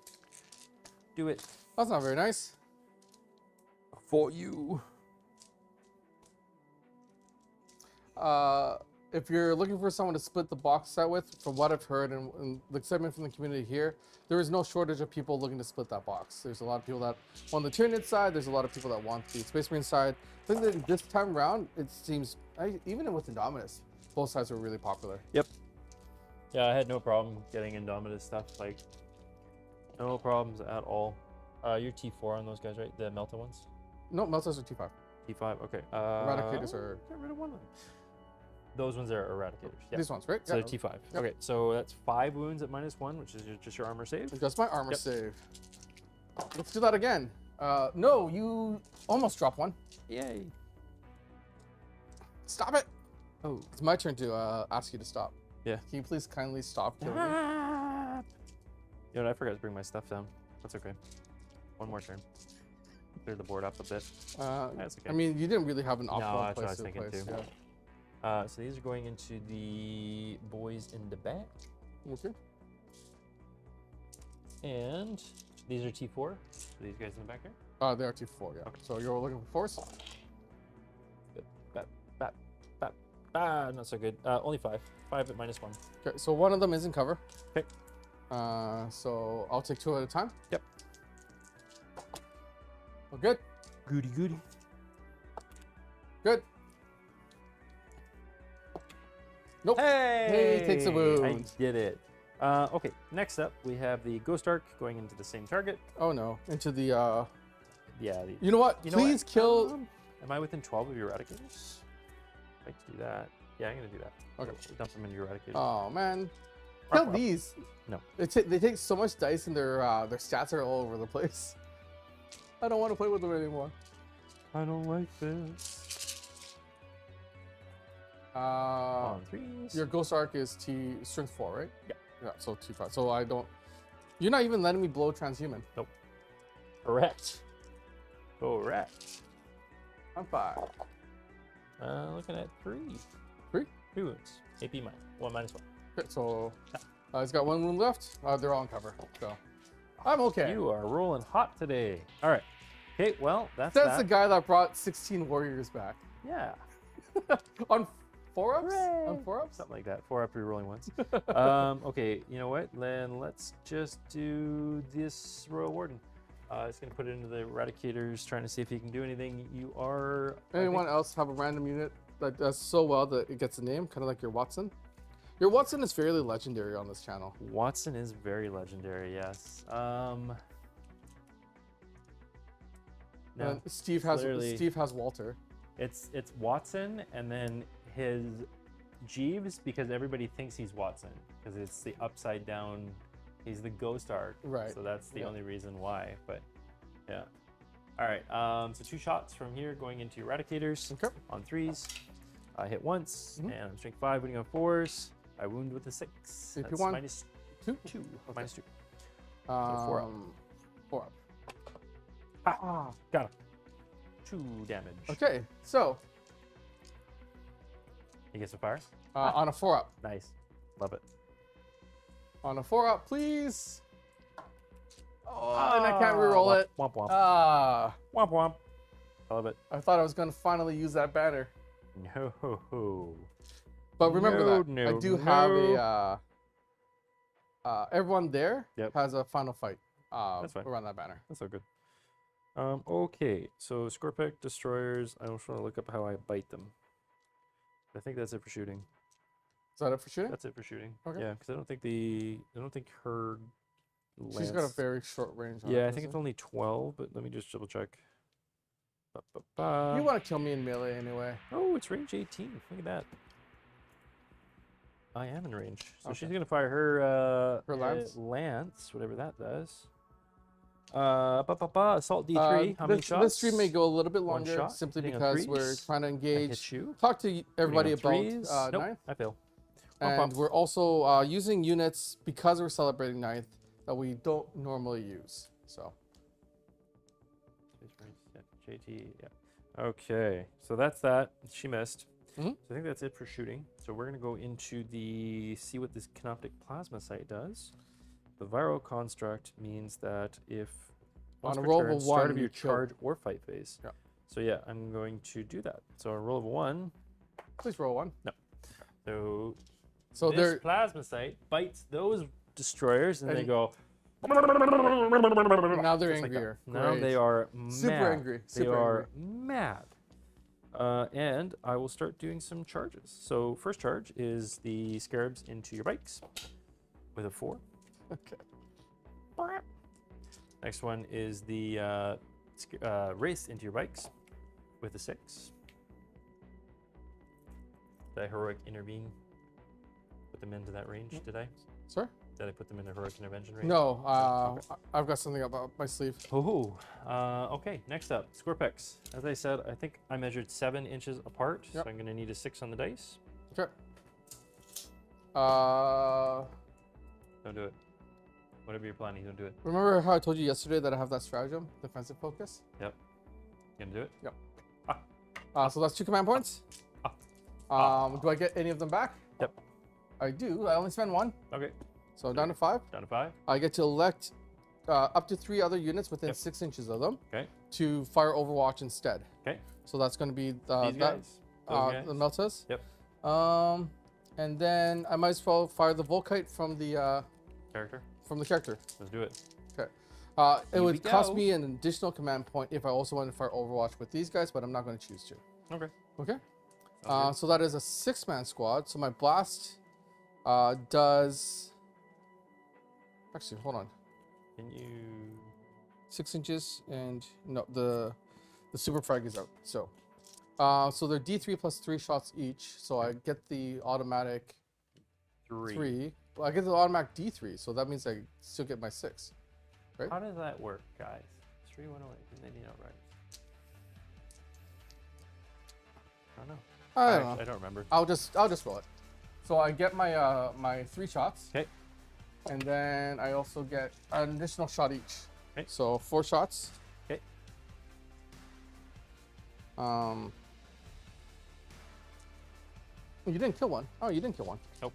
Do it That's not very nice. for you. If you're looking for someone to split the box set with, from what I've heard and the excitement from the community here, there is no shortage of people looking to split that box. There's a lot of people that want the Tyranid side. There's a lot of people that want the Space Marine side. I think that this time around, it seems, even with Indomitus, both sides were really popular. Yep. Yeah, I had no problem getting Indomitus stuff. Like, no problems at all. You're T4 on those guys, right? The melted ones? No, Meltas are T5. T5, okay. Eradicators are- Get rid of one of them. Those ones are Eradicators. Yeah. These ones, right? So Yeah. they're T5. Yep. Okay, so that's 5 wounds at -1, which is just your armor save. That's my armor Yep. save. Let's do that again. No, you almost dropped one. Yay. Stop it. Oh. It's my turn to ask you to stop. Yeah. Can you please kindly stop killing me? Ah. You know what? I forgot to bring my stuff down. That's okay. One more turn. Clear the board up a bit. That's okay. I mean, you didn't really have an No, optimal that's what I place was to thinking place. too. Yeah. So these are going into the boys in the back. Okay. And these are T4. So these guys in the back here. They are T4, yeah. Okay. So you're looking for force? Bap, bap, bap. Ah, not so good. Only 5. 5 at -1. Okay, so one of them is in cover. Okay. So I'll take 2 at a time. Yep. We're good. Goody goody. Good. Nope. Hey! He takes a wound. I did it. Okay, next up we have the Ghost Arc going into the same target. Oh no. Into the Yeah. You know what? You know what? Please kill. Am I within 12 of your Eradicators? I'd like to do that. Yeah, I'm gonna do that. Okay. So dump them into your Eradicators. Oh man. Ruff, Kill ruff. these. No. They take so much dice and their stats are all over the place. I don't want to play with them anymore. I don't like this. On 3s. Your Ghost Arc is strength 4, right? Yeah. Yeah, so T5. So I don't. You're not even letting me blow transhuman. Correct. Correct. I'm 5. Looking at 3. 3? 3 wounds. AP mine. 1 -1. Okay, so he's got 1 wound left. They're all in cover. So I'm okay. You are rolling hot today. All right. Okay, well, that's That's that. the guy that brought 16 warriors back Yeah. on 4 ups? Hooray! On 4 ups? Something like that. 4 up rerolling once. Okay, you know what? Then let's just do this Royal Warden. It's going to put it into the Eradicators, trying to see if he can do anything. You are... Anyone else have a random unit that does so well that it gets a name? Kind of like your Watson? Your Watson is fairly legendary on this channel. Watson is very legendary, yes. No, And Steve has Walter. It's Watson and then his Jeeves, because everybody thinks he's Watson because it's the upside down. He's the ghost arc, Right. So that's the only reason why. But yeah. All right. So 2 shots from here going into Eradicators. Okay. On 3s. I hit once, and I'm strength 5, winning on 4s. I wound with a 6. AP That's one. minus 2. Okay. Minus 2. So 4 up. 4 up. Got him. 2 damage. Okay, so He gets a fire. on a 4 up. Nice. Love it. On a 4 up, please. Oh, and I can't reroll womp, it. Womp womp. Ah, Womp womp. I love it. I thought I was gonna finally use that banner, No. but remember that No, I do have no. a. Everyone there Yep. has a final fight That's fine. around that banner. That's so good. Okay, so Scorpic destroyers. I just want to look up how I bite them. I think that's it for shooting. Is that it for shooting? That's it for shooting. Okay. Yeah, because I don't think her. She's got a lance- very short range. On Yeah, it, I think it's doesn't only 12, but let me just double check. it? You want to kill me in melee anyway. Oh, it's range 18. Look at that. I am in range. So Okay. she's going to fire her Her lance? lance, whatever that does. Assault D3. How many This shots? stream may go a little bit One longer shot, simply hitting on because we're threes. trying to I engage. hit you. Talk to everybody Hitting on about threes. Nope, ninth. I fail. And we're also using units because we're celebrating ninth that we don't normally use. So JT, yeah. Okay, so that's that. She missed. Mhm. So I think that's it for shooting. So we're going to go into see what this canoptic plasma site does. The viral construct means that if once On a per roll of turn, a start one, of you your kill. charge or fight phase. Yeah. So yeah, I'm going to do that. So a roll of a 1. please roll 1. So So this they're plasma site bites those destroyers, and they And- go. now they're just like that. angrier. Now Great. they are Super mad. angry, They super are mad. And I will start doing some charges. So first charge is the scarabs into your bikes with a 4. Okay. Next one is the race into your bikes with a 6. Did I heroic intervene? Put them into that range, did I? Sir? Did I put them in the heroic intervention range? No, Okay. I've got something up my sleeve. Oh, okay. Next up, Scorpex. As I said, I think I measured 7 inches apart, Yep. so I'm going to need a 6 on the dice. Okay. Don't do it. Whatever you're planning, don't do it. Remember how I told you yesterday that I have that stratagem, defensive focus? Yep. You gonna do it? Yep. Ah. So that's 2 command points. Do I get any of them back? Yep. I do. I only spend 1. Okay. So down to 5. Down to 5. I get to elect up to 3 other units within Yep. 6 inches of them Okay. to fire Overwatch instead. Okay. So that's going to be These that, guys. Those guys. the Meltas. Yep. And then I might as well fire the Volkite from the Character. character. Let's do it. Okay. It Here we would cost go. me an additional command point if I also wanted to fire Overwatch with these guys, but I'm not going to choose to. Okay. Okay. Sounds So that is a 6-man squad. So my blast does. Actually, hold on. good. Can you? 6 inches, and no, the super frag is out. So, so they're D3 plus 3 shots each. So I get the automatic 3. Well, I get the automatic D3, so that means I still get my 6. Right? How does that work, guys? 3-1-0, and then you know, right? I don't know. I don't know. I don't remember. I'll just roll it. So I get my my 3 shots. Okay. And then I also get an additional shot each. Okay. So 4 shots. Okay. You didn't kill one. Oh, you didn't kill one. Nope.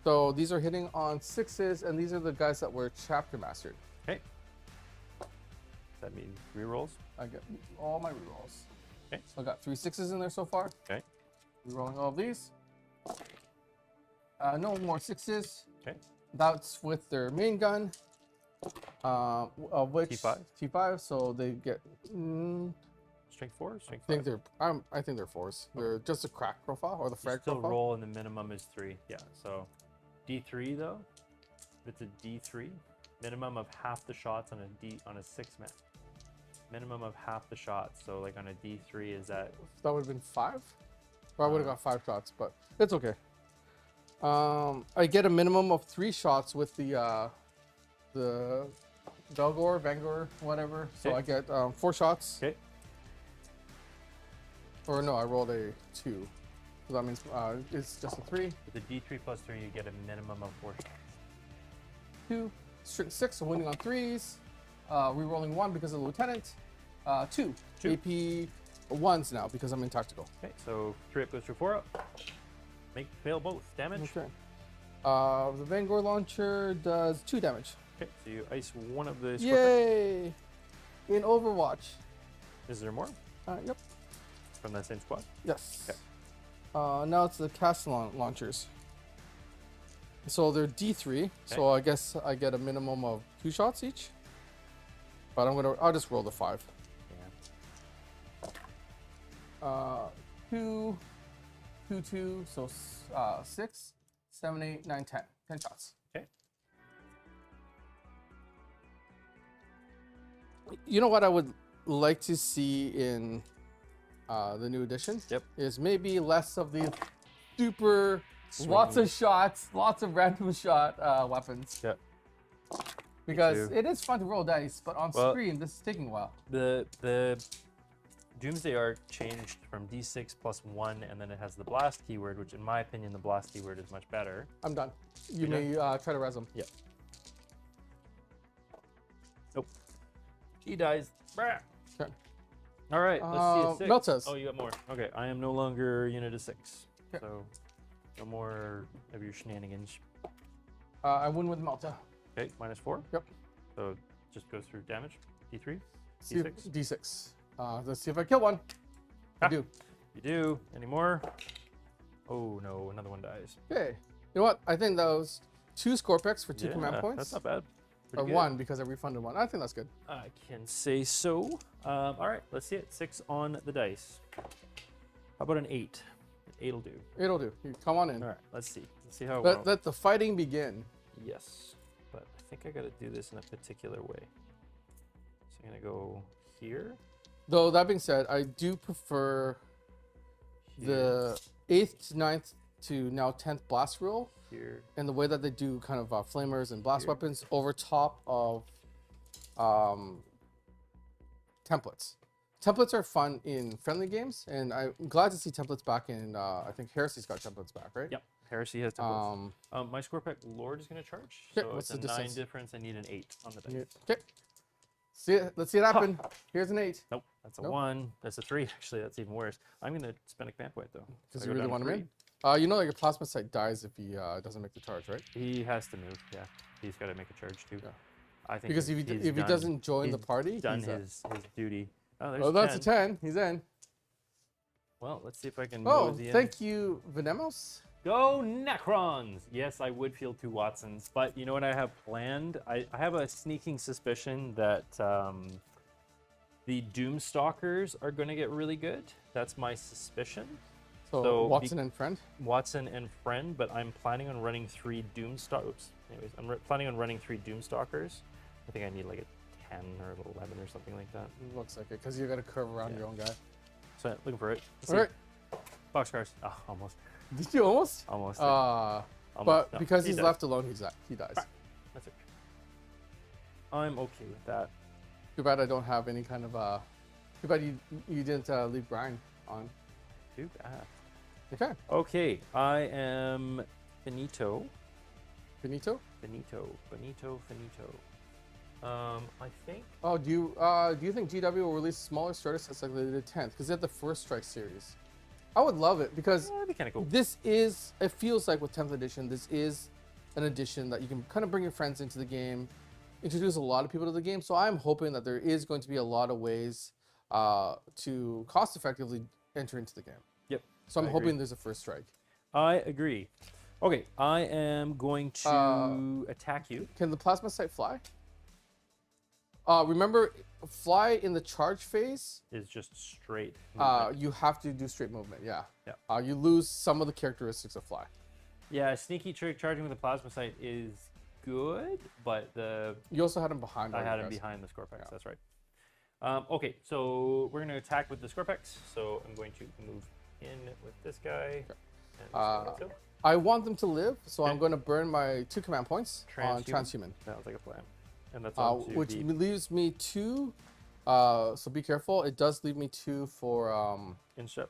So these are hitting on 6s, and these are the guys that were chapter mastered. Okay. Does that mean rerolls? I get all my rerolls. Okay. So I got 3 6s in there so far. Okay. Rerolling all of these. No more 6s. Okay. That's with their main gun. Of which T5? T5, so they get. Strength 4? Strength I 5? think they're. I think they're 4s. They're just a crack profile or the You frag still profile. roll and the minimum is 3. Yeah, so D3 though, if it's a D3, minimum of half the shots on a 6 man. Minimum of half the shots. So like on a D3 is that That would have been 5. Or I would have got 5 shots, but it's okay. I get a minimum of 3 shots with the Belgor, Vangor, whatever. So Okay. I get 4 shots. okay? Or no, I rolled a 2. So that means it's just a 3. With the D3 plus 3, you get a minimum of 4 shots. 2. Strength 6, so winning on 3s. Rerolling 1 because of the lieutenant. 2. Two. AP 1s now because I'm in tactical. Okay, so 3 up goes through 4 up. Fail both. Damage. Okay. The Vanguard launcher does 2 damage. Okay, so you ice one of the Scorpions. Yay! In Overwatch. Is there more Yep. from that same squad? Yes. Okay. Now it's the Castellan launchers. So they're D3. So I guess I get a minimum of 2 shots each. But I'll just roll the 5. Yeah. 2, 2, 2. So 6, 7, 8, 9, 10. 10 shots. Okay. You know what I would like to see in the new edition? Yep. Is maybe less of these super lots Swing. of shots, lots of random shot weapons. Yep. Because too. it is fun to roll dice, but on Well- screen this is taking a while. The Doomsday art changed from D6 plus 1, and then it has the blast keyword, which in my opinion, the blast keyword is much better. I'm done. You You're may try to res them. Yep. Nope. He dies. Brah. Okay. All right, let's see a 6. Meltas. Oh, you got more. Okay, I am no longer unit of 6. Okay. So no more of your shenanigans. I win with Malta. Okay, minus 4. Yep. So just goes through damage. D3. See if- D6. D6. Let's see if I kill one. I Ah. do. You do. Any more? Oh no, another one dies. Okay. You know what? I think those 2 Scorpex for 2 command points. That's not bad. Or Pretty good. 1 because I refunded 1. I think that's good. I can say so. All right, let's see it. 6 on the dice. How about an 8? An 8 will do. It'll do. You come on in. All right, let's see. Let's see how it Let, went. let the fighting begin. Yes, but I think I got to do this in a particular way. So I'm gonna go here. Though that being said, I do prefer the 8th to 9th to now 10th blast roll Here. and the way that they do kind of flamers and blast Here. weapons over top of templates. Templates are fun in friendly games, and I'm glad to see templates back in. I think Heresy's got templates back, right? Yep. Heresy has templates. My Scorpack Lord is gonna charge. Okay, So what's it's the a 9 distance? difference. I need an 8 on the dice. Yeah. Okay. See it. Let's see it happen. Here's an 8 Nope, that's a Nope. 1. That's a 3. Actually, that's even worse. I'm gonna spend a command point though. because So I you go really down want to him 3. in. You know, like your plasma sight dies if he doesn't make the charge, right? He has to move. Yeah, he's got to make a charge too. Yeah. I think Because if he done- doesn't join the he's party, done he's his duty. Oh, there's oh, a that's 10. a 10. He's in. Well, let's see if I can. Oh, mosey in. thank you, Venemos. Go Necrons! Yes, I would field 2 Watsons, but you know what I have planned? I have a sneaking suspicion that the Doomstalkers are going to get really good. That's my suspicion. So, Watson and friend. Watson and friend, but I'm planning on running 3 Doomstalkers. Anyways, I'm planning on running 3 Doomstalkers. I think I need like a 10 or an 11 or something like that. Looks like it, because you got to curve around Yeah. your own guy. So looking for it. Let's All right. see. Boxcars. Oh, almost. Did you almost? Almost. But Almost. No, because he he's dies. left alone, he dies. Right. That's okay. I'm okay with that. Too bad I don't have any kind of. Too bad you didn't leave Brian on. Too bad. Okay. Okay, I am Finito. Finito. I think. Oh, do you think GW will release smaller starter sets like they did 10th? Because they had the first Strike series. I would love it because That'd be kind of cool. this is. It feels like with 10th edition, this is an edition that you can kind of bring your friends into the game, introduce a lot of people to the game. So I'm hoping that there is going to be a lot of ways to cost effectively enter into the game. Yep. So I'm I agree. hoping there's a first strike. I agree. Okay, I am going to attack you. Can the plasma sight fly? Remember, fly in the charge phase. Is just straight. movement. You have to do straight movement. Yeah. Yeah. You lose some of the characteristics of fly. Yeah, sneaky trick charging with a plasma sight is good, but You also had him behind. I all had you him guys. behind the Scorpex. Yeah. That's right. Okay, so we're going to attack with the Scorpex. So I'm going to move in with this guy. And this guy like so. I want them to live, so Okay. I'm going to burn my 2 command points on transhuman. Sounds like a plan. And that's on to Which the leaves me 2. So be careful. It does leave me 2 for instep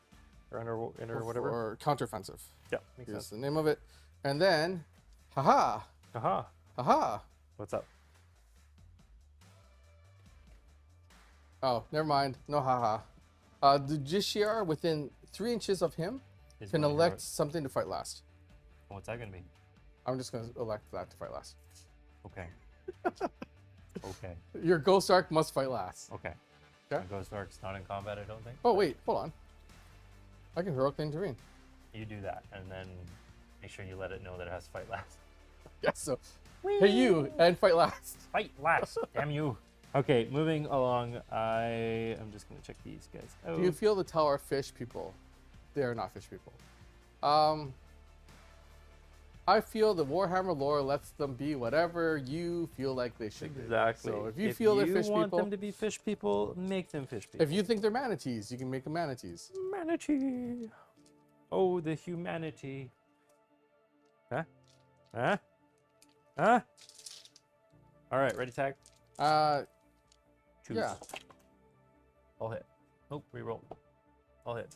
or inner whatever. or counteroffensive. Yeah, makes Is sense. the name of it. And then, haha, Haha. haha. What's up? Oh, never mind. No haha. The Jishiar within 3 inches of him Is can going to elect something to fight last. What's that going to be? I'm just going to elect that to fight last. Okay. Okay. Your Ghost Arc must fight last. Okay. Okay. Ghost Arc's not in combat, I don't think. Oh, wait, hold on. I can heroically intervene. You do that, and then make sure you let it know that it has to fight last. Yeah, so hey you and fight last. Fight last, damn you. Okay, moving along. I am just gonna check these guys. Oh, Do you feel the tower fish people? They are not fish people. I feel the Warhammer lore lets them be whatever you feel like they should exactly. be. So if you feel they're fish want people, them to be fish people, make them fish people. if you think they're manatees, you can make them manatees. Humanity. Oh, the humanity. Huh? Huh? Huh? All right, ready, tag. Uh, Choose. yeah. I'll hit. Nope, reroll. I'll hit.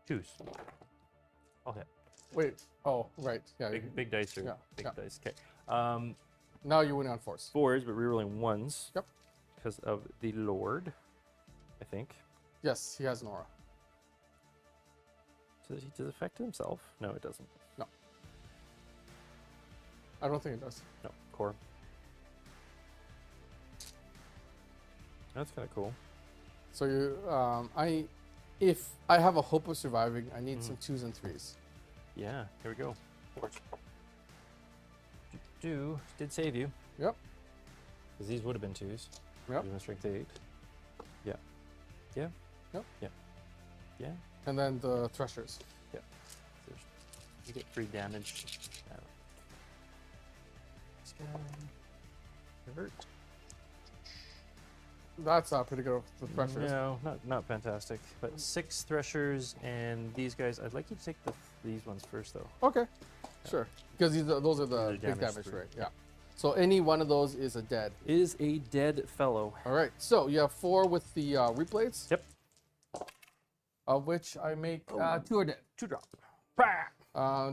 Choose. I'll hit. Wait. Oh, right. Yeah. Big dice or Yeah, big yeah. dice. Okay. Now you're winning on force. 4s, but rerolling 1s. Yep. Because of the Lord, I think. Yes, he has an aura. So does it affect himself? No, it doesn't. No. I don't think it does. No, core. That's kind of cool. So you, if I have a hope of surviving, I need some 2s and 3s. Yeah, here we go. Forge. Did save you. Yep. Because these would have been 2s. Yep. Even strength 8. Yeah. Yeah. Yep. Yeah. Yeah. And then the threshers. Yeah. You get free damage. This guy. Hurt. That's pretty good with threshers. No, not fantastic. But 6 threshers and these guys. I'd like you to take these ones first, though. Okay. Sure. Because those are the They're big damage damage, 3. right? Yeah. So any one of those is a dead. Is a dead fellow. All right. So you have 4 with the replays. Yep. Of which I make 2 are dead. 2 drop.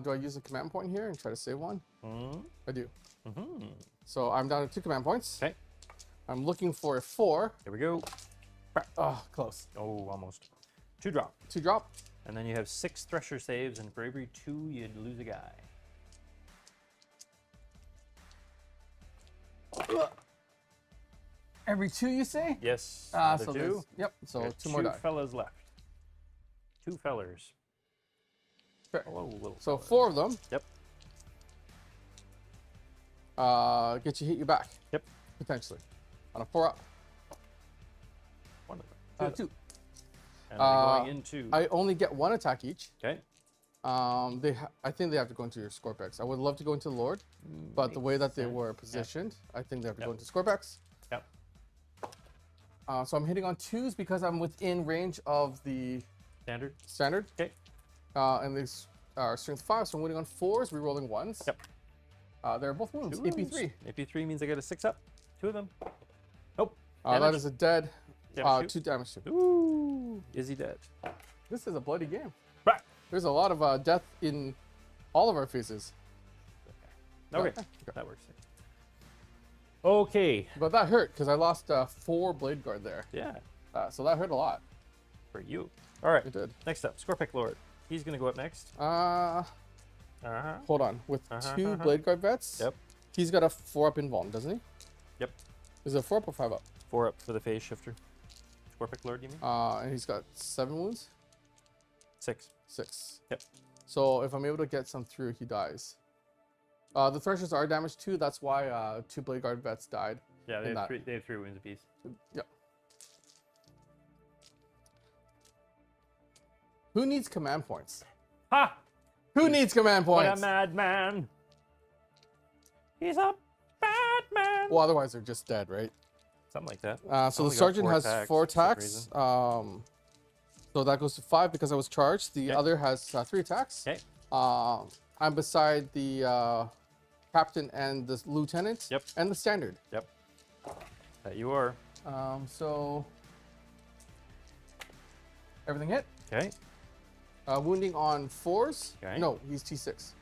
Do I use a command point here and try to save one? Mm-hmm. I do. Mm-hmm. So I'm down to 2 command points. Okay. I'm looking for a 4. Here we go. Oh, close. Oh, almost. 2 drop. 2 drop. And then you have 6 thresher saves, and for every 2, you'd lose a guy. Every 2, you say? Yes. So another 2. there's- Yep. So Got 2 more die. fellas left. 2 fellers. Fair. Hello, little So fella. 4 of them. Yep. Get you hit you back. Yep. Potentially. On a 4 up. 1 of them. 2. And they're going into. I only get 1 attack each. Okay. I think they have to go into your Scorpex. I would love to go into Lord, but the way that they sense. were positioned, I think they have to go Yep. into Scorpex. Yep. So I'm hitting on 2s because I'm within range of the Standard. standard. Okay. And these are strength 5, so I'm winning on 4s, rerolling 1s. Yep. They're both wounds. 2 AP3. AP3 means I get a 6 up. 2 of them. Nope. That Damage. is a dead. Damage 2 damage. To. Ooh. Is he dead? This is a bloody game. Right. There's a lot of death in all of our faces. Okay. Okay. That works. Okay. But that hurt because I lost 4 Blade Guard there. Yeah. So that hurt a lot. For you. All right. It did. Next up, Scorpic Lord. He's gonna go up next. Hold on. With 2 Blade Guard vets, Yep. he's got a 4 up invuln, doesn't he? Yep. Is it a 4 up or 5 up? 4 up for the phase shifter. Scorpic Lord, you mean? And he's got 7 wounds? 6. 6. Yep. So if I'm able to get some through, he dies. The Threshers are damaged too. That's why 2 Blade Guard vets died. Yeah, in that. they have 3 wounds apiece. Yeah. Who needs command points? Ha! Who needs command What a points? madman! He's a bad man! Well, otherwise they're just dead, right? Something like that. So Only the got sergeant 4 has attacks 4 for some attacks. reason. So that goes to 5 because I was charged. The Okay. other has 3 attacks. Okay. I'm beside the captain and the lieutenant. Yep. And the standard. Yep. That you are. So everything hit. Okay. Wounding on 4s. Okay. No, he's T6.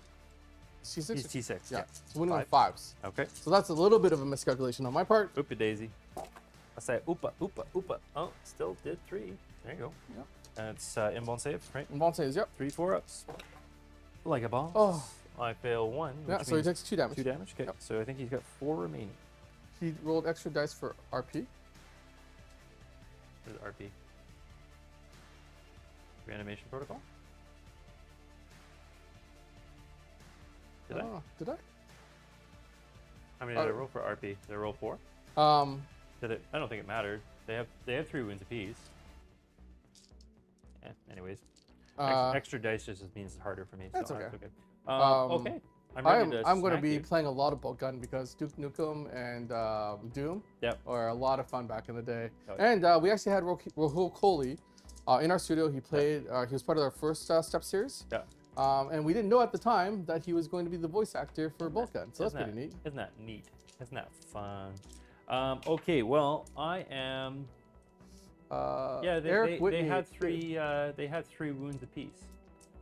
T6. He's T6. Yeah. Yeah. So wounding 5. on 5s. Okay. So that's a little bit of a miscalculation on my part. Oopie daisy. I say oopa, oopa, oopa. Oh, still did 3. There you go. Yep. And it's inbound save, right? And Von says, yep. 3 4-ups. Like a boss. Oh. I fail 1. Yeah, which so he means takes 2 damage. 2 damage. Okay. Yep. So I think he's got 4 remaining. He rolled extra dice for RP. What is RP? Reanimation protocol? Did Oh, did How many did I roll for RP? Did I roll 4? I? Did it? I don't think it mattered. They have 3 wounds apiece. Anyways, extra dice just means it's harder for me. That's so okay. That's okay. Okay. I'm going to smack be you. playing a lot of bolt gun because Duke Nukem and Doom Yep. are a lot of fun back in the day. Oh, yeah. And we actually had Rahul Kohli in our studio. He played. He was part of our first Step series. Yeah. And we didn't know at the time that he was going to be the voice actor for bolt gun. So that's pretty neat. Isn't that neat? Isn't that fun? Okay. Well, I am. Yeah, Eric Whitney. they had 3. They had 3 wounds apiece.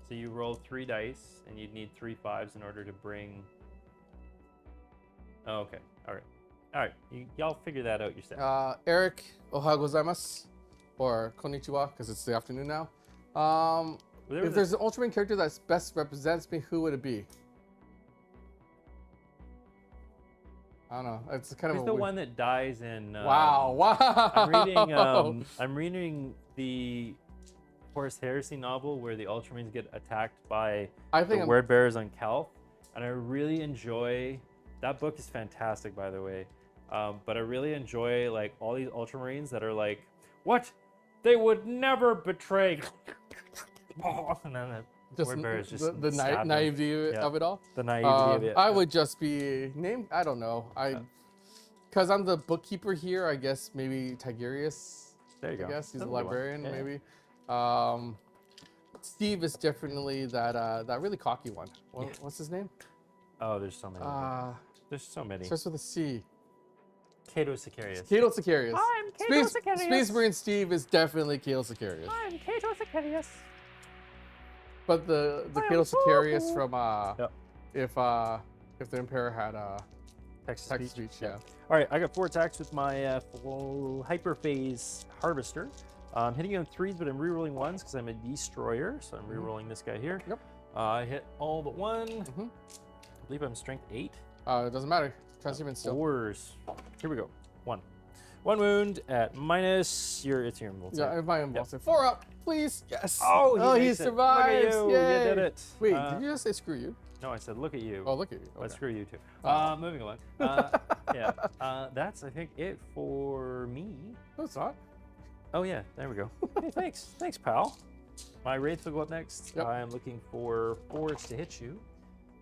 So you rolled 3 dice, and you'd need 3 5s in order to bring. Oh, okay. All right. Y'all figure that out yourself. Eric Oha gozaimasu, or konnichiwa, because it's the afternoon now. If there's an Ultramarine character that best represents me, who would it be? I don't know. It's kind of Who's a the weird- one that dies in? Wow! I'm reading the Horus Heresy novel where the Ultramarines get attacked by I think the Word Bearers on Calth, and I really enjoy. That book is fantastic, by the way. But I really enjoy like all these Ultramarines that are like, what? They would never betray. And then the Word Bearers just the stab them. naivety Yeah. of it all. The naivety of it. I would just be named. I don't know. Because I'm the bookkeeper here. I guess maybe Tigurius. There you go. I guess he's That's a a good one. librarian, Yeah. maybe. Steve is definitely that really cocky one. What's his name? Oh, there's so many. There's so many. Starts with a C. Cato Sicarius. Cato Sicarius. I'm Cato Space, Sicarius. Space Marine Steve is definitely Cato Sicarius. I'm Cato Sicarius. But the I am Cato so Sicarius cool. from Yep. if the Emperor had Texas speech, yeah. All right, I got 4 attacks with my full Hyperphase Harvester. I'm hitting you on 3s, but I'm rerolling 1s because I'm a destroyer. So I'm rerolling this guy here. Yep. I hit all but 1. Mhm. I believe I'm strength 8. It doesn't matter. Transhuman still. 4s. Here we go. 1. 1 wound at minus your. It's your involved. Yeah, if I am boss. 4 up, please. Yes. Oh, he makes it. survives. Look at you. Yay. You did it. Wait, did you just say screw you? No, I said look at you. Oh, look at you. But Okay. screw you too. Oh. Moving along. Yeah, that's I think it for me. No, it's not. Oh yeah, there we go. Hey, thanks, pal. My wraith will go up next. Yep. I am looking for 4s to hit you.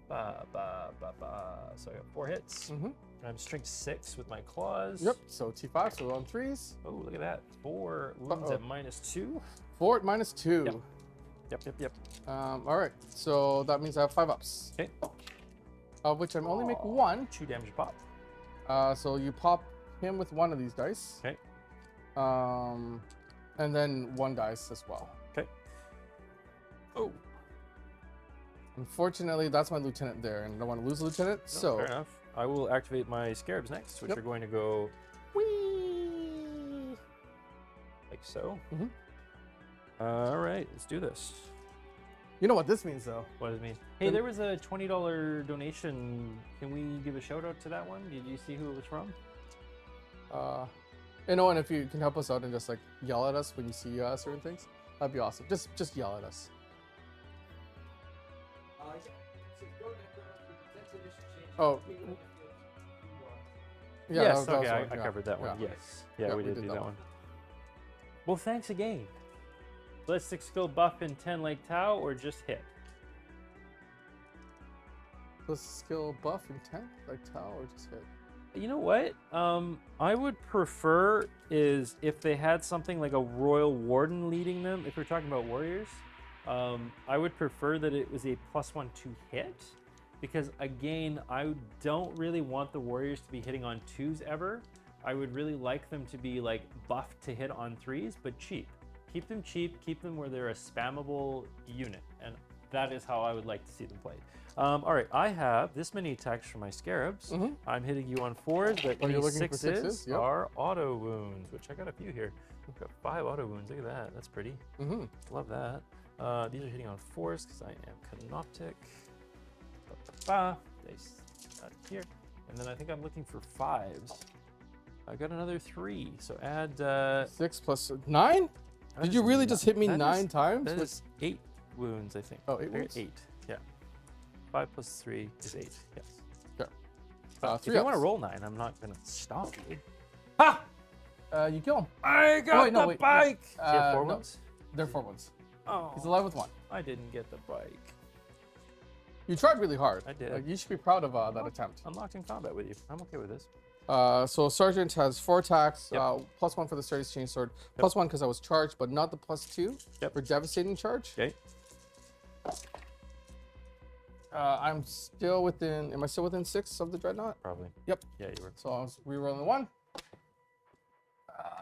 Ba ba ba ba. So I got 4 hits. Mm-hmm. I'm strength 6 with my claws. Yep. So T5, so on 3s. Oh, look at that. 4 wounds at -2. 4 at -2. Yep. All right. So that means I have 5 ups. Okay. Of which I'm only making 1. 2 damage a pop. So you pop him with 1 of these dice. Okay. And then 1 dice as well. Okay. Oh. Unfortunately, that's my lieutenant there, and I don't want to lose the lieutenant. No, So fair enough. I will activate my scarabs next, which Yep. are going to go whee like so. Mhm. All right, let's do this. you know what this means, though. What does it mean? Hey, there was a $20 donation. Can we give a shout out to that one? Did you see who it was from? And if you can help us out and just like yell at us when you see certain things, that'd be awesome. Just yell at us. Oh. Yeah, yes, that was okay, one, I yeah. covered that one. Yeah. Yes. Yeah, we did do that one. Well, thanks again. Ballistic skill buff in 10 like Tau or just hit? The skill buff in 10, like Tau, or just hit? You know what? I would prefer is if they had something like a Royal Warden leading them, if we're talking about warriors, I would prefer that it was a +1 to hit, because again, I don't really want the warriors to be hitting on 2s ever. I would really like them to be like buffed to hit on 3s, but cheap. Keep them cheap, keep them where they're a spammable unit, and that is how I would like to see them played. All right, I have this many attacks for my scarabs. I'm hitting you on 4s, but Oh, any you're looking for 6s sixes? Yep. are auto wounds, which I got a few here. I've got 5 auto wounds. Look at that. That's pretty. Love that. These are hitting on 4s because I am Canoptic. Here. And then I think I'm looking for 5s. I got another 3. So add 6 plus 9? Did you really just hit me 9 times? That is 8 wounds, I think. Oh, 8 wounds? 8, yeah. 5 plus 3 is 8, yes. Okay. If you want to roll 9, I'm not going to stop you. Ha! You kill him. I got the bike! Do you have 4 no. wounds? They're 4 ones. Oh, He's alive with 1. I didn't get the bike. You tried really hard. I did. Like, you should be proud of that attempt. I'm locked in combat with you. I'm okay with this. So Sergeant has 4 attacks, Yep. +1 for the sturdy chain sword, +1 because I was charged, but not the +2 Yep. for devastating charge. Okay. I'm still within. Am I still within 6 of the dreadnought? Probably. Yep. Yeah, you were. So I was rerolling 1,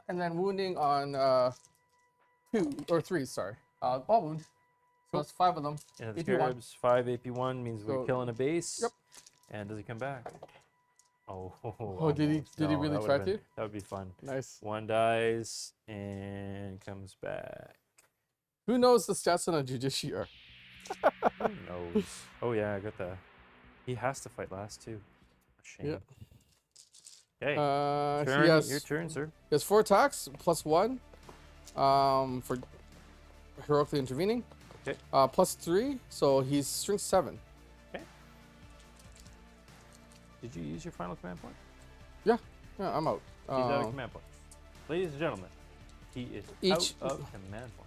and then wounding on 2 or 3. Sorry, ball wound. So that's 5 of them. And the AP1. scarabs, 5 AP1 means we're So- killing a base. Yep. And does he come back? Oh, did he- almost. did he No, really that try would've been- to? That would be fun. Nice. 1 dies and comes back. Who knows the stats on a Judiciary? Who knows? Oh yeah, I got the. He has to fight last too. A shame. Yep. Okay. He has, Your turn, sir. he has 4 attacks +1 for heroically intervening. Okay. +3, so he's strength 7. Okay. Did you use your final command point? Yeah, I'm out. He's out of command points. Ladies and gentlemen, he is Each- out of command points.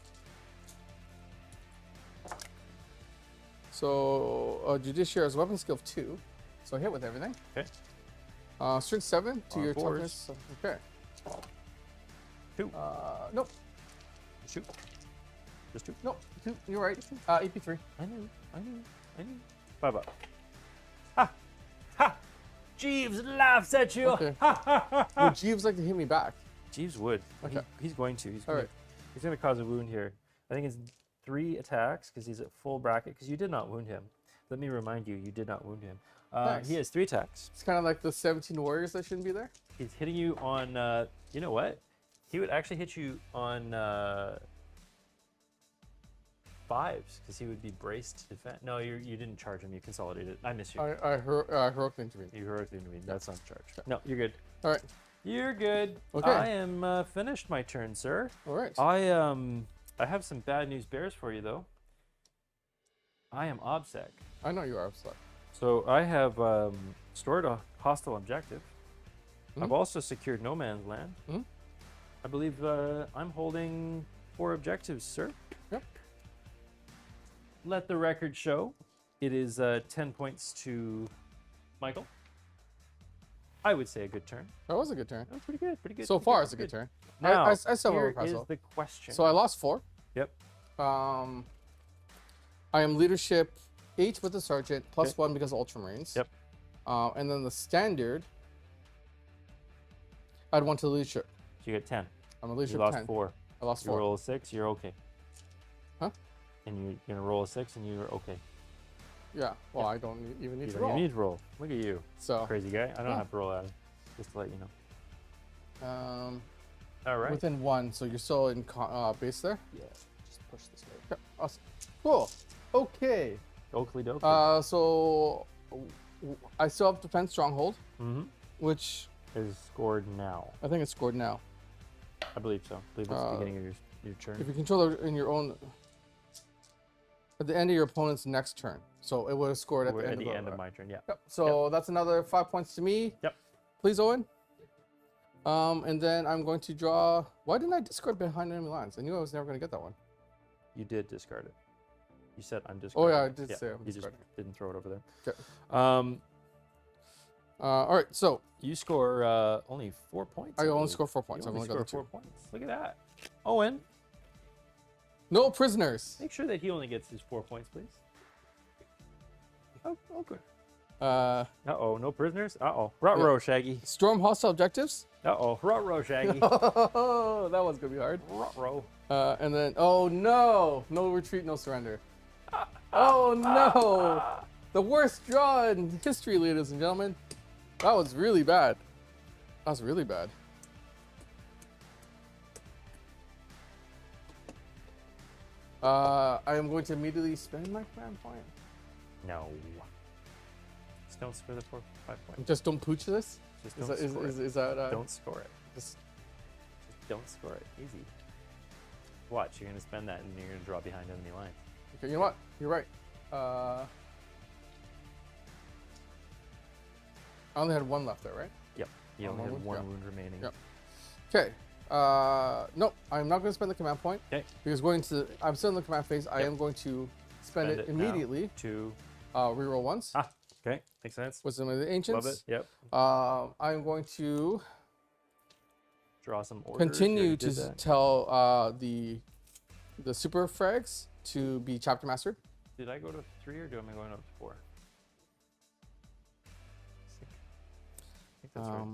So Judiciary has weapon skill of 2, so hit with everything. Okay. Strength 7 to On your boards. toughness. Okay. 2. Nope. Shoot. Just 2. Nope. 2. You're right. AP3. I knew. 5 up. Ha! Ha! Jeeves laughs at you. Okay. Ha ha ha ha! Would Jeeves like to hit me back? Jeeves would. Okay. He's going to. He's All gonna, right. He's going to cause a wound here. I think it's 3 attacks because he's at full bracket. Because you did not wound him. Let me remind you, you did not wound him. Nice. He has 3 attacks. It's kind of like the 17 warriors that shouldn't be there. He's hitting you on. You know what? He would actually hit you on 5s because he would be braced to defend. No, you didn't charge him. You consolidated. I miss you. I heroically intervened. You heroically intervened. That's not charge. No, you're good. All right. You're good. Okay. I am finished my turn, sir. All right. I have some bad news bears for you though. I am OBSEC. I know you are upset. So I have stored a hostile objective. I've also secured no man's land. I believe I'm holding 4 objectives, sir. Yep. Let the record show it is 10 points to Michael. I would say a good turn. That was a good turn. Oh, pretty good, pretty good. So pretty far, good, it's a good turn. Now, I still have here a pass is though. the question. So I lost 4. Yep. I am leadership 8 with the sergeant, +1 because of Ultramarines. Yep. And then the standard, I'd 1 to leadership. So you get 10. I'm a You leadership lost 10. 4. I lost You 4. roll a 6, you're okay. Huh? And you're going to roll a 6 and you're okay. Yeah. Well, I don't even need You to don't roll. even need to roll. Look at you. So, Crazy guy. I don't Yeah. have to roll at it. Just to let you know. All right. within 1, so you're still in base there. Yeah. Just push this way. Okay. Awesome. Cool. Okay. Oakley dokley. So I still have defense stronghold, Mm-hmm. which Is scored now. I think it's scored now. I believe so. I believe it's the beginning of your turn. If you control it in your own, at the end of your opponent's next turn. So it would have scored at We're the at end the of end the of my turn. Yeah. Yep. So that's another 5 points to me. Yep. Please, Owen. And then I'm going to draw. Why didn't I discard behind enemy lines? I knew I was never going to get that one. You did discard it. You said I'm Oh discarding. yeah, I did say I'm You just discarding. didn't throw it over there. Okay. Um, All right. So you score only 4 points. I only believe. score 4 points. You I've only only got score the 2. 4 points. Look at that. Owen, No prisoners. make sure that he only gets his 4 points, please. Oh, okay. Uh-oh, no prisoners? Uh-oh. Ruh-roh, Shaggy. Storm hostile objectives. Uh-oh. Ruh-roh, Shaggy. Oh, that one's gonna be hard. Ruh-roh. And then, oh no, no retreat, no surrender. Oh no, the worst draw in history, ladies and gentlemen. That was really bad. That was really bad. I am going to immediately spend my command point. No. Just don't score the 5 points. Just don't pooch this. Just Is don't that, score it. is that Don't score it. just- Just don't score it. Easy. Watch, you're going to spend that and you're going to draw behind enemy lines. okay? You know what? You're right. I only had 1 left there, right? Yep. You One only have wound? 1 Yeah. wound remaining. Yep. Okay. No, I'm not going to spend the command point. Okay. Because I'm still in the command phase. I Yep. am going to spend it now immediately. to Reroll once. okay, makes sense. Wisdom of the Ancients. Love it. Yep. I'm going to Draw some orders. continue You already did to that. tell the super frags to be chapter mastered. Did I go to 3 or am I going up to 4? I think that's right.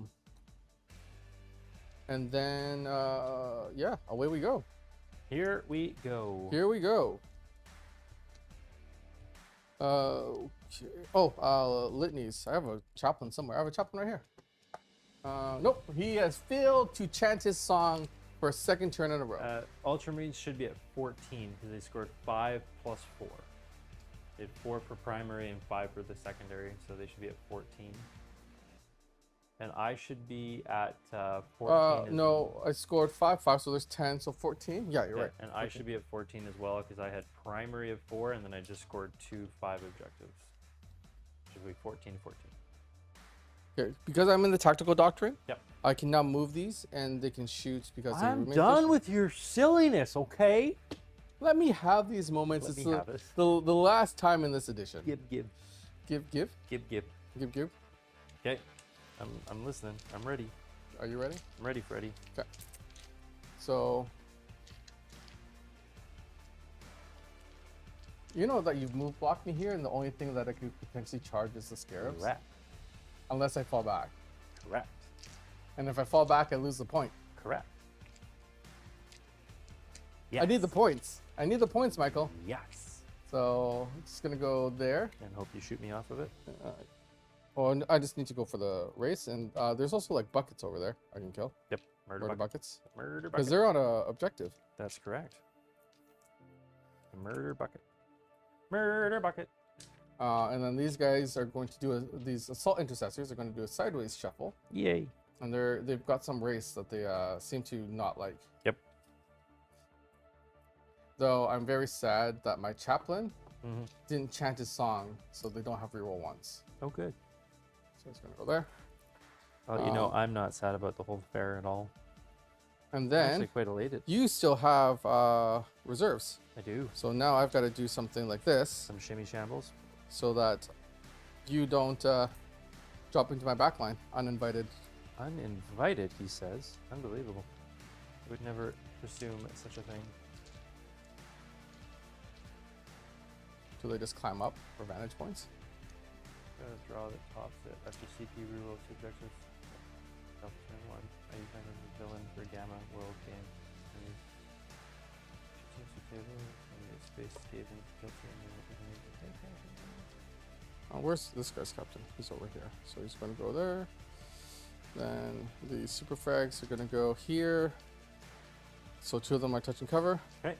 And then yeah, away we go. Here we go. Here we go. Litanies. I have a chaplain somewhere. I have a chaplain right here. Nope. He has failed to chant his song for a second turn in a row. Ultramarines should be at 14 because they scored 5 plus 4. They had 4 for primary and 5 for the secondary, so they should be at 14. And I should be at 14. No, I scored 5, so there's 10, so 14. Yeah, you're right. And I should be at 14 as well because I had primary of 4 and then I just scored 2 5 objectives. Should be 14 14. Okay, because I'm in the tactical doctrine, Yep. I can now move these and they can shoot because they I'm remain done efficient. with your silliness, okay? Let me have these moments. Let It's me have this. the last time in this edition. Give. Give. Okay. I'm listening. I'm ready. Are you ready? I'm ready, Freddy. Okay. So, you know that you've move blocked me here, and the only thing that I could potentially charge is the scarabs, Correct. unless I fall back. Correct. And if I fall back, I lose the point. Correct. Yes. I need the points. I need the points, Michael. Yes. So I'm just gonna go there. And hope you shoot me off of it. I just need to go for the race, and there's also like buckets over there I can kill. Yep. Murder Murder bucket. buckets. Murder Because bucket. they're on a objective. That's correct. The murder bucket. Murder bucket. And then these guys are going to do these assault intercessors are going to do a sideways shuffle, Yay. and they've got some race that they seem to not like. Yep. Though I'm very sad that my chaplain Mm-hmm. didn't chant his song, so they don't have reroll ones. Oh, good. So it's gonna go there, Oh, you know, I'm not sad about the whole fair at all. and I'm then actually quite elated. you still have reserves. I do. So now I've got to do something like this, Some shimmy shambles. so that you don't drop into my backline uninvited. Uninvited, he says. Unbelievable. I would never presume such a thing. Do they just climb up for vantage points? Gotta draw that tops it. After CP reroll 2 objectives. Top turn 1. I use my villain for Gamma World game. I use table. I use space escaping. Where's this guy's captain? He's over here. So he's going to go there. Then the super frags are going to go here. So 2 of them are touch and cover. Okay.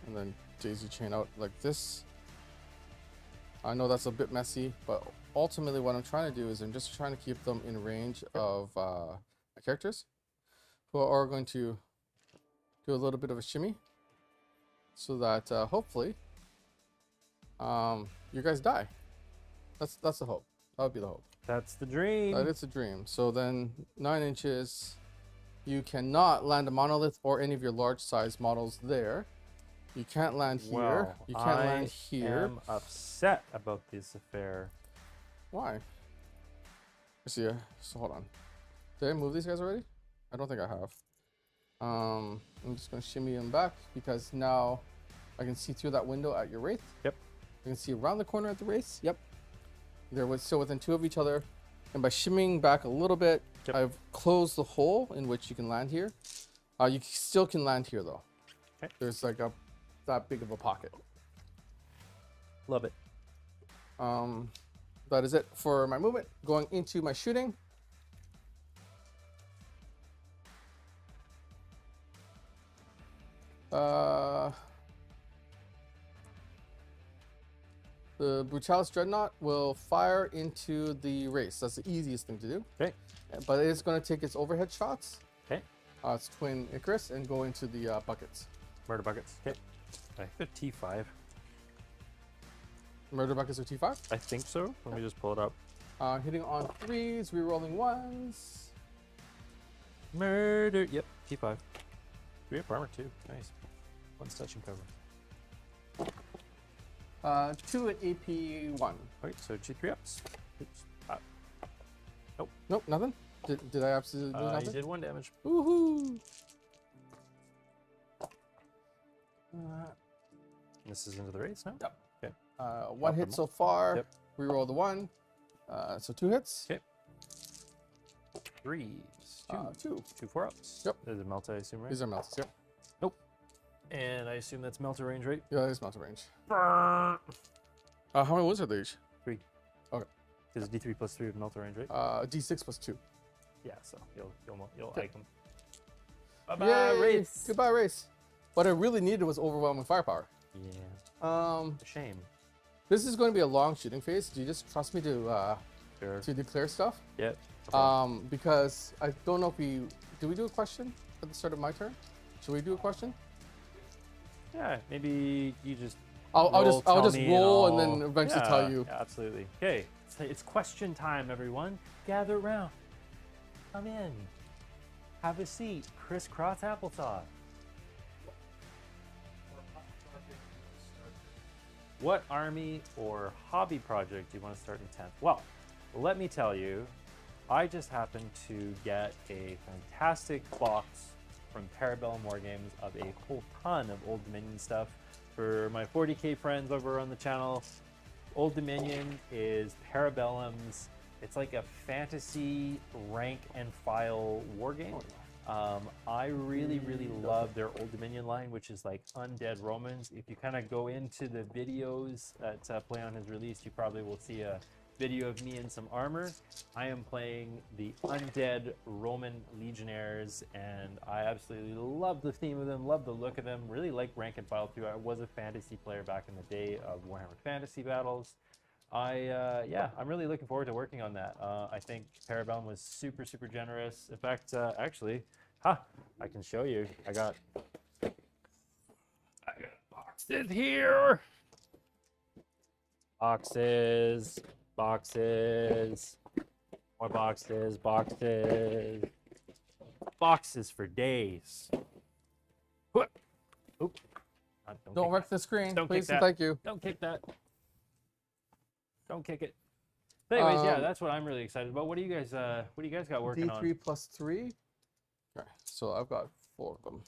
And then daisy chain out like this. I know that's a bit messy, but ultimately what I'm trying to do is I'm just trying to keep them in range of my characters, who are going to do a little bit of a shimmy. so that hopefully you guys die. That's the hope. That would be the hope. That's the dream. That is a dream. So then 9 inches, you cannot land a monolith or any of your large size models there. You can't land here. Well, You can't land here. I'm upset about this affair. Why? Let's see. So hold on. Did I move these guys already? I don't think I have. I'm just gonna shimmy them back because now I can see through that window at your wraith. Yep. I can see around the corner at the wraith. Yep. They're still within 2 of each other, and by shimmying back a little bit, Yep. I've closed the hole in which you can land here. You still can land here though. Okay. There's like that big of a pocket. Love it. That is it for my movement. Going into my shooting. The Brutalis Dreadnought will fire into the race. That's the easiest thing to do. Okay. But it's going to take its overhead shots. Okay. It's Twin Icarus and go into the buckets. Murder buckets. Okay. I think T5. Murder buckets are T5. I think so. Let me just pull it up. Hitting on 3s, rerolling 1s. Murder. Yep. T5. 3 up armor too. Nice. 1 touch and cover. 2 at AP 1. Okay, so 2 3-ups. Oops. Nope, nothing. Did I absolutely do You nothing? did 1 damage. Woohoo! This is into the race now? Yep. Okay. 1 hit so far. Yep. Reroll the 1. So 2 hits. Okay. 3s. 2. 2 4-ups. Yep. There's a melt, I assume, right? These are melts. Yep. And I assume that's melter range, right? Yeah, that is melt range. Burn. How many wounds are they each? 3. Okay. Because D3 plus 3 with melter range, right? D6 plus 2. Yeah, so you'll Okay. like them. Bye-bye, Yay! race. Goodbye, race. What I really needed was overwhelming firepower. Yeah. Shame. This is going to be a long shooting phase. Do you just trust me to Sure. declare stuff? Yep. Because I don't know if did we do a question at the start of my turn? Should we do a question? Yeah, maybe you just. I'll just tell me roll and I'll- then eventually yeah, tell you. yeah, absolutely. Okay, it's question time, everyone. Gather around. Come in. Have a seat. Crisscross applesauce. What army or hobby project do you want to start in 10th? Well, let me tell you, I just happened to get a fantastic box from Parabellum Wargames of a whole ton of Old Dominion stuff for my 40K friends over on the channel. Old Dominion is Parabellum's, it's like a fantasy rank and file war game. I really, really love their Old Dominion line, which is like Undead Romans. If you kind of go into the videos that PlayOn has released, you probably will see a video of me in some armor. I am playing the Undead Roman Legionnaires, and I absolutely love the theme of them, love the look of them, really like rank and file too. I was a fantasy player back in the day of Warhammer Fantasy Battles. Yeah, I'm really looking forward to working on that. I think Parabellum was super, super generous. In fact, actually, I can show you. I got boxes here. Boxes, more boxes, boxes for days. Oop. Don't kick wreck the screen, Don't kick please and that. thank you. Don't kick that. Don't kick it. But anyways, yeah, Um, that's what I'm really excited about. What do you guys got working on? D3 plus 3. Okay, so I've got 4 of them.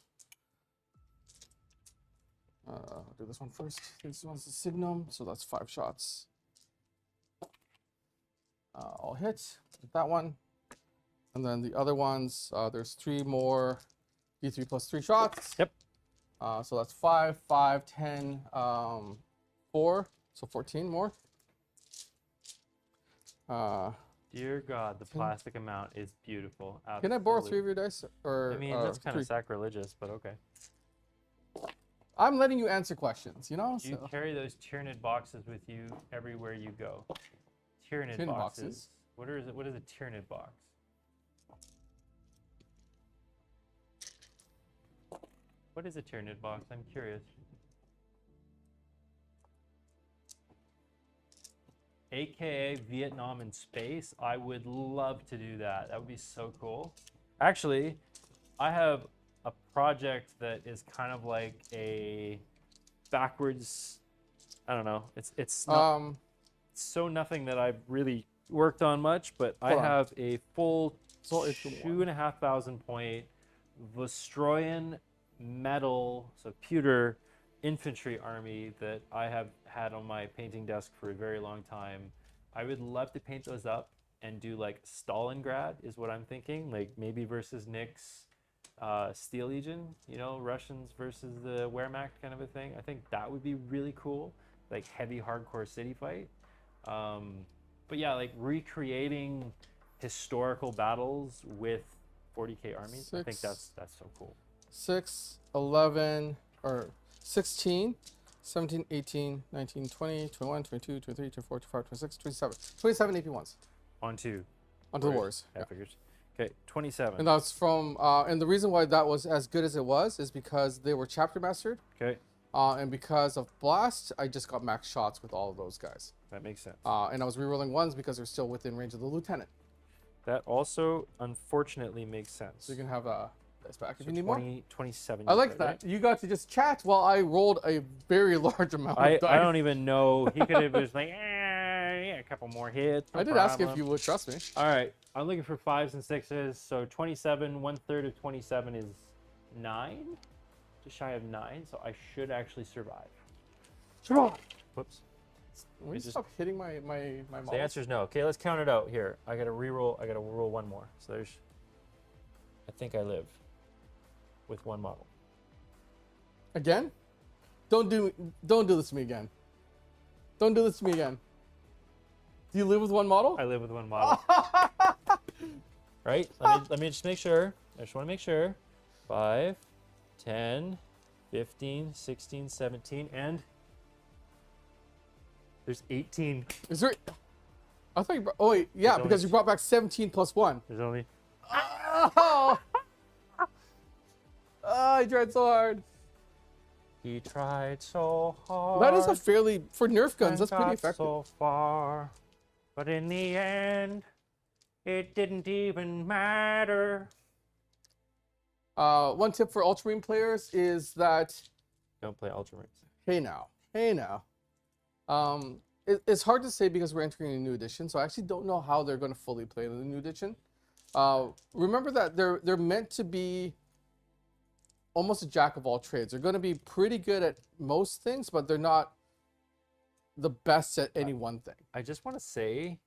I'll do this one first. This one's the Signum, so that's 5 shots. I'll hit with that one. And then the other ones, there's 3 more D3 plus 3 shots. Yep. So that's 5, 5, 10, 4. So 14 more. Dear God, the plastic amount is beautiful. Can I borrow Absolutely. 3 of your dice? Or, I mean, that's kind 3? of sacrilegious, but okay. I'm letting you answer questions, you know? Do you So. carry those Tyranid boxes with you everywhere you go? Tyranid Tyranid boxes. boxes? What is it? What is a Tyranid box? What is a Tyranid box? I'm curious. AKA Vietnam in space. I would love to do that. That would be so cool. Actually, I have a project that is kind of like a backwards. I don't know. It's not, so nothing that I've really worked on much, but I have a full 2,500 point Vostroyan metal, so pewter infantry army that I have had on my painting desk for a very long time. I would love to paint those up and do like Stalingrad is what I'm thinking, like maybe versus Nick's Steel Legion, you know, Russians versus the Wehrmacht kind of a thing. I think that would be really cool, like heavy hardcore city fight. But yeah, like recreating historical battles with 40k armies. I think that's so cool. 6, 11, or 16, 17, 18, 19, 20, 21, 22, 23, 24, 25, 26, 27. 27 AP1s. Onto the wars. Yeah, figures. Okay, 27. And that's from, and the reason why that was as good as it was is because they were chapter mastered. Okay. And because of Blast, I just got max shots with all of those guys. That makes sense. And I was rerolling ones because they're still within range of the lieutenant. That also, unfortunately, makes sense. So you can have this back if So you need 20, more. 27. I like said, that. right? You got to just chat while I rolled a very large amount of I dice. don't even know. He could have just like, yeah, a couple more hits. No I did ask if problem. you would trust me. All right, I'm looking for 5s and 6s. So 27, 1/3 of 27 is 9, just shy of 9. So I should actually survive. Survive. Whoops. Will you just- stop hitting my models? The answer is no. Okay, let's count it out here. I gotta reroll. I gotta roll one more. So there's. I think I live with one model. Again? Don't do this to me again. Don't do this to me again. Do you live with one model? I live with one model. Right? Let me just make sure. I just want to make sure. 5, 10, 15, 16, 17, and there's 18. Is there? I thought you brought, oh wait, yeah, There's because only- you brought back 17 plus 1. There's only. Oh! I tried so hard. He tried so hard. That is a fairly, for Nerf guns, and that's pretty got effective. so far, but in the end, it didn't even matter. One tip for Ultramarine players is that, Don't play Ultramarines. hey now. It's hard to say because we're entering a new edition, so I actually don't know how they're going to fully play in the new edition. Remember that they're meant to be almost a jack of all trades. They're going to be pretty good at most things, but they're not the best at any one thing. I just want to say,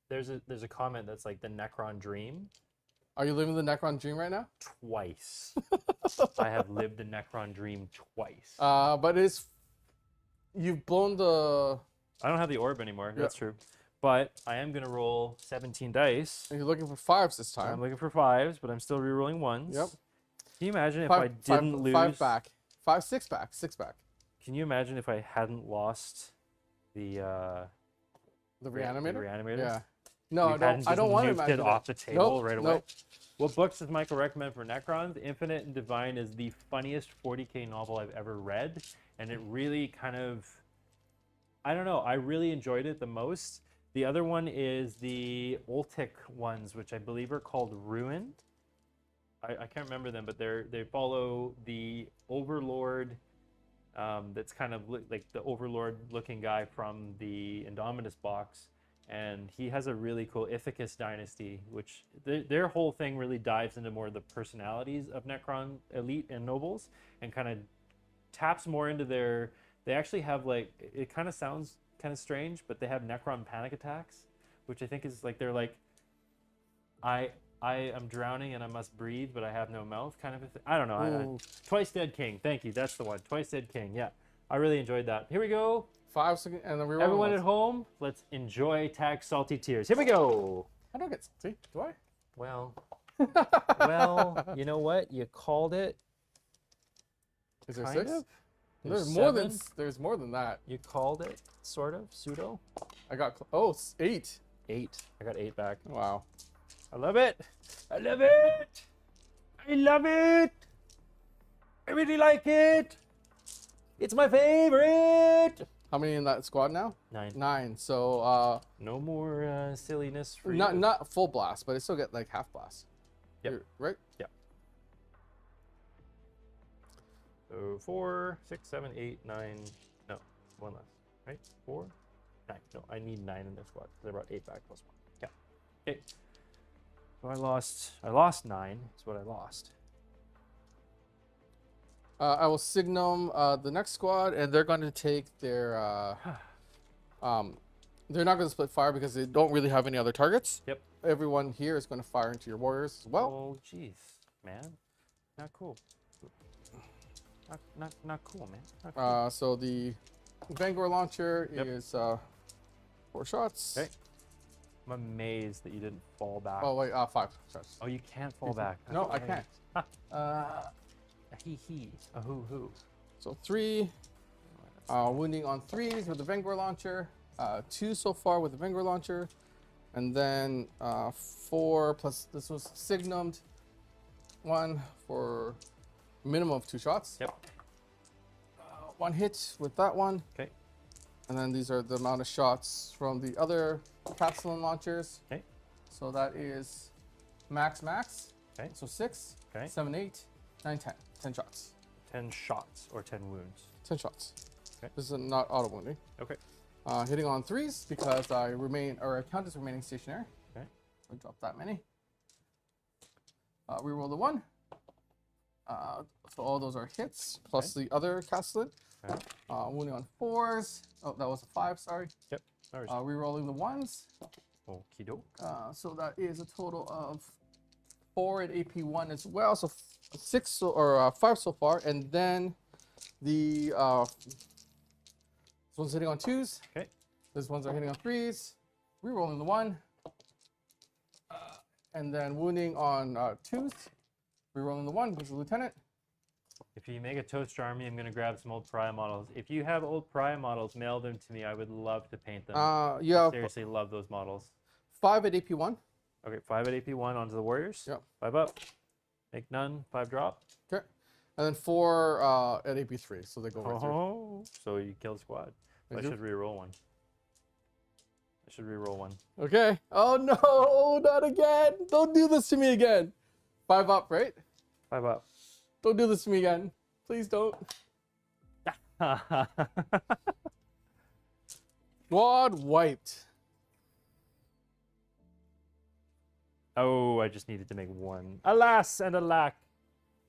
there's a comment that's like the Necron dream. Are you living the Necron dream right now? Twice. I have lived the Necron dream twice. But you've blown the. I don't have the orb anymore. That's true. But I am gonna roll 17 dice. And you're looking for 5s this I'm time. looking for 5s, but I'm still re-rolling 1s. Yep. Can you imagine if I didn't lose? 5 back. 6 back. Can you imagine if I hadn't lost the The reanimator? The reanimator? Yeah. No, We hadn't I don't just want to nuked imagine it that. off the table Nope, right away. nope. What books does Michael recommend for Necrons? Infinite and Divine is the funniest 40k novel I've ever read, and it really kind of, I don't know, I really enjoyed it the most. The other one is the Ultic ones, which I believe are called Ruin. I can't remember them, but they follow the Overlord. That's kind of like the Overlord looking guy from the Indomitus box. And he has a really cool Ithacus dynasty, which their whole thing really dives into more of the personalities of Necron elite and nobles, and kind of taps more into their. They actually have like, it kind of sounds kind of strange, but they have Necron panic attacks, which I think is like they're like, I am drowning and I must breathe, but I have no mouth, kind of a thing. I don't know. Twice Dead King. Thank you. That's the one. Twice Dead King. Yeah, I really enjoyed that. Here we go. 5 seconds, and then we roll. Everyone at home, let's enjoy Tag Salty Tears. Here we go. I don't get salty, do I? Well, you know what? You called it. Is there Kind 6? of. There's There's there's more than that. You called it, sort of, pseudo. I got 8. 8. I got 8 back. Wow. I love it. I love it. I love it. I really like it. It's my favorite. How many in that squad now? 9. 9. So No more silliness for not you. not full blast, but I still get like half blast. Yep. Right? Yep. So 4, 6, 7, 8, 9. No, one less. Right? 4, 9. No, I need 9 in this squad because I brought 8 back plus 1. Yeah. Okay. So I lost 9. That's what I lost. I will signum the next squad, and they're going to take their. They're not going to split fire because they don't really have any other targets. Yep. Everyone here is going to fire into your warriors as well. Oh, jeez, man. Not cool. Not cool, man. Not cool. So the Vanguard launcher is 4 shots. Okay. I'm amazed that you didn't fall back. Oh wait, 5 shots. Oh, you can't fall back. No, I can't. A hee. A hoo. So 3 wounding on 3s with the Vanguard launcher. 2 so far with the Vanguard launcher, and then 4 plus this was signumed. 1 for minimum of 2 shots. Yep. 1 hit with that one. Okay. And then these are the amount of shots from the other capsule launchers. Okay. So that is max. Okay. So 6, Okay. 7, 8, 9, 10. 10 shots. 10 shots or 10 wounds. 10 shots. Okay. This is not auto wounding. Okay. Hitting on 3s because I count as remaining stationary. Okay. So drop that many. Reroll the 1. So all those are hits plus the other castellan. Okay. Wounding on 4s. Oh, that was a 5. Sorry. Yep. No worries. Rerolling the 1s. Okie doke. So that is a total of 4 at AP1 as well. So 6 or 5 so far, and then the this one's hitting on 2s. Okay. This ones are hitting on 3s. Rerolling the 1, and then wounding on 2s. Rerolling the 1 because the lieutenant. If you make a toaster army, I'm gonna grab some old pariah models. If you have old pariah models, mail them to me. I would love to paint them. You have Seriously, love those models. 5 at AP1. Okay, 5 at AP1 onto the warriors. Yep. 5 up. Make none. 5 drop. Okay. And then 4 at AP3, so they go right through. Oh, so you kill the squad. I do. should reroll one. Okay. Oh no, not again. Don't do this to me again. 5 up, right? 5 up. Don't do this to me again. Please don't. Squad wiped. Oh, I just needed to make 1. Alas and alack.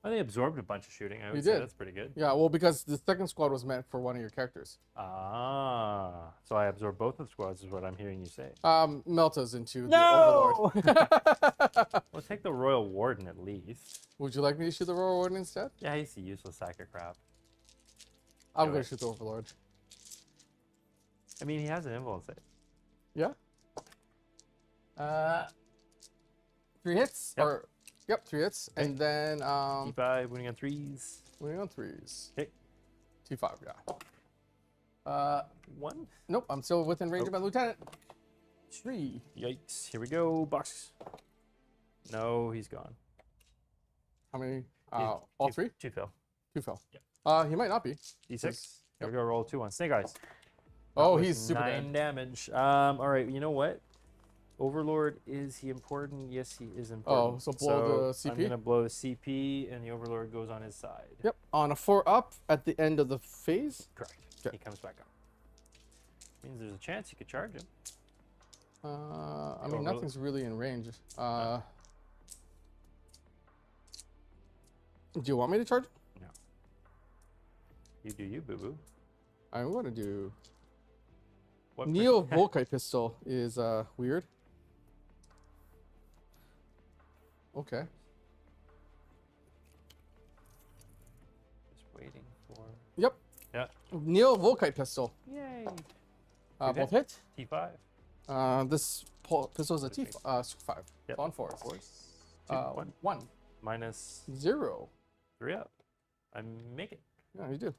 I think I absorbed a bunch of shooting. I would say did. that's pretty good. Yeah, well, because the second squad was meant for one of your characters. Ah, so I absorbed both of the squads is what I'm hearing you say. Meltas into No! the Overlord. Well, take the Royal Warden at least. Would you like me to shoot the Royal Warden instead? Yeah, he's a useless sack of crap. I'm Do going it. to shoot the Overlord. I mean, he has an influence save. Yeah? 3 hits? Yep. Or, yep, 3 hits. Okay. And then, T5, winning on 3s. winning on 3s. Okay. T5, yeah. 1. Nope, I'm still within range Oh. of my lieutenant. 3. Yikes. Here we go. Box. No, he's gone. How many? He's- All two- 3? 2 fell. 2 fell. Yep. He might not be. D6. Here we go. Roll 2 on Snake Eyes. Oh, With he's super 9 dead. damage. All right. You know what? Overlord, is he important? Yes, he is important. Oh, so blow the I'm CP? gonna blow the CP, and the Overlord goes on his side. Yep, on a 4 up at the end of the phase. Correct. Okay. He comes back up. Means there's a chance you could charge him. I Oh, mean, really? nothing's really in range. Do you want me to charge? No. You do you, boo boo. I'm going to do. What Neo Volkite pistol is weird. Okay. Just waiting for. Yep. Yeah. Neo Volkite pistol. Yay. Both hit. T5. This pistol is a T5. 5. Yep. On 4. Force. 2, 1. 1. Minus 0. 3 up. I make it. Yeah, you do.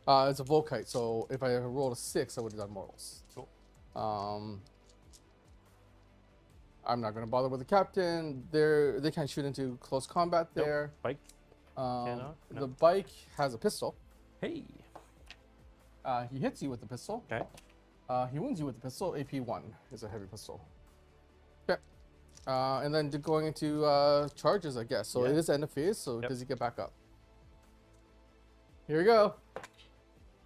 It's a Volkite, so if I rolled a 6, I would have done mortals. Cool. I'm not going to bother with the captain. They can't shoot into close combat Nope. there. Bike. Cannot? No. The bike has a pistol. Hey. He hits you with the pistol. Okay. He wounds you with the pistol. AP1 is a heavy pistol. Okay. And then going into charges, I guess. So Yeah. it is end of phase, so Yep. does he get back up? Here we go.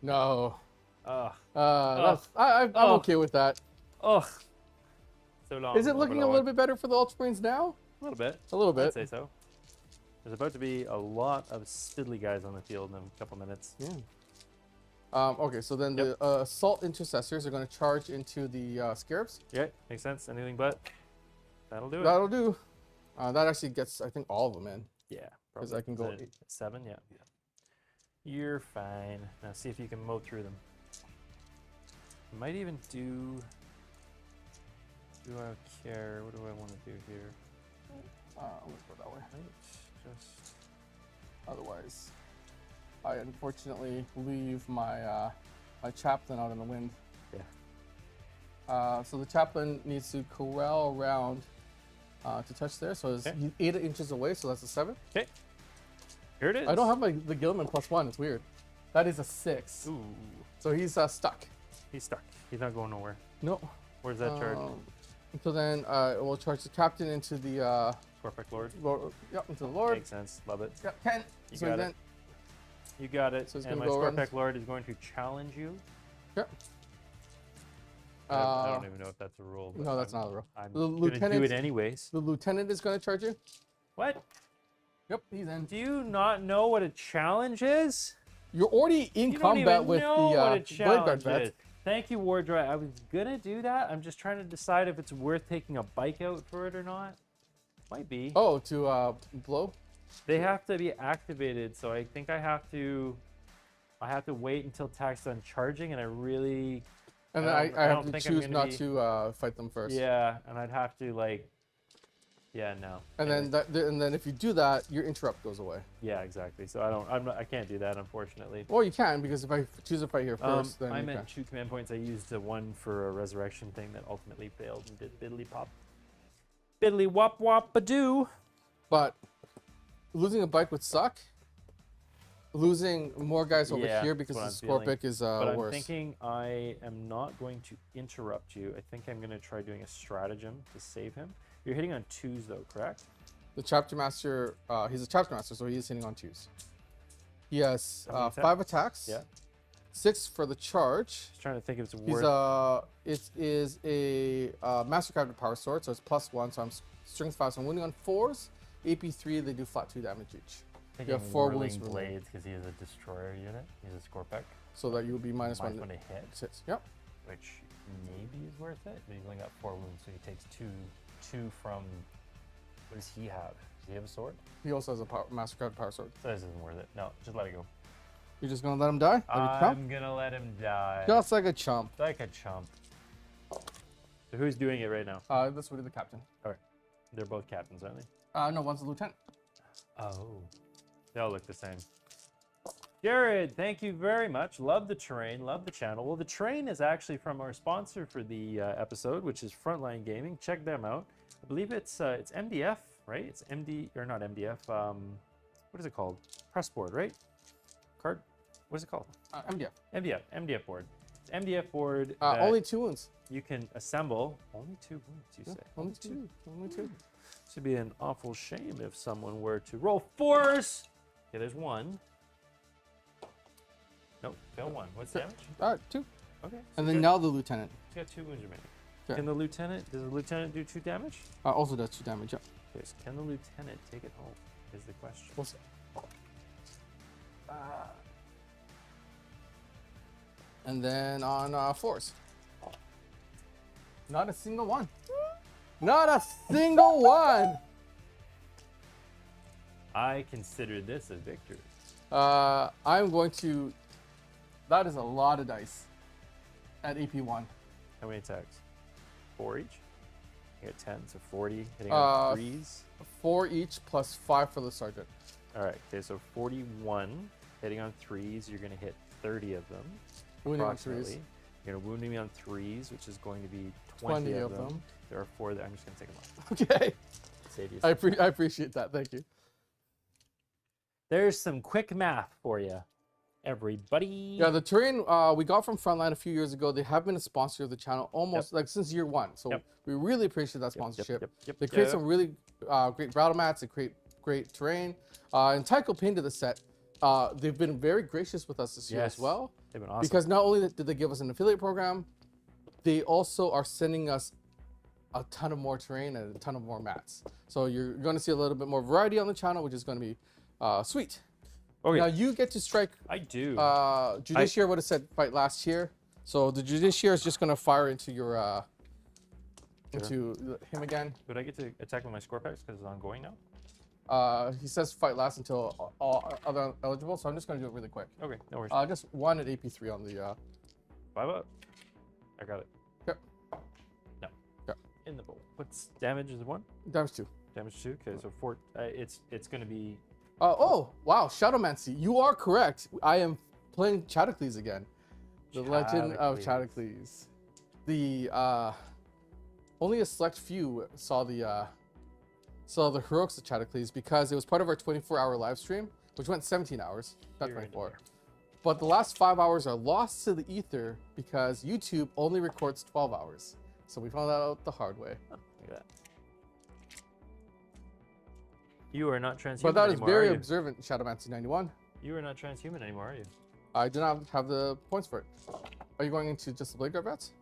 No. Ugh. I'm Oh. okay with that. Ugh. So long. Is it looking a little bit better for the Ultramarines now? A little bit. A little I'd bit. say so. There's about to be a lot of spiddly guys on the field in a couple minutes. Yeah. Okay, so then Yep. the assault intercessors are going to charge into the scarabs. Yeah, makes sense. Anything but. That'll do it. That'll do. That actually gets, I think, all of them in. Yeah. 'Cause Probably. I can go Is it 8. 7, yeah. You're fine. Now see if you can mow through them. Might even do. Do I care? What do I want to do here? I'm going to go that way. Might just. Otherwise, I unfortunately leave my my chaplain out in the wind. Yeah. So the chaplain needs to corral around to touch there. So Okay. he's 8 inches away, so that's a 7. Okay. Here it is. I don't have the Gilman +1. It's weird. That is a 6. Ooh. So he's stuck. He's stuck. He's not going nowhere. No. Where's that charge? So then we'll charge the captain into the Corporate Lord. Lord. Yep, into the Lord. Makes sense. Love it. Yep, 10. You So got then, it. You got it. So it's And gonna my go around. Scorpec Lord is going to challenge you. Yep. I don't even know if that's a rule. But No, that's not a rule. I'm The going to do lieutenant- it anyways. The lieutenant is going to charge you. What? Yep, he's in. Do you not know what a challenge is? You're already in You don't combat even with know the what a Blade Guard challenge vets. is. Thank you, Wardry. I was gonna do that. I'm just trying to decide if it's worth taking a bike out for it or not. Might be. Oh, to blow? They have to be activated, so I think I have to wait until Tack's done charging, and I really. And then I I don't have to think I'm choose gonna not be- to fight them first. Yeah, and I'd have to like. Yeah, no. And Anyway. then if you do that, your interrupt goes away. Yeah, exactly. So I can't do that, unfortunately. Well, you can, because if I choose a fight here first, then I you meant can. 2 command points. I used one for a resurrection thing that ultimately failed and did biddly pop. Biddly wop wop ba doo. But losing a bike would suck. Losing more guys over Yeah, here that's because what the I'm feeling. Scorpic is But I'm worse. thinking I am not going to interrupt you. I think I'm going to try doing a stratagem to save him. You're hitting on 2s though, correct? The Chapter Master, he's a Chapter Master, so he is hitting on 2s. He has How many attacks? 5 attacks. Yeah. 6 for the charge. Just trying to think if it's He's worth. it is a Mastercrafted Power Sword, so it's +1. So I'm strength 5, so I'm wounding on 4s. AP3, they do flat 2 damage each. You have 4 wounds remaining. blades because he is a destroyer unit. He's a Scorpec. So that you will be -1 Minus to 1 to hit, hits. Yep. which maybe is worth it. But he's only got 4 wounds, so he takes two from. What does he have? Does he have a sword? He also has a Mastercraft Power Sword. So this isn't worth it. No, just let it go. You're just gonna let him die? Like a chump? I'm gonna let him die. Just like a chump. Like a chump. So who's doing it right now? This would be the captain. They're both captains, aren't they? No, one's the lieutenant. Oh. They all look the same. Jared, thank you very much. Love the terrain, love the channel. Well, the terrain is actually from our sponsor for the episode, which is Frontline Gaming. Check them out. I believe it's MDF, right? It's MD or not MDF. What is it called? Pressboard, right? Card. What is it called? MDF. MDF board. It's MDF board. Only 2 wounds. You can assemble. Only 2 wounds, you say? Only 2. Only 2. This would be an awful shame if someone were to roll force. Okay, there's 1. Nope, fail 1. What's damage? 2. Okay. so And then good. now the lieutenant. He's got 2 wounds remaining. Okay. Can the lieutenant? Does the lieutenant do 2 damage? Also does 2 damage. Yeah. Okay, so can the lieutenant take it home? Is the question. We'll see. And then on 4s. Not a single one. Not a single one. I consider this a victory. I'm going to. That is a lot of dice at AP1. How many attacks? 4 each. You got 10, so 40. Hitting on 3s. 4 each plus 5 for the sergeant. All right. Okay, so 41. Hitting on 3s. You're going to hit 30 of them. Wounding on Approximately. 3s. You're going to wound me on 3s, which is going to be 20 of them. There are 4 that I'm just going to take them off. Okay. Save you. I appreciate that. Thank you. There's some quick math for you. everybody. Yeah, the terrain we got from Frontline a few years ago. They have been a sponsor of the channel almost like since year one. So we really appreciate that sponsorship. They create some really great battle mats. They create great terrain. And Tycho painted the set. They've been very gracious with us this year as well. They've been awesome. Because not only did they give us an affiliate program, they also are sending us a ton of more terrain and a ton of more mats. So you're going to see a little bit more variety on the channel, which is going to be sweet. Okay. Now you get to strike. I do. Judiciary would have said fight last year. So the Judiciary is just going to fire into your into him again. Would I get to attack with my score packs because it's ongoing now? He says fight last until all other eligible. So I'm just going to do it really quick. Okay, no worries. Just 1 at AP3 on the. 5 up. I got it. Yep. No. Yep. In the bowl. What's damage is 1? Damage 2. Damage 2. Okay, so 4. It's going to be. Oh wow, Shadowmancy. You are correct. I am playing Chadocles again. The Legend of Chadocles. The only a select few saw the heroics of Chadocles because it was part of our 24-hour live stream, which went 17 hours, not 24. But the last 5 hours are lost to the ether because YouTube only records 12 hours. So we found that out the hard way. Look at that. You are not transhuman But that is anymore, very are you? observant, Shadowmancy 91. You are not transhuman anymore, are you? I do not have the points for it. Are you going into just the Blade Guard vets?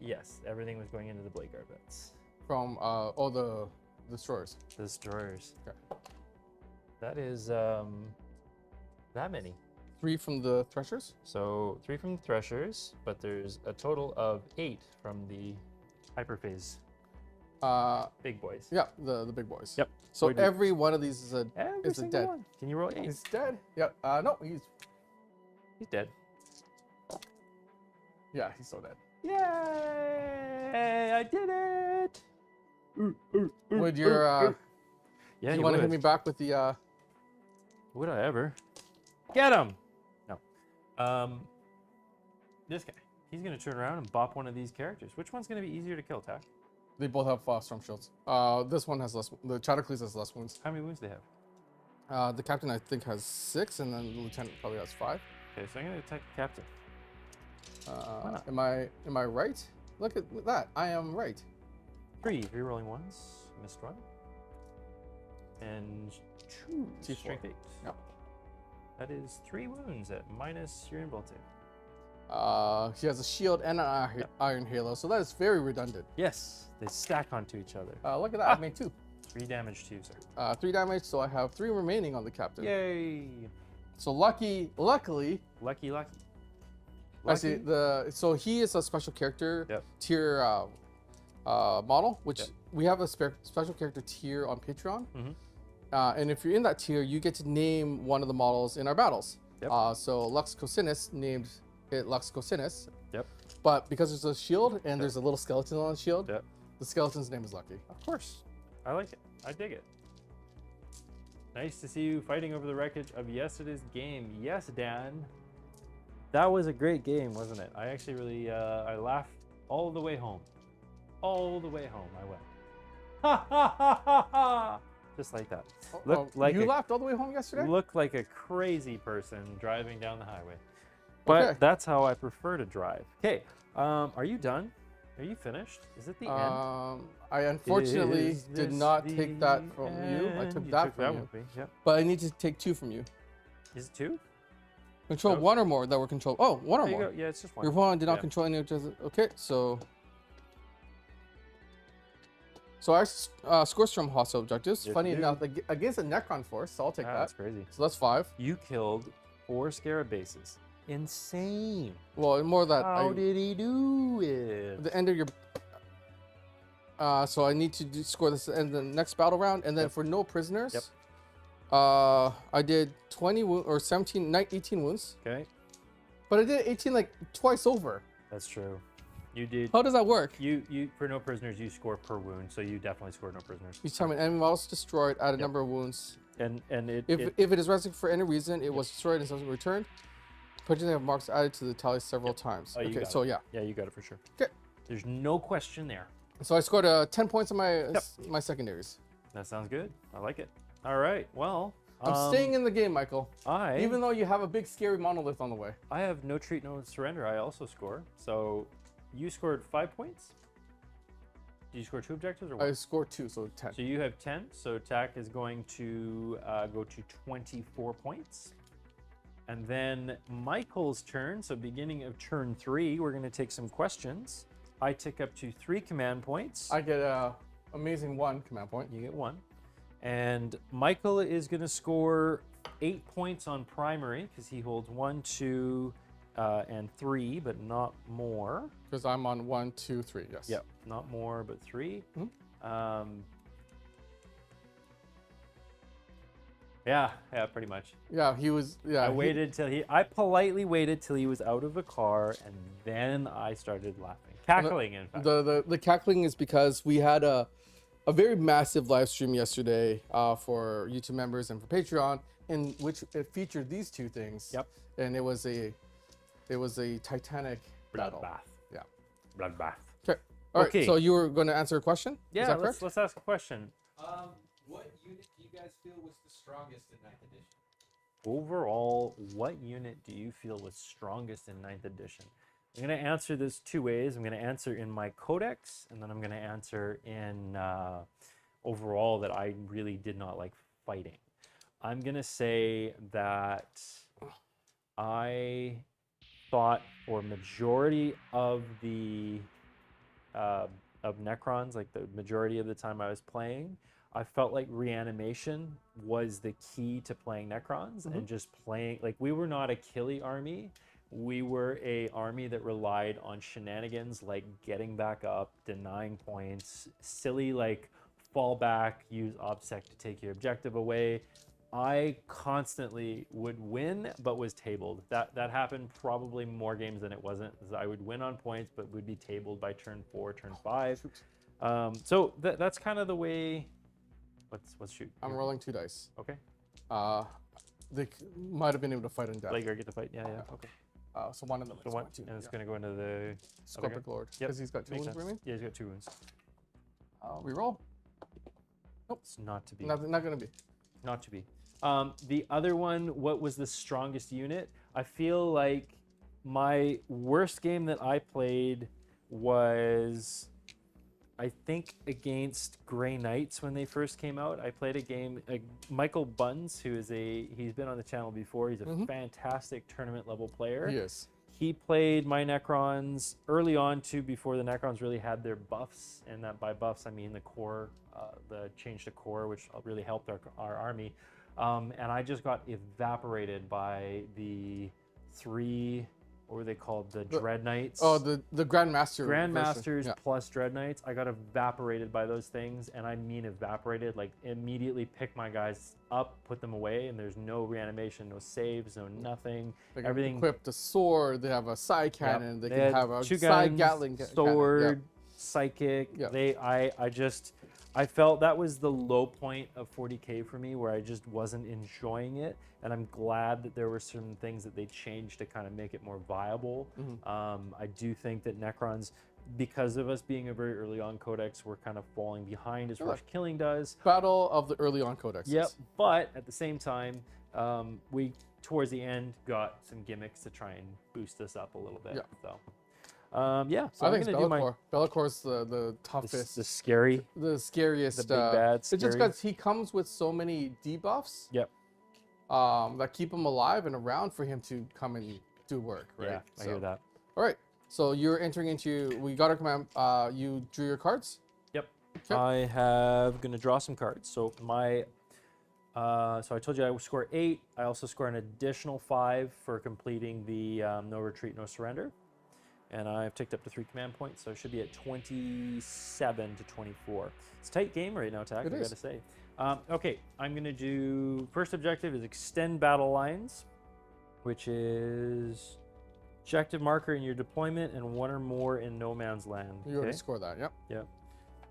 Yes. Everything was going into the Blade Guard vets. From all the destroyers. The destroyers. Okay. That is that many. 3 from the Threshers? So 3 from the Threshers, but there's a total of 8 from the Hyperphase big boys. Yeah, the big boys. Yep. So Boy, every one of these is a single dead. one. Can you roll 8? He's dead. Yeah. No, he's dead. yeah, he's so dead. Yay! I did it. Would your yeah, you want to hit me back with the Would I ever? Get him! No. This guy. He's gonna turn around and bop one of these characters. Which one's gonna be easier to kill, Tak? They both have storm shields. This one has less. The Chadocles has less wounds. How many wounds do they have? The captain I think has 6, and then the lieutenant probably has 5. Okay, so I'm gonna attack the captain. Am I right? Look at that. I am right. 3 rolling ones. Missed one. And 2 T4. strength 8. Yep. That is 3 wounds at minus your invuln save. He has a shield and an iron halo, so that is very redundant. Yes, they stack onto each other. Look at that. I made 2. 3 damage to you, sir. 3 damage, so I have 3 remaining on the captain. Yay! So luckily, Lucky. I see so he is a special character tier model, which we have a special character tier on Patreon. And if you're in that tier, you get to name one of the models in our battles. So Lux Cosinus named it Lux Cosinus. But because there's a shield and there's a little skeleton on the shield, the skeleton's name is Lucky. Of course. I like it. I dig it. Nice to see you fighting over the wreckage of yesterday's game. Yes, Dan. That was a great game, wasn't it? I actually really, I laughed all the way home. All the way home I went. Ha ha ha ha ha! Just like that. Looked like you laughed all the way home yesterday? Looked like a crazy person driving down the highway. But that's how I prefer to drive. Okay, are you done? Are you finished? Is it the end? I unfortunately did not take that from you. I took that from you. But I need to take 2 from you. Is it 2? Control 1 or more that were controlled. Oh, 1 or There you more. go. Yeah, it's just 1. Your opponent did not control any of the. Okay, so. So I score from hostile objectives. Yes, Funny you do. enough, against a Necron force, so I'll take that. That's crazy. So that's 5. You killed 4 scarab bases. Insane. Well, more that. How did he do it? At the end of your. So I need to score this in the next battle round, and then for no prisoners. I did 20 wounds or 18 wounds. Okay. But I did 18 like twice over. That's true. You did. How does that work? You for no prisoners, you score per wound, so you definitely scored no prisoners. Each time an enemy model is destroyed, add a number of wounds. And if it is resurrected for any reason, it was destroyed and subsequently returned. Potentially have marks added to the tally several times. Oh, okay, so yeah. Yeah, you got it for sure. Okay. There's no question there. So I scored 10 points on my my secondaries. That sounds good. I like it. All right. Well, I'm staying in the game, Michael. I Even though you have a big scary monolith on the way. I have no treat, no surrender. I also score. So you scored 5 points. Did you score 2 objectives or what? I scored 2, so 10. So you have 10. So TAC is going to go to 24 points. And then Michael's turn. So beginning of turn 3, we're going to take some questions. I tick up to 3 command points. I get a amazing 1 command point. You get 1. And Michael is going to score 8 points on primary because he holds 1, 2, and 3, but not more. Because I'm on 1, 2, 3. Yes. Yep, not more, but 3. Yeah, pretty much. Yeah, he was. Yeah, I politely waited till he was out of the car, and then I started laughing, cackling. In fact, the cackling is because we had a very massive live stream yesterday for YouTube members and for Patreon, in which it featured these 2 things. Yep. And it was a Titanic battle. bloodbath. Yeah. Bloodbath. Okay. All right. Okay. So you were going to answer a question? Is Yeah, that correct? let's ask a question. What unit do you guys feel was the strongest in 9th edition? Overall, what unit do you feel was strongest in 9th edition? I'm going to answer this 2 ways. I'm going to answer in my codex, and then I'm going to answer in overall that I really did not like fighting. I'm going to say that I thought for majority of the of Necrons, like the majority of the time I was playing, I felt like reanimation was the key to playing Necrons and just playing, like we were not a killy army. We were a army that relied on shenanigans like getting back up, denying points, silly like fall back, use OBSEC to take your objective away. I constantly would win, but was tabled. That happened probably more games than it wasn't. I would win on points, but would be tabled by turn 4, turn 5. So that's kind of the way. Let's shoot. I'm rolling 2 dice. Okay. They might have been able to fight in depth. Lager get to fight. Yeah. Okay. So 1 in the So one, and it's gonna go into the Scorpic Lord. Yep. Because he's got 2 Makes wounds sense. remaining. Yeah, he's got 2 wounds. Reroll. It's not to be. Not going to be. Not to be. The other one, what was the strongest unit? I feel like my worst game that I played was, I think, against Grey Knights when they first came out. I played a game, Michael Buns, he's been on the channel before. He's a fantastic tournament level player. He is. He played my Necrons early on too, before the Necrons really had their buffs, and that by buffs I mean the core, the change to core, which really helped our army. And I just got evaporated by the 3, what were they called? The Dread Knights. Oh, the Grandmaster. Grandmasters Yeah. plus Dread Knights. I got evaporated by those things, and I mean evaporated. Like immediately pick my guys up, put them away, and there's no reanimation, no saves, no nothing. They can Everything. equip the sword. They have a side cannon. They They can had have a 2 side guns, Gatling sword, cannon. psychic. Yeah. I felt that was the low point of 40K for me, where I just wasn't enjoying it, and I'm glad that there were some things that they changed to kind of make it more viable. I do think that Necrons, because of us being a very early on codex, we're kind of falling behind as far as killing does. Battle of the early on codexes. Yep, but at the same time, we towards the end got some gimmicks to try and boost us up a little bit. Yeah. So. Yeah, so I I'm think it's gonna do Bellacore. Bellacore's the toughest, the scary, the scariest. the big bad. It's just because he comes with so many debuffs. Yep. That keep him alive and around for him to come and do work. Right. Yeah, I hear that. All right. So you're entering into. We got our command. You drew your cards. Yep. Okay. I have gonna draw some cards. So my, so I told you I would score 8. I also score an additional 5 for completing the no retreat, no surrender. And I've ticked up to 3 command points, so I should be at 27 to 24. It's a tight game right now, Tack, I gotta say. Okay, I'm gonna do, first objective is extend battle lines, which is objective marker in your deployment and 1 or more in no man's land. You already scored that. Yep. Yep.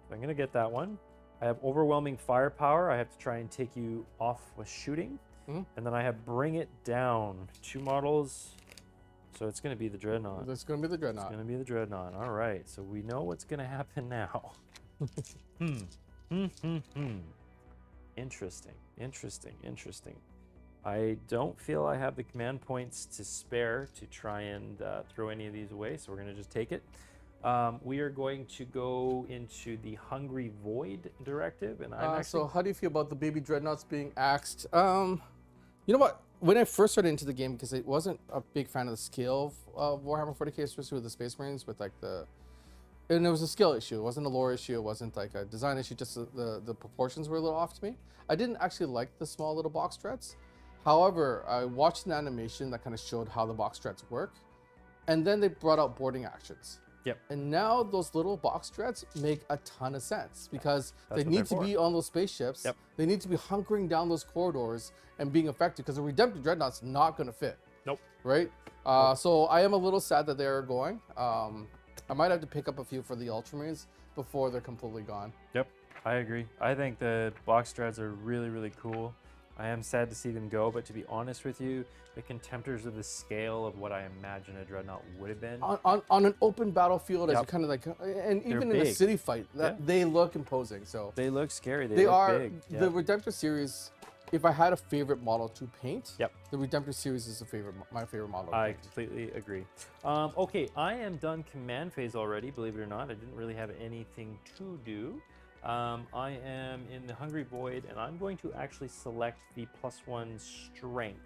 So I'm gonna get that one. I have overwhelming firepower. I have to try and take you off with shooting. And then I have bring it down. 2 models. So it's going to be the Dreadnought. That's going to be the Dreadnought. It's going to be the Dreadnought. All right. So we know what's going to happen now. Interesting. I don't feel I have the command points to spare to try and throw any of these away, so we're going to just take it. We are going to go into the Hungry Void directive, and I'm So how do you feel about the baby dreadnoughts being axed? You know what? When I first started into the game, because I wasn't a big fan of the scale of Warhammer 40k, especially with the Space Marines, with like and it was a skill issue. It wasn't a lore issue. It wasn't like a design issue. Just the proportions were a little off to me. I didn't actually like the small little box dreads. However, I watched an animation that kind of showed how the box dreads work, and then they brought out boarding actions. Yep. And now those little box dreads make a ton of sense because That's they what need to they're be on those spaceships. Yep. They need to be hunkering down those corridors and being effective because a Redemptive Dreadnought's not going to fit. Nope. Right? So I am a little sad that they're going. I might have to pick up a few for the Ultramarines before they're completely gone. Yep, I agree. I think the box dreads are really, really cool. I am sad to see them go, but to be honest with you, the Contemptors are the scale of what I imagine a Dreadnought would have been. On an open battlefield, as Yep. you kind of like, and even in a big. city fight, that Yeah. they look imposing. So They look scary. they look are big. the Redemptor series. If I had a favorite model to paint, Yep. the Redemptor series is my favorite model. To I paint. completely agree. Okay, I am done command phase already, believe it or not. I didn't really have anything to do. I am in the Hungry Void, and I'm going to actually select the +1 strength.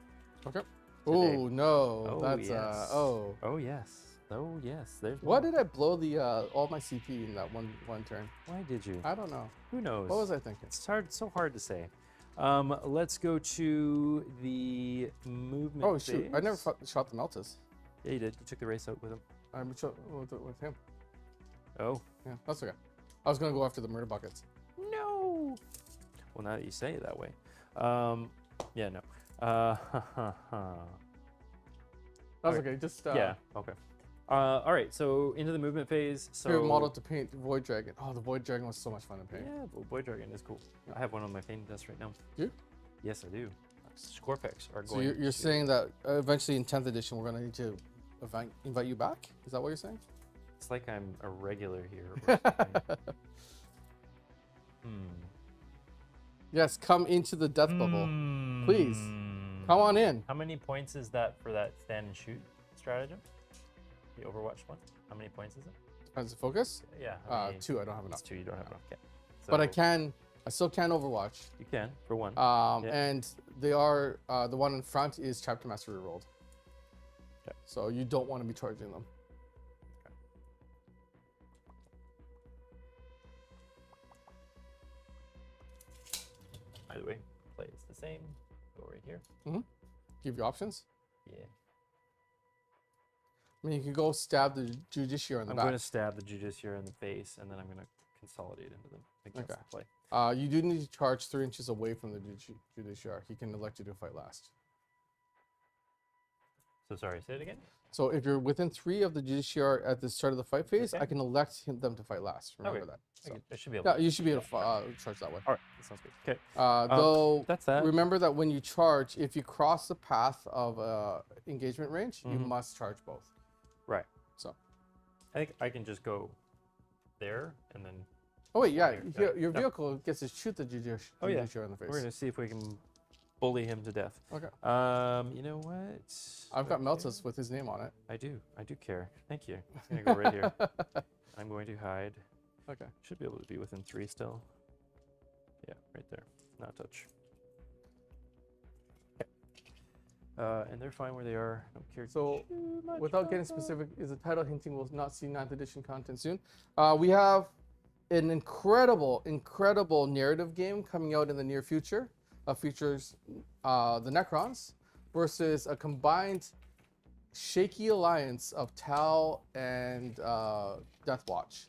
Okay. Today. Oh no, Oh, that's yes. oh. Oh yes. Oh yes. There's Why one. did I blow the all my CP in that one turn? Why did you? I don't know. Who knows? What was I thinking? It's so hard to say. Let's go to the movement. Oh shoot! I never phase. shot the Meltus. Yeah, you did. You took the race out with him. I shot with him. Oh. Yeah, that's okay. I was gonna go after the murder buckets. No. Well, now that you say it that way. Yeah, no. That's Alright. okay. Just Yeah, okay. All right, so into the movement phase. So favorite model to paint, Void Dragon. Oh, the Void Dragon was so much fun to paint. Yeah, Void Dragon is cool. I have one on my painting desk right now. You? Yes, I do. Scorpex are So going. you're to- saying that eventually in 10th edition we're gonna need to invite you back? Is that what you're saying? It's like I'm a regular here. Or something. Yes, come into the death bubble. Please. Come on in. How many points is that for that stand and shoot stratagem? The Overwatch one? How many points is it? Depends the focus. Yeah. how many- 2. I don't have enough. It's 2. You don't have enough. Okay. But I So still can Overwatch. You can for one. Yeah. And they are the one in front is Chapter Master rerolled. Okay. So you don't want to be charging them. By the way, play it's the same. Go right here. Give you options. Yeah. I mean, you can go stab the Judiciary in the I'm back. going to stab the Judiciary in the face, and then I'm going to consolidate into them. I think that's the play. You do need to charge 3 inches away from the Judiciary. He can elect you to fight last. So sorry, say it again? So if you're within 3 of the Judiciary at the start of the fight phase, Okay. I can elect them to fight last. Remember Okay. that. So, I should be able yeah, to. you should be able to charge that way. All right, that sounds good. Okay. Though, That's that. remember that when you charge, if you cross the path of engagement range, you Mhm. must charge both. Right. So. I think I can just go there and then Oh wait, yeah, Here, your yeah. vehicle gets to shoot the Judiciary Oh, yeah. in the face. we're going to see if we can bully him to death. Okay. You know what? I've got Okay. Meltus with his name on it. I do care. Thank you. I'm going to go right here. I'm going to hide. Okay. Should be able to be within 3 still. Yeah, right there. Not touch. Okay. And they're fine where they are. Don't care So, too much without about getting that. specific, is the title hinting we'll not see 9th edition content soon? We have an incredible narrative game coming out in the near future. Features the Necrons versus a combined shaky alliance of Tal and Deathwatch.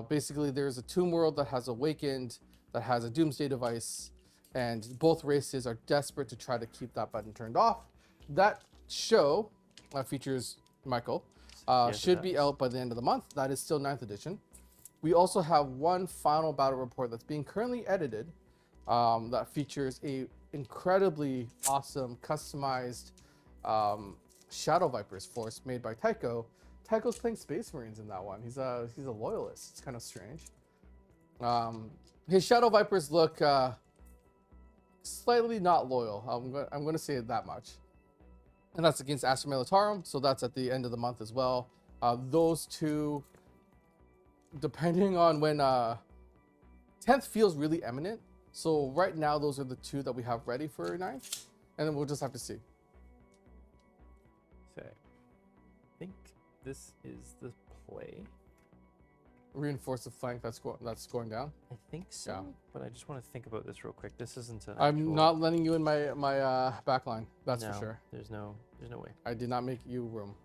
Basically, there's a tomb world that has awakened, that has a doomsday device, and both races are desperate to try to keep that button turned off. That show features Michael. Yes, it Should be does. out by the end of the month. That is still 9th edition. We also have one final battle report that's being currently edited that features a incredibly awesome customized Shadow Vipers force made by Tycho. Tycho's playing Space Marines in that one. He's a loyalist. It's kind of strange. His Shadow Vipers look slightly not loyal. I'm going to say it that much. And that's against Astra Militarum, so that's at the end of the month as well. Those two, depending on when 10th feels really imminent. So right now, those are the two that we have ready for 9th, and then we'll just have to see. So, I think this is the play. Reinforce the flank that's going down. I think so, Yeah. but I just want to think about this real quick. This isn't an I'm actual- not letting you in my back line. That's No, for sure. There's no way. I did not make you room.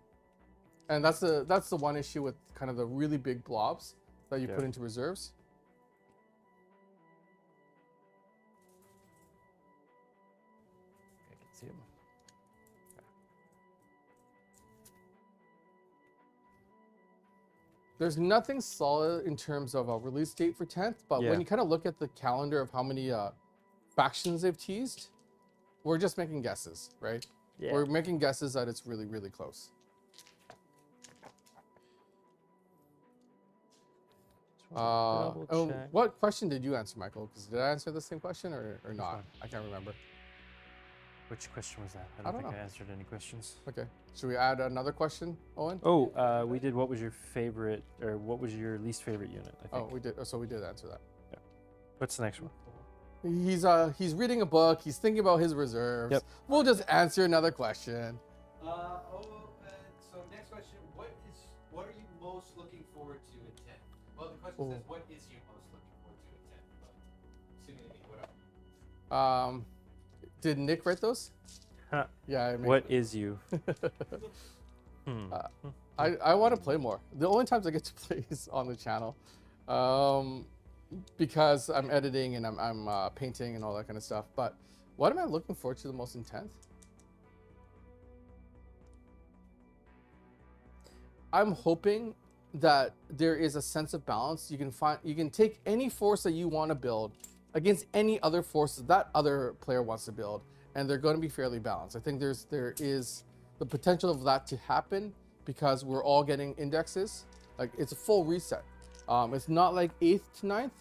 And that's the one issue with kind of the really big blobs that you Yeah. put into reserves. I can see him. There's nothing solid in terms of a release date for 10th, but Yeah. when you kind of look at the calendar of how many factions they've teased, we're just making guesses, right? Yeah. We're making guesses that it's really, really close. Just wanna double Oh, check. what question did you answer, Michael? Because did I answer the same question or not? one? I can't remember. Which question was that? I I don't don't think know. I answered any questions. Okay. Should we add another question, Owen? Oh, we did. What was your favorite, or what was your least favorite unit? I think. Oh, we did. So we did answer that. What's the next one? He's reading a book. He's thinking about his reserves. Yep. We'll just answer another question. So next question: What are you most looking forward to in 10? Well, the question says, what is you most looking forward to in 10? But assuming they mean whatever. Did Nick write those? Huh. Yeah. I mean, What is you? I want to play more. The only times I get to play is on the channel, because I'm editing and I'm painting and all that kind of stuff. But what am I looking forward to the most in 10th? I'm hoping that there is a sense of balance. You can take any force that you want to build against any other forces that other player wants to build, and they're going to be fairly balanced. I think there is the potential of that to happen because we're all getting indexes. Like, it's a full reset. It's not like 8th to 9th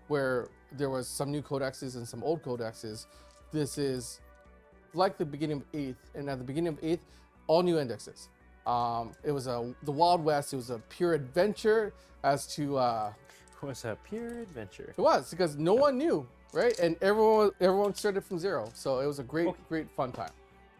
where there was some new codexes and some old codexes. This is like the beginning of 8th, and at the beginning of 8th, all new indexes. It was the Wild West. It was a pure adventure as to It was a pure adventure. it was because no one knew, right? And everyone started from zero. So it was a great fun time.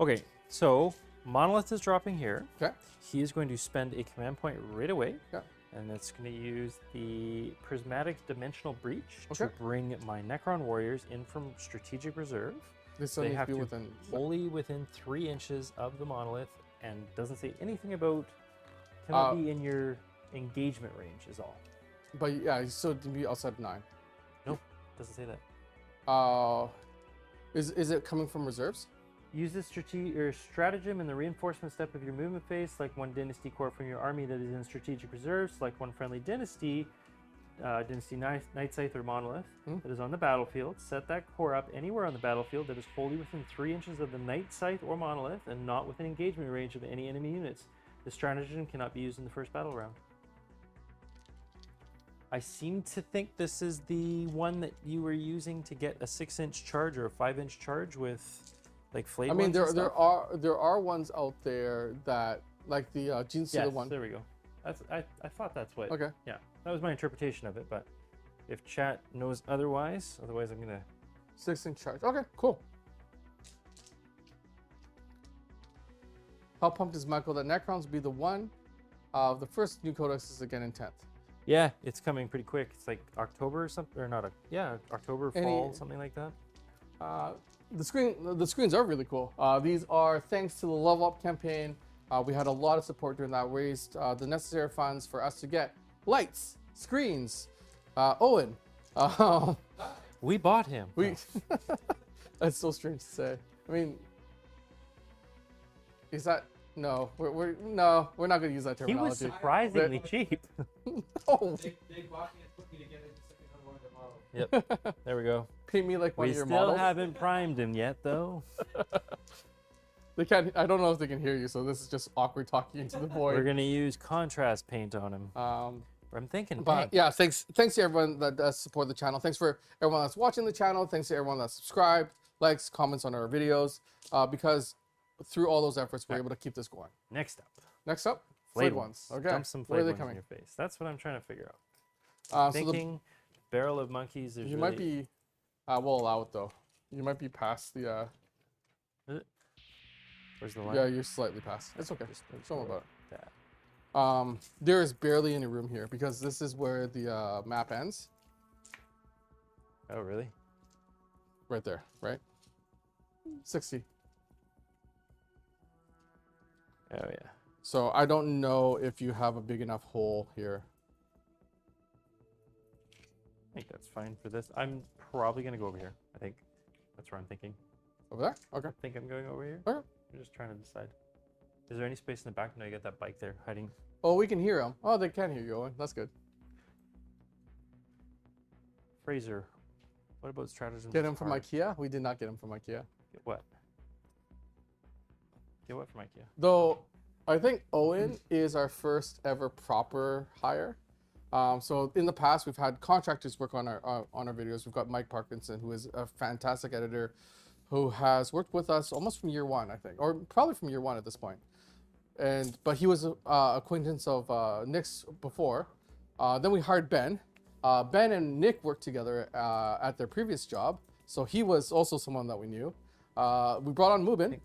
Okay, so Monolith is dropping here. Okay. He is going to spend a command point right away. Yeah. And it's going to use the Prismatic Dimensional Breach to Okay. bring my Necron warriors in from strategic reserve. This still They needs have to be to within. wholly within 3 inches of the monolith, and doesn't say anything about cannot be in your engagement range is all. But yeah, you still need to be outside of 9. Nope, doesn't say that. Is it coming from reserves? Use this stratagem in the reinforcement step of your movement phase. Select one dynasty core from your army that is in strategic reserve. Select one friendly dynasty, Dynasty Night Scythe or Monolith, that is on the battlefield. Set that core up anywhere on the battlefield that is wholly within 3 inches of the Night Scythe or Monolith and not within engagement range of any enemy units. This stratagem cannot be used in the first battle round. I seem to think this is the one that you were using to get a 6-inch charge or a 5-inch charge with like flayed I mean, ones and stuff. there are ones out there that like the Gene Stealer Yes, one. there we go. I thought that's what. Okay. Yeah, that was my interpretation of it. But if chat knows otherwise, I'm gonna. 6-inch charge. Okay, cool. How pumped is Michael that Necrons will be the one of the first new codexes again in 10th? Yeah, it's coming pretty quick. It's like October or something, or not October, fall, something like that. The screens are really cool. These are thanks to the Level Up campaign. We had a lot of support during that, raised the necessary funds for us to get lights, screens. Owen, We bought him. that's so strange to say. I mean, is that no? We're not going to use that He was terminology. surprisingly cheap. Oh, They bought me and put me together just like another one of their models. Yep. There we go. pay me like one We of your still models. haven't primed him yet, though. They can't. I don't know if they can hear you, so this is just awkward talking into the We're void. gonna use contrast paint on him. I'm thinking But pink. yeah, thanks to everyone that does support the channel. Thanks for everyone that's watching the channel. Thanks to everyone that subscribed. likes, comments on our videos, because through all those efforts, we're able to keep this going. Next up, Next up, flayed flayed ones. Okay, Dump some where are flayed they ones in coming? your face. That's what I'm trying to figure out. So the, Thinking barrel of monkeys. There's you really, might be, we'll allow it though. You might be past the, Is it? Where's the line? yeah, you're slightly past. It's okay. Just Don't worry about that. it. There is barely any room here because this is where the map ends. Oh, really? Right there, right? 60. Oh, yeah. So I don't know if you have a big enough hole here. I think that's fine for this. I'm probably going to go over here. I think that's where I'm thinking. Over there? Okay. I think I'm going over here. Okay. I'm just trying to decide. Is there any space in the back? No, you got that bike there hiding. Oh, we can hear them. Oh, they can hear you, Owen. That's good. Fraser, what about stratagems? Get him from IKEA? We did not get him from IKEA. Get what? Get what from IKEA? Though, I think Owen is our first ever proper hire. So in the past, we've had contractors work on our videos. We've got Mike Parkinson, who is a fantastic editor, who has worked with us almost from year one, I think, or probably from year one at this point. But he was an acquaintance of Nick's before. Then we hired Ben. Ben and Nick worked together at their previous job, so he was also someone that we knew. We brought on Mubin,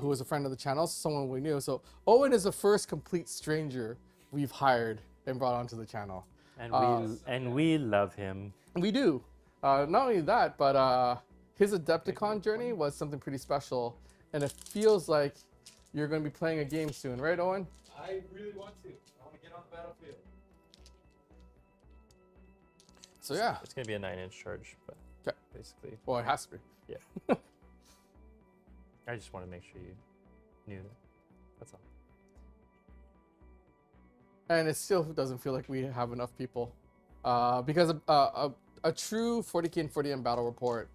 who was a friend of the channel, someone we knew. So Owen is the first complete stranger we've hired and brought onto the channel. And we love him. We do. Not only that, but his Adepticon journey was something pretty special, and it feels like you're going to be playing a game soon, right, Owen? I really want to. I want to get on the battlefield. So yeah. It's going to be a 9-inch charge, but Okay. basically, Well, it has to be. yeah. I just want to make sure you knew that. That's all. And it still doesn't feel like we have enough people. Because a true 40K and 40M battle report,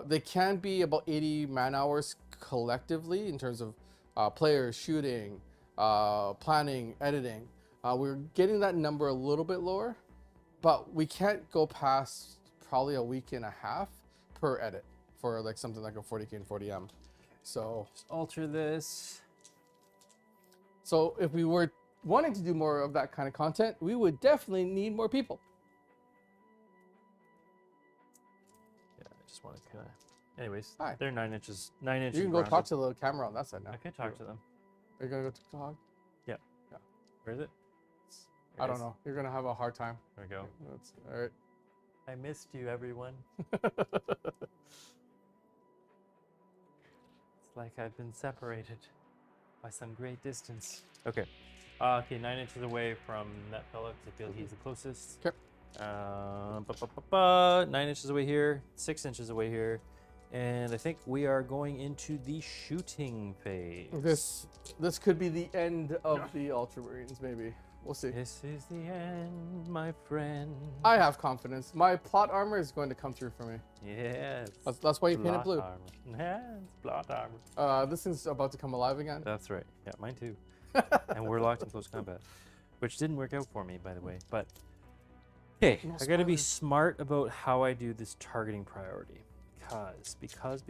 they can be about 80 man hours collectively in terms of players, shooting, planning, editing. We're getting that number a little bit lower, but we can't go past probably a week and a half per edit for like something like a 40K and 40M. So Just alter this. So if we were wanting to do more of that kind of content, we would definitely need more people. Yeah, I just want to kind of. Anyways, Hi. they're 9 inches. 9 inches. You can go talk rounded. to the camera on that side now. I can talk to them. Are you gonna go to the dog? Where is it? I don't know. You're gonna have a hard time. There we go. That's all right. I missed you, everyone. It's like I've been separated by some great distance. Okay. Okay, 9 inches away from that fella because I feel he's the closest. Okay. 9 inches away here, 6 inches away here. And I think we are going into the shooting phase. This could be the end of the Ultramarines, maybe. We'll see. This is the end, my friend. I have confidence. My plot armor is going to come through for me. Yes. That's why you painted Plot blue. armor. Yeah, it's plot armor. This thing's about to come alive again. That's right. Yeah, mine too. And we're locked in close combat, which didn't work out for me, by the way. But okay, No I got to be spoilers. smart about how I do this targeting priority, because.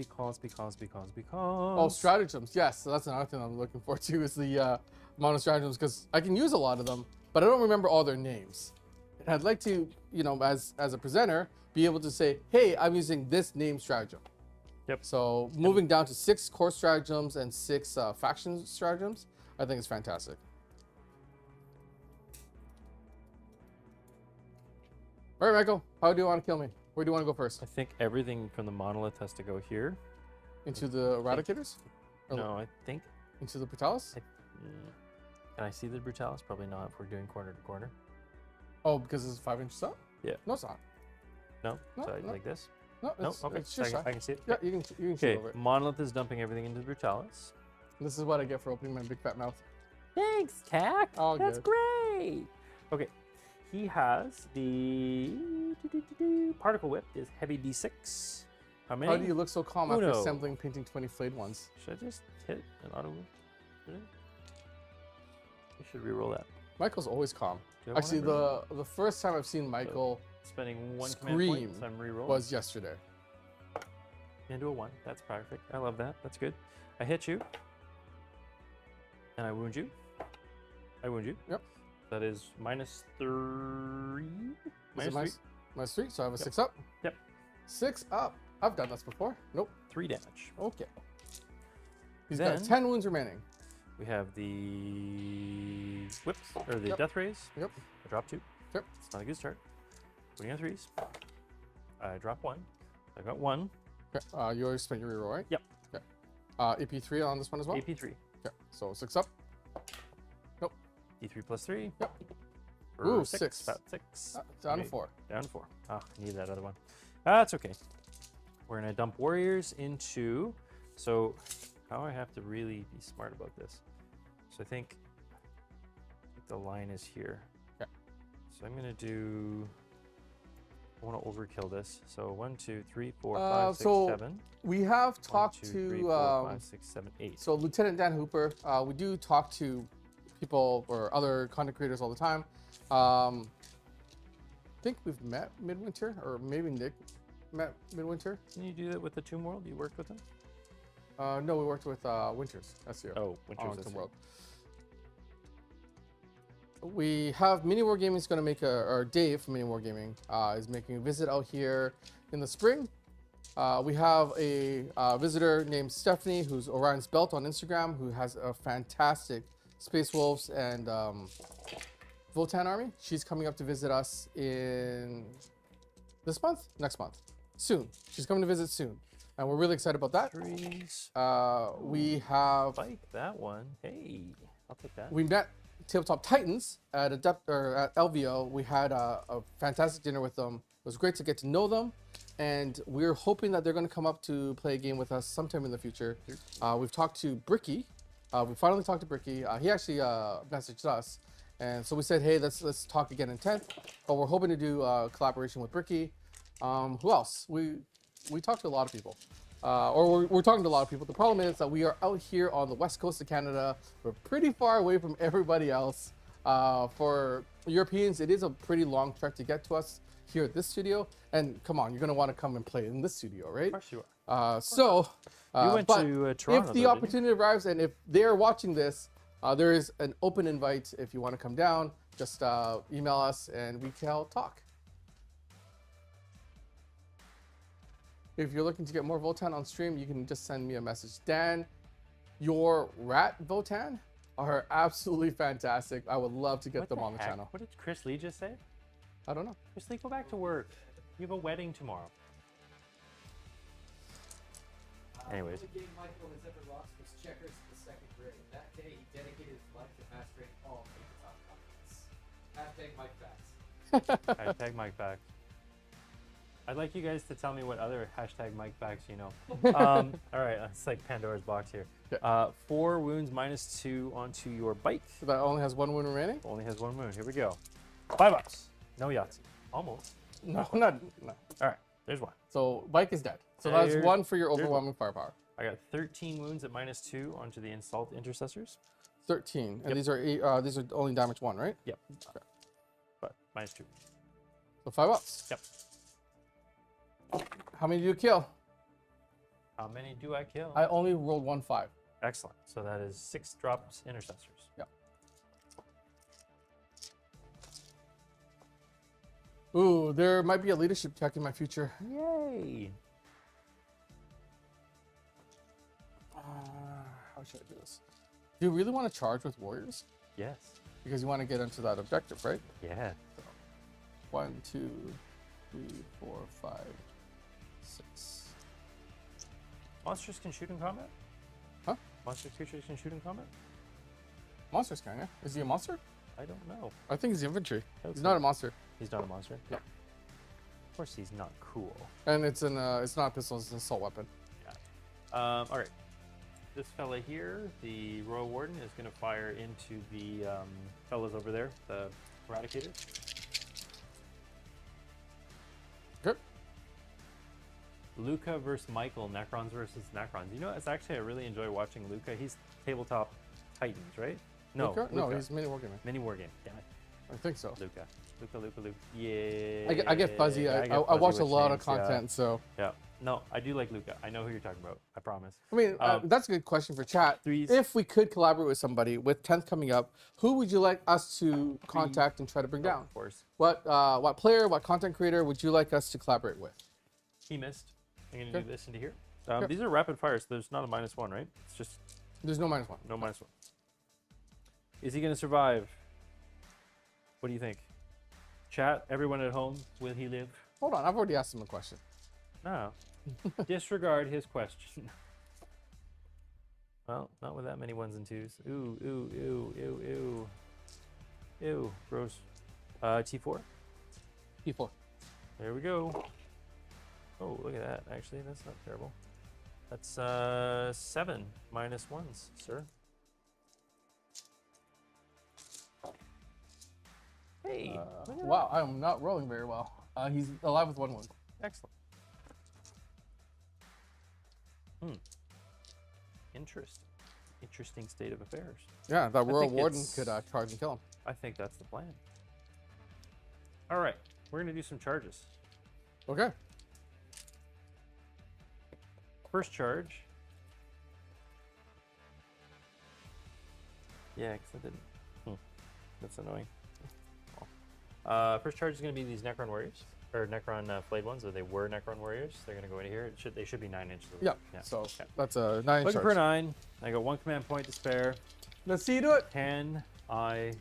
Oh, stratagems. Yes, so that's another thing I'm looking for too. Is the amount of stratagems, because I can use a lot of them, but I don't remember all their names. And I'd like to, you know, as a presenter, be able to say, hey, I'm using this name stratagem. Yep. So moving down to 6 core stratagems and 6 faction stratagems, I think is fantastic. All right, Michael, how do you want to kill me? Where do you want to go first? I think everything from the monolith has to go here. Into the Eradicators? Or No, I think. Into the Brutalis? Can I see the Brutalis? Probably not if we're doing corner to corner. Oh, because it's 5 inches up? Yeah. No, it's not. No? No, So no. like this? No, No? it's, Okay. it's So just I can see it? Yeah, you can shoot Okay, over it. monolith is dumping everything into the Brutalis. This is what I get for opening my big fat mouth. Thanks, Tack. All That's good. great. Okay, he has the particle whip is heavy D6. How many? How do you look so calm after Uno. assembling painting 20 flayed ones? Should I just hit an auto whip? Really? You should reroll that. Michael's always calm. Do you have Actually, one the first time I've seen Michael spending one command point, scream so I'm rerolling. was yesterday. into a 1. That's perfect. I love that. That's good. I hit you. And I wound you. I wound you. Yep. That is minus 3. Is it minus 3, so I have a Yep. 6 up. Yep. 6 up. I've done this before. Nope. 3 damage. Okay. He's Then- got 10 wounds remaining. We have the whips, or the Yep. death rays. Yep. I drop 2. Yep. It's not a good start. Putting on 3s. I drop 1. I got 1. Okay. You already spent your reroll, right? Yep. Okay. AP3 on this one as well? AP3. Okay. So 6 up. Nope. D3 plus 3. Yep. For Ooh, 6. 6. About 6. Down to Okay. 4. Down to 4. Oh, I need that other one. That's okay. We're going to dump warriors into... So, how I have to really be smart about this. So I think the line is here. Okay. So I'm going to do... I want to overkill this. So 1, 2, 3, 4, 5, 6, so 7. We have 1, talked 2, to 3, 4, 5, 6, 7, 8. so Lieutenant Dan Hooper. We do talk to people or other content creators all the time. I think we've met Midwinter, or maybe Nick met Midwinter. Can you do that with the Tomb World? You worked with them? No, we worked with Winters. That's you. Oh, Winter's on this Tomb year. World. We have Mini Wargaming is going to make or Dave from Mini Wargaming is making a visit out here in the spring. We have a visitor named Stephanie, who's Orion's Belt on Instagram, who has a fantastic Space Wolves and Votan army. She's coming up to visit us in this month, next month, soon. She's coming to visit soon, and we're really excited about that. 3s. We have Like that one. Hey, I'll take that. we met Tabletop Titans at at LVO. We had a fantastic dinner with them. It was great to get to know them, and we're hoping that they're going to come up to play a game with us sometime in the future. We've talked to Bricky. We finally talked to Bricky. He actually messaged us, and so we said, hey, let's talk again in 10th. But we're hoping to do a collaboration with Bricky. Who else? We talked to a lot of people. Or we're talking to a lot of people. The problem is that we are out here on the west coast of Canada. We're pretty far away from everybody else. For Europeans, it is a pretty long trek to get to us here at this studio. And come on, you're going to want to come and play in this studio, right? Of course you are. You went but to Toronto, if though, the didn't you? opportunity arrives and if they're watching this, there is an open invite. If you want to come down, just email us and we can talk. If you're looking to get more Votan on stream, you can just send me a message. Dan, your rat Votan are absolutely fantastic. I would love to get What them the on the heck? channel. What did Chris Lee just say? I don't know. Chris Lee, go back to work. You have a wedding tomorrow. Anyways. The only game Michael has ever lost was checkers in the 2nd grade. That day, he dedicated his life to mastering all tabletop combatants. #Mike Facts. Hashtag Mike Facts. I'd like you guys to tell me what other hashtag Mike Facts you know. All right, it's like Pandora's box here. Yeah. 4 wounds minus 2 onto your bike. So that only has 1 wound remaining? Only has 1 wound. Here we go. $5. No Yahtzee. Almost. No. All right, there's 1. So Bike is dead. So that's There- 1 for your there's overwhelming firepower. I got 13 wounds at minus 2 onto the Insult Intercessors. 13. And Yep. these are only damage 1, right? Yep. But minus 2. So $5. Yep. How many do you kill? How many do I kill? I only rolled 1 5. Excellent. So that is 6 drops Intercessors. Yep. Ooh, there might be a leadership check in my future. Yay! How should I do this? Do you really want to charge with warriors? Yes. Because you want to get into that objective, right? Yeah. 1, 2, 3, 4, 5, 6. Monsters can shoot in combat? Huh? Monster creatures can shoot in combat? Monsters can, yeah? Is he a monster? I don't know. I think he's infantry. That's He's not it. a monster. He's not a monster? Yeah. Of course he's not cool. And it's not a pistol, it's an assault weapon. All right. This fella here, the Royal Warden, is going to fire into the fellas over there, the Eradicators. Good. Luca versus Michael, Necrons versus Necrons. You know, it's actually, I really enjoy watching Luca. He's Tabletop Titans, right? No, Luca? No, Luca. he's mini wargaming. Mini Wargame, damn it. I think so. Luca. Yeah. I get fuzzy. I get I fuzzy watch a with lot names, of content, so. Yeah. No, I do like Luca. I know who you're talking about. I promise. I mean, that's a good question for chat. Threes. If we could collaborate with somebody with 10th coming up, who would you like us to contact and try to bring down? Of course. What player, what content creator would you like us to collaborate with? He missed. I'm going to Okay. do this into here. Okay. These are rapid fire, so there's not a -1, right? It's just There's no -1. no -1. Is he going to survive? What do you think? Chat, everyone at home, will he live? Hold on, I've already asked him a question. No. Disregard his question. Well, not with that many 1s and 2s. Ew. Gross. T4. P4. There we go. Oh, look at that. Actually, that's not terrible. That's 7 -1s, sir. Hey. look at Wow, I am not rolling very well. He's alive with 1-1. that. Excellent. Interesting state of affairs. Yeah, that Royal think Warden it's- could charge and kill him. I think that's the plan. All right, we're gonna do some charges. Okay. First charge. Yeah, because I didn't. That's annoying. First charge is going to be these Necron warriors, or Necron flayed ones, or they were Necron warriors. They're going to go into here. They should be 9 inches. Yeah. So that's a 9 Looking charge. for a 9. I got 1 command point to spare. Let's see you do it. Can I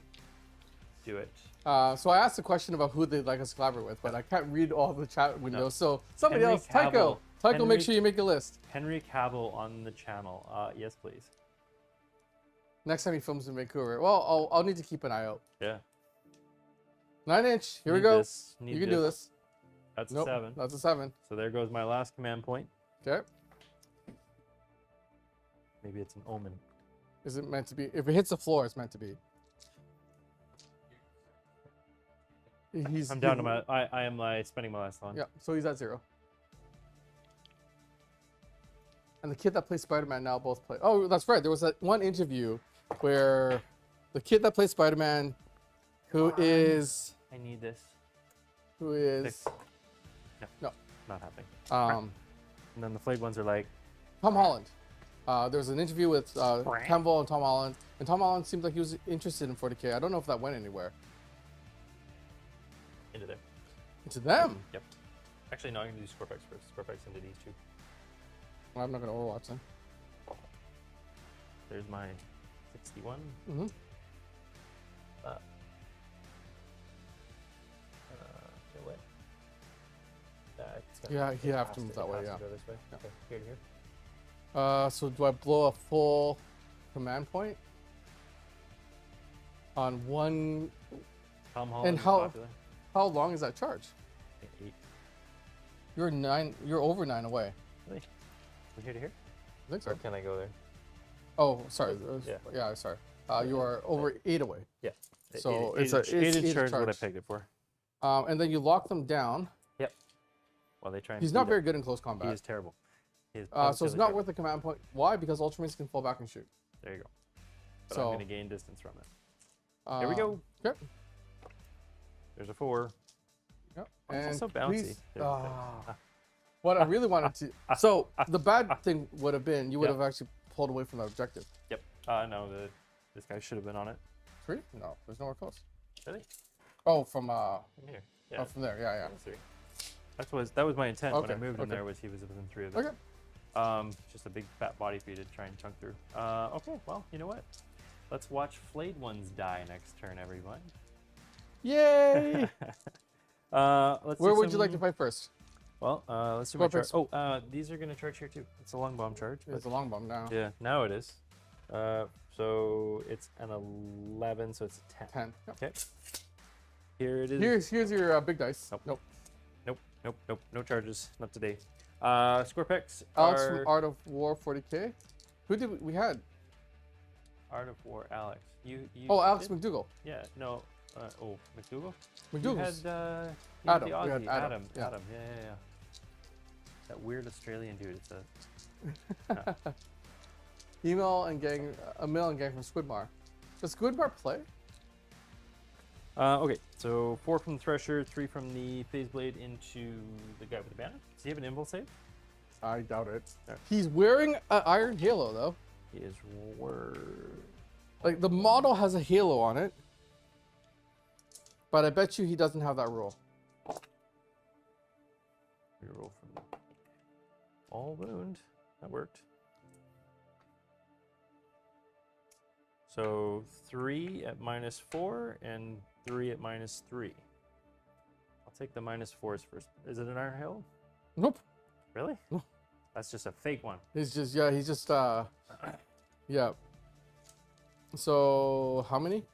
do it? So I asked a question about who they'd like us to collaborate with, but I can't read all the chat windows. So somebody Henry else, Tycho, Cavill. make sure you make a list. Henry Cavill on the channel. Yes, please. Next time he films in Vancouver. Well, I'll need to keep an eye out. Yeah. 9-inch. Here we Need go. this, need You can do this. That's Nope. a 7. That's a 7. So there goes my last command point. Okay. Maybe it's an omen. Is it meant to be? If it hits the floor, it's meant to be. I'm down to my. I am spending my last one. Yeah, so he's at 0. And the kid that plays Spider-Man now both play. Oh, that's right. There was that one interview where the kid that plays Spider-Man, who is I need this. Six. No. Not happening. And then the flayed ones are like, Tom Holland. There was an interview with Campbell and Tom Holland, and Tom Holland seemed like he was interested in 40K. I don't know if that went anywhere. into there. Into them? Yep. Actually, no, I'm gonna do Scorpex first. Scorpex into these two. Well, I'm not gonna Overwatch then. There's my 61. Mm-hmm. Get away. Yeah, you have to move that way, yeah. Go this way. Yeah. Okay, here to here. So do I blow a full command point on one? Tom Holland. And is how- popular. How long is that charge? 8. You're 9. You're over 9 away. Really? From here to here? I think so. Or can I go there? Oh, sorry. Yeah. Yeah, sorry. You are over 8 away. Yeah. So eight it's a inch eight charge is what I charge. pegged it for. And then you lock them down. Yep. While they try and He's not speed very up. good in close He combat. is terrible. He is So it's positively not terrible. worth the command point. Why? Because Ultramarines can fall back and shoot. There you go. But So- I'm going to gain distance from it. There we go. Okay. There's a 4. Yep. Oh, it's And so bouncy. please- There we go. What I really wanted to. So the bad thing would have been you would Yeah. have actually pulled away from that objective. Yep. No, this guy should have been on it. 3? No, there's nowhere close. Really? Oh, from From here. Yeah. oh, from there. Yeah, That's 3. That was my intent when I Okay, moved him okay. there, was he was within 3 of them. Okay. Just a big fat body for you to try and chunk through. Okay, well, you know what? Let's watch flayed ones die next turn, everyone. Yay! Let's Where do would you like to some- fight first? Well, let's do my charge. Scorpex. Oh, these are going to charge here too. It's a long bomb charge. but- It's a long bomb now. Yeah, now it is. So it's an 11, so it's a 10. 10. Yep. Okay. Here it is. Here's your big dice. Nope. Nope. No charges. Not today. Scorpex Alex are from Art of War 40K. Who did we had? Art of War. Alex. You Oh, Alex did? McDougal. Yeah. No. McDougal. You McDougal's. had Adam. the We had Aussie. Adam, yeah. Adam. Yeah. That weird Australian dude. It's a. Email and gang, Emil and gang from Squidmar. Does Squidmar play? Okay, so 4 from the Thresher, 3 from the Phase Blade into the guy with the banner. Does he have an invul save? I doubt it. No. He's wearing an Iron Halo though. He is Like the model has a halo on it, but I bet you he doesn't have that rule. Reroll from all wound. That worked. So 3 at -4 and 3 at -3. I'll take the -4s first. Is it an Iron Halo? Nope. Really? No. That's just a fake one. He's just yeah. So how many?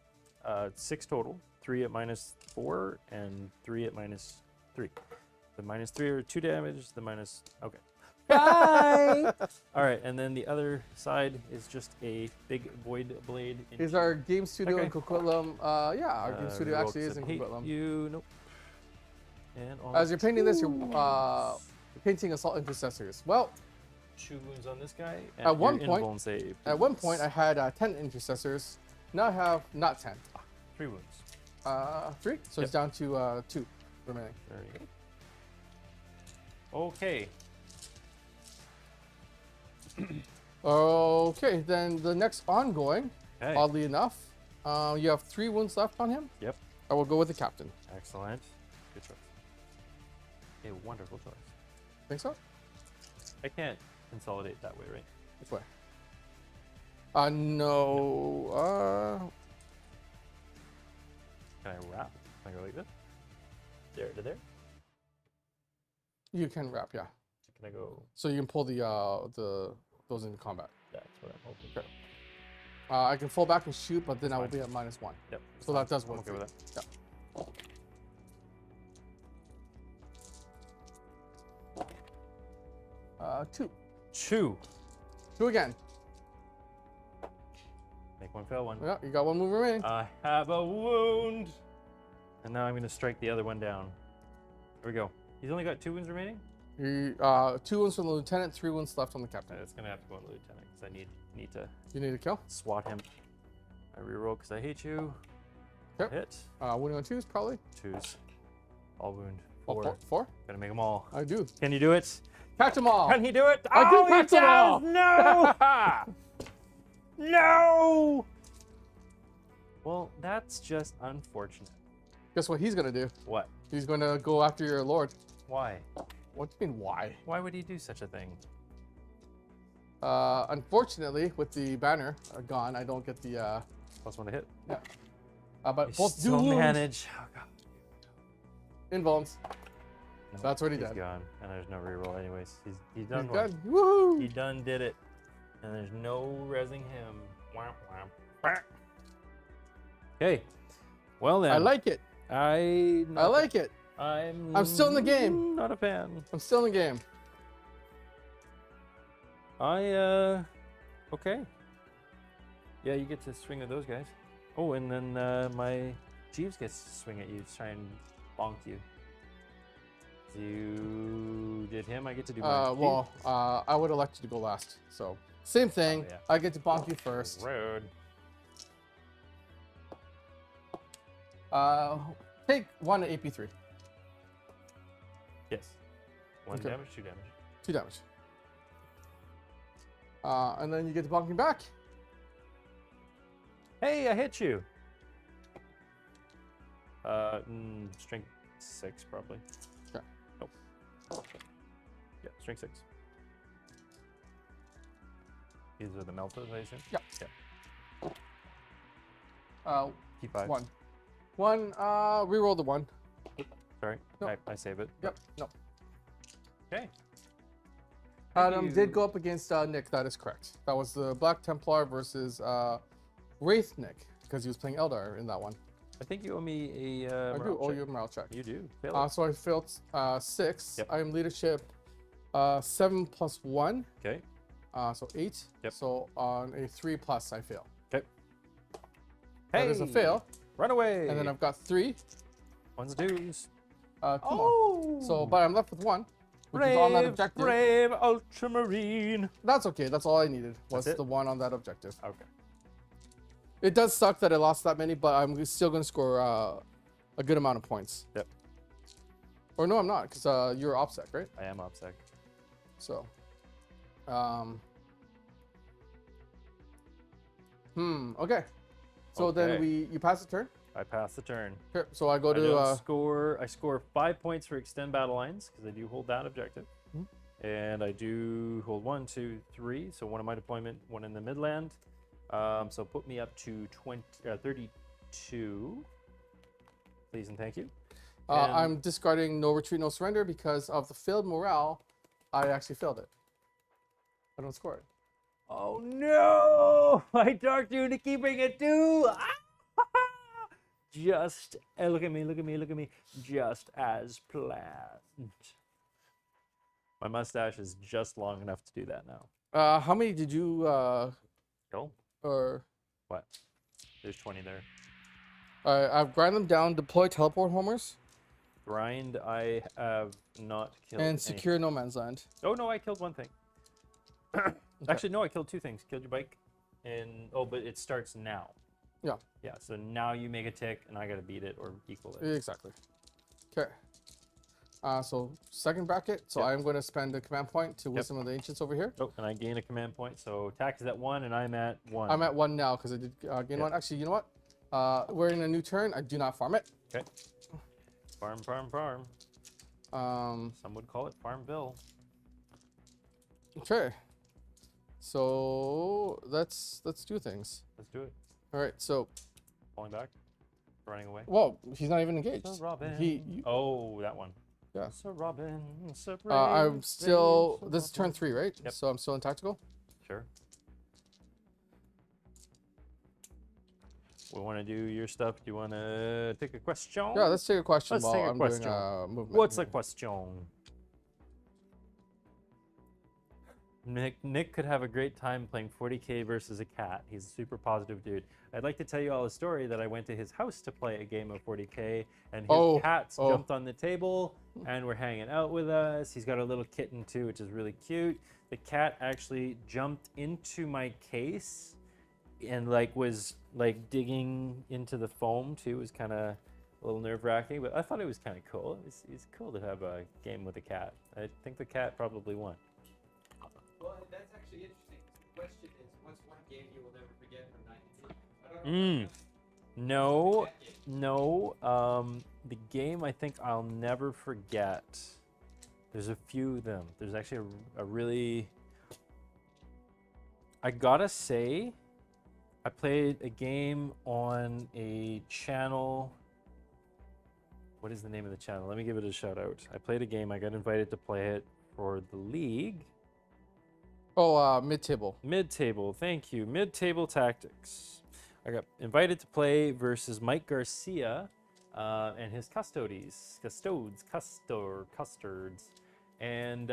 6 total. 3 at -4 and 3 at -3. The -3 are 2 damage. The minus. Okay. Bye. All right, and then the other side is just a big void blade. Is our game studio Okay. in Coquitlam? Yeah, our game studio reroll actually 'cause is in I hate Coquitlam. You nope. And on As you're painting this, you're painting Assault Intercessors. Well, 2 wounds on this guy. And At one your point- invuln save, at one please. point I had 10 Intercessors. Now I have not 10. 3 wounds. 3. So it's Yep. down to 2 remaining. There you go. Okay. Okay, then the next ongoing, Okay. oddly enough, you have 3 wounds left on him. Yep. I will go with the captain. Excellent. Good choice. A wonderful choice. Think so? I can't consolidate that way, right? Which way? No. Can I wrap? Can I go like this? There to there? You can wrap, yeah. Can I go? So you can pull the those into combat. That's what I'm hoping. Okay. I can fall back and shoot, but then I will Fine. be at -1. Yep. So that does work. Okay for with you. that. Yeah. 2. 2. 2 again. Make one fail one. Yeah, you got 1 move remaining. I have a wound. And now I'm going to strike the other one down. Here we go. He's only got 2 wounds remaining? 2 wounds from the lieutenant, 3 wounds left on the captain. It's going to have to go on the lieutenant because I need to You need a kill. swat him. I reroll because I hate you. Yep. Hit. Wounding on 2s probably. 2s. All wound. Oh, 4. 4. Gotta make them all. I do. Can you do it? Catch them all. Can he do it? I do he catch them all. does! No! No! Well, that's just unfortunate. Guess what he's gonna do? What? He's gonna go after your lord. Why? What do you mean why? Why would he do such a thing? Unfortunately, with the banner gone, I don't get the +1 to hit. yeah. But You both do still wounds. manage. Oh, God. Invulns. No, That's what he he's did. gone, and there's no reroll anyways. He's done. He's one. done. Woohoo! He done did it, and there's no resing him. Wah, wah. Okay. Well then. I like it. I like it. I'm still in the game. Not a fan. I'm still in the game. Okay. Yeah, you get to swing at those guys. Oh, and then my Jeeves gets to swing at you to try and bonk you. You did him, I get to do my Well, I would elect you to go last. So same thing. Oh, yeah. I get to bonk you first. Road. Take 1 to AP3. Yes. 1 Okay. damage, 2 damage. 2 damage. And then you get to bonk me back. Hey, I hit you. Strength 6 probably. Okay. Nope. Yeah, strength 6. These are the meltas, I assume? Yeah. Yeah. Keep 5. 1. 1, reroll the 1. Sorry, No. I save it. Yep, no. Okay. Adam did go up against Nick, that is correct. That was the Black Templar versus Wraith Nick, because he was playing Eldar in that one. I think you owe me a I do morale owe check. you a morale check. You do. Fail it. So I failed 6. Yep. I am leadership 7 plus 1, Okay. so 8. Yep. So on a 3 plus, I fail. Okay. That is a fail. Run away. And then I've got 3. 1s, 2s. 2 more. So, but I'm left with 1, which is on that objective. Brave Ultramarine. That's okay. That's all I needed was That's it? the 1 on that objective. Okay. It does suck that I lost that many, but I'm still going to score a good amount of points. Yep. Or no, I'm not, because you're OPSEC, right? I am OPSEC. So, okay. So then Okay. you pass the turn. I pass the turn. Okay, so I go I to don't score. I score 5 points for extend battle lines because I do hold that objective, and I do hold 1, 2, 3. So one in my deployment, one in the Midland. So put me up to 32. Please and thank you. And I'm discarding no retreat, no surrender because of the failed morale. I actually failed it. I don't score it. oh no! I talked you into keeping it too. Just look at me, look at me, look at me. Just as planned. My mustache is just long enough to do that now. How many did you Go. or What? There's 20 there. I've grind them down, deploy teleport homers, Grind, I have not killed and any. secure no man's land. Oh no, I killed one thing. Actually, no, I killed 2 things. Killed your bike, and but it starts now. Yeah. Yeah, so now you make a tick, and I gotta beat it or equal it. Exactly. Okay. So second bracket. So Yep. I'm going to spend a command point to Wisdom of the Ancients over here. Oh, and I gain a command point. So attack is at 1, and I'm at 1. I'm at 1 now because I did gain 1. Actually, you know what? We're in a new turn. I do not farm it. Okay. Farm, farm, farm. Some would call it Farmville. Okay. So let's do things. Let's do it. All right. So, Falling back, running away. well, he's not even engaged. Sir Robin. You- Oh, that one. Yeah. Sir Robin. Sir I'm Brave, still. Brave, This is Sir turn Robin. 3, right? Yep. So I'm still in tactical. Sure. We want to do your stuff. Do you want to take a question? Yeah. Let's take a question Let's while take a I'm question. doing movement. What's the question? Nick could have a great time playing 40k versus a cat. He's a super positive dude. I'd like to tell you all a story that I went to his house to play a game of 40k, and his cats jumped on the table and were hanging out with us. He's got a little kitten too, which is really cute. The cat actually jumped into my case and was digging into the foam too. It was kind of a little nerve-wracking, but I thought it was kind of cool. It's cool to have a game with a cat. I think the cat probably won. Well, that's actually interesting. The question is, what's one game you will never forget from 92? No. The game I think I'll never forget. There's a few of them. There's actually a really. I gotta say, I played a game on a channel. What is the name of the channel? Let me give it a shout out. I played a game. I got invited to play it for the league. Oh, mid-table. Mid-table, thank you. Mid-table tactics. I got invited to play versus Mike Garcia and his custards. And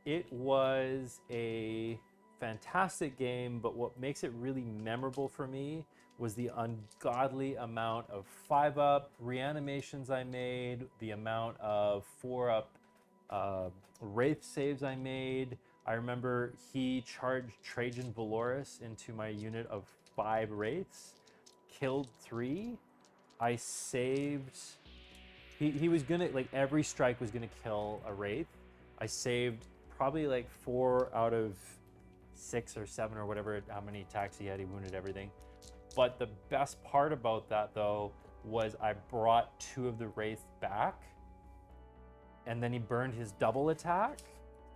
it was a fantastic game, but what makes it really memorable for me was the ungodly amount of 5-up reanimations I made, the amount of 4-up Wraith saves I made. I remember he charged Trajan Valoris into my unit of 5 Wraiths, killed 3. I saved. He was gonna, every strike was gonna kill a Wraith. I saved probably 4 out of 6 or 7 or whatever, how many attacks he had. He wounded everything. But the best part about that, though, was I brought 2 of the Wraiths back, and then he burned his double attack.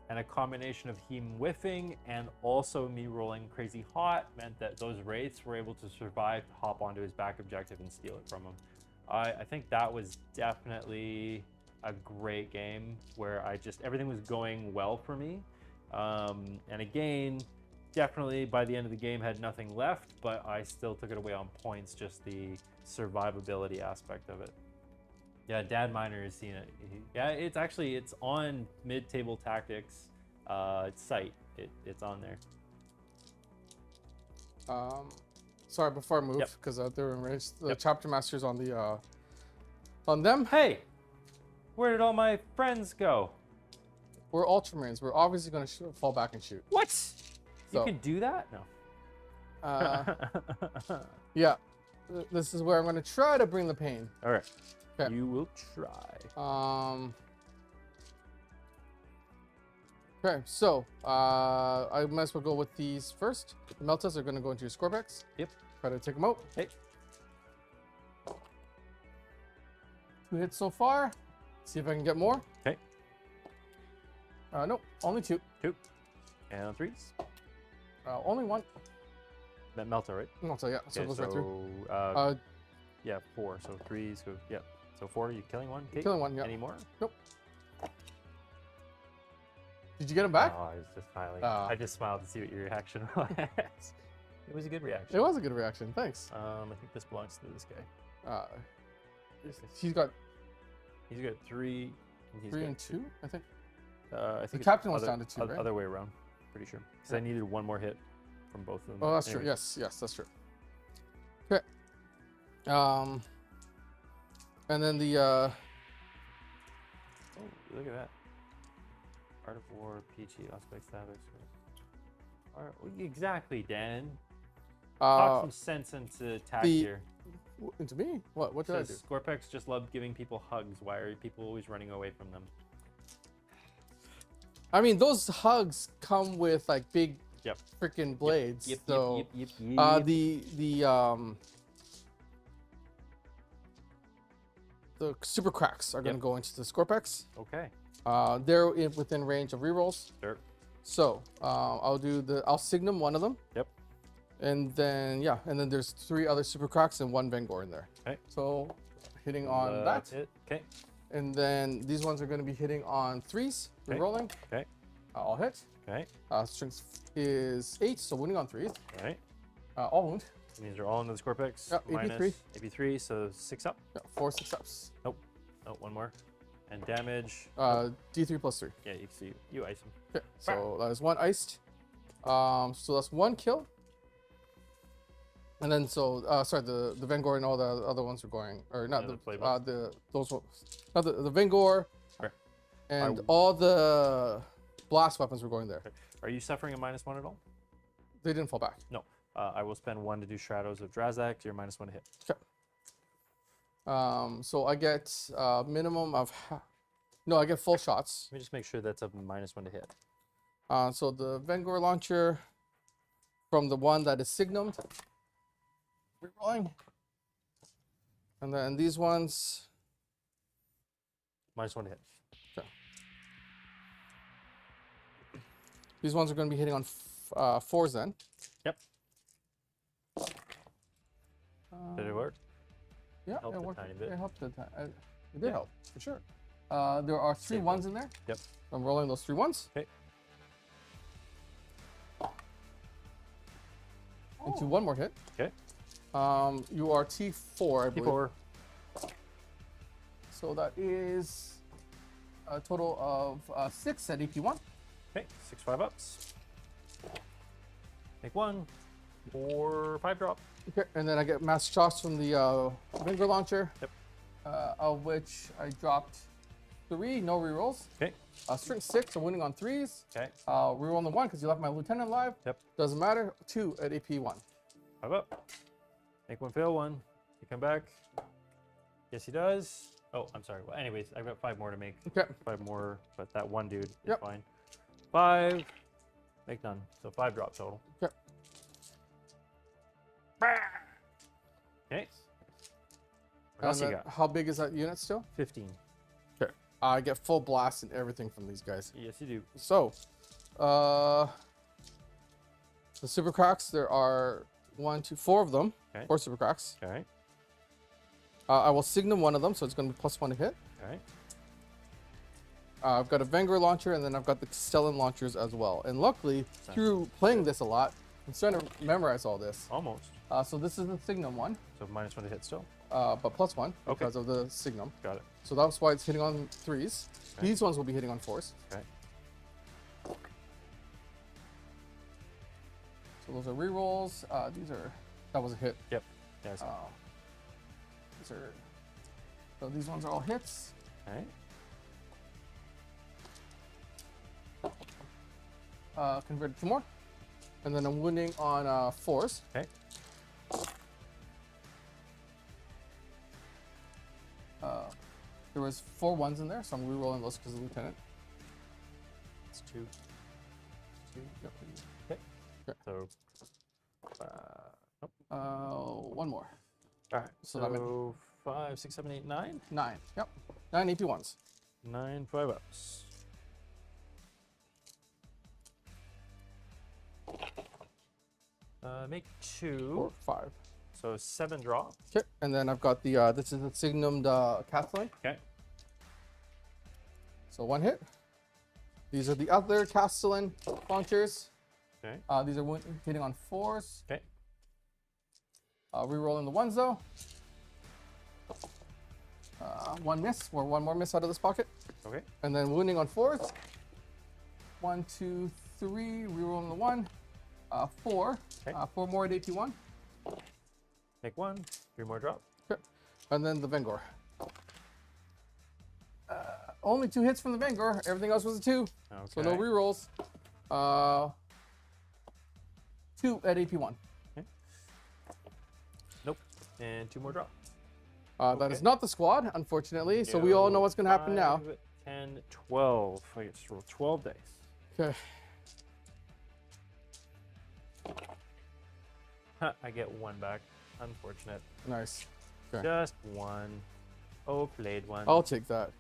And a combination of him whiffing and also me rolling crazy hot meant that those Wraiths were able to survive to hop onto his back objective and steal it from him. I think that was definitely a great game where everything was going well for me. And again, definitely by the end of the game had nothing left, but I still took it away on points, just the survivability aspect of it. Yeah, Dad Miner has seen it. It's on Mid-Table Tactics site. It's on there. Sorry, before I move, Yep. because they're in range. The Yep. chapter masters on the on them. Hey, where did all my friends go? We're Ultramarines. We're obviously going to fall back and shoot. What? You So- can do that? No. Yeah. This is where I'm going to try to bring the pain. All right. Okay. You will try. Okay, so I might as well go with these first. The Meltas are going to go into your Scorpex. Yep. Try to take them out. Okay. 2 hits so far. See if I can get more. Okay. Nope, only 2. 2. And on 3s. Only 1. That Melta, right? Melta, yeah. So it Okay, goes right through. Yeah, 4. So 3s go. Yeah. So 4. You killing one? Okay. Killing 1. Yeah. Any more? Nope. Did you get him back? Oh, I was just smiling. Oh. I just smiled to see what your reaction was. It was a good reaction. It was a good reaction. Thanks. I think this belongs to this guy. He's got He's got 3. And he's 3 got and 2, I think. I think The it's captain was other, down to 2, right? Other way around, pretty sure. Because I needed one more hit from both of them. Oh, that's true. Anyways. Yes, that's true. Okay. And then the Oh, look at that. Art of War, PG, Aspect Savage. Exactly, Dan. Talk some sense into attack here. into me? What did I do? Says Scorpex just love giving people hugs. Why are people always running away from them? I mean, those hugs come with like big Yep. freaking blades. Yep. So Yep. the super cracks are going to Yep. go into the Scorpex. Okay. They're within range of rerolls. Sure. So I'll Signum one of them. Yep. And then there's 3 other super cracks and 1 Vengor in there. Okay. So hitting on that. That's it. Okay. And then these ones are going to be hitting on 3s. Okay. Rolling. Okay. All hit. Okay. Strength is 8, so winning on 3s. All right. All wound. And these are all into the Scorpex. Yep, AP3. AP3, so 6 up. Yeah, 4 6-ups. Nope. Oh, one more. And damage. D3 plus 3. Yeah, you see, you ice him. Okay, so that is 1 iced. So that's 1 kill. And then sorry, the Vengor and all the other ones are going, or not The the playbook. those ones, not the Vengor, Okay. and all the blast weapons were going there. Are you suffering a -1 at all? They didn't fall back. No. I will spend 1 to do Shadows of Drazak. You're -1 to hit. Okay. So I get minimum of, no, I get full shots. Let me just make sure that's a -1 to hit. So the Vengor launcher from the one that is signumed. Rerolling. And then these ones. -1 to hit. Okay. These ones are going to be hitting on 4s then. Yep. Did it work? Yeah, Helped it a worked. tiny bit. It helped. It did help, for sure. There are 3 Save 1s in there. Yep. I'm rolling those 3 1s. Okay. Into 1 more hit. Okay. You are T4, I believe. T4. So that is a total of 6 at AP1. Okay, 6 5-ups. Make 1. 4 5 drop. Okay, and then I get mass shots from the Vengor launcher. Yep. Of which I dropped 3, no rerolls. Okay. Strength 6, I'm winning on 3s. Okay. Reroll on the 1 because you left my lieutenant alive. Yep. Doesn't matter. 2 at AP1. 5 up. Make 1 fail 1. You come back. Yes, he does. Oh, I'm sorry. Well, anyways, I've got 5 more to make. Okay. 5 more, but that one dude is Yep. fine. 5. Make none. So 5 drop total. Okay. Okay. What else you And got? how big is that unit still? 15. Okay. I get full blast and everything from these guys. Yes, you do. So, the super cracks, there are 1, 2, 4 of them. Okay. 4 super cracks. Okay. I will signum one of them, so it's going to be +1 to hit. Okay. I've got a Vengor launcher, and then I've got the Stellan launchers as well. And luckily, through playing this a lot, I'm starting to memorize all this. Almost. So this is the Signum one, So -1 to hit still. but +1 Okay. because of the Signum. Got it. So that's why it's hitting on 3s. Okay. These ones will be hitting on 4s. Okay. So those are rerolls. That was a hit. Yep. Yeah. I see. So these ones are all hits. Okay. Converted to more. And then I'm winning on 4s. Okay. There was 4 1s in there, so I'm re-rolling those because of Lieutenant. It's 2. 2. Yep. Okay. Okay. So, nope. 1 more. All right. So So, that meant 5, 6, 7, 8, 9. 9. Yep. 9 AP1s. 9 5-ups. Make 2. 4, 5. So 7 draw. Okay, and then I've got the this is the Signumed Castellan. Okay. So 1 hit. These are the other Castellan launchers. Okay. These are hitting on 4s. Okay. Rerolling the 1s though. 1 miss, or 1 more miss out of this pocket. Okay. And then wounding on 4s. 1, 2, 3. Rerolling the 1. 4. Okay. 4 more at AP1. Make 1. 3 more drop. Okay. And then the Vengor. Only 2 hits from the Vengor. Everything else was a 2. Okay. So no rerolls. 2 at AP1. Okay. Nope. And 2 more drop. That is not the squad, unfortunately. So we all know what's going to happen now. 5, 10, 12. I get to roll 12 dice. Okay. Huh, I get 1 back. Unfortunate. Nice. Okay. Just 1. Oh, played 1. I'll take that.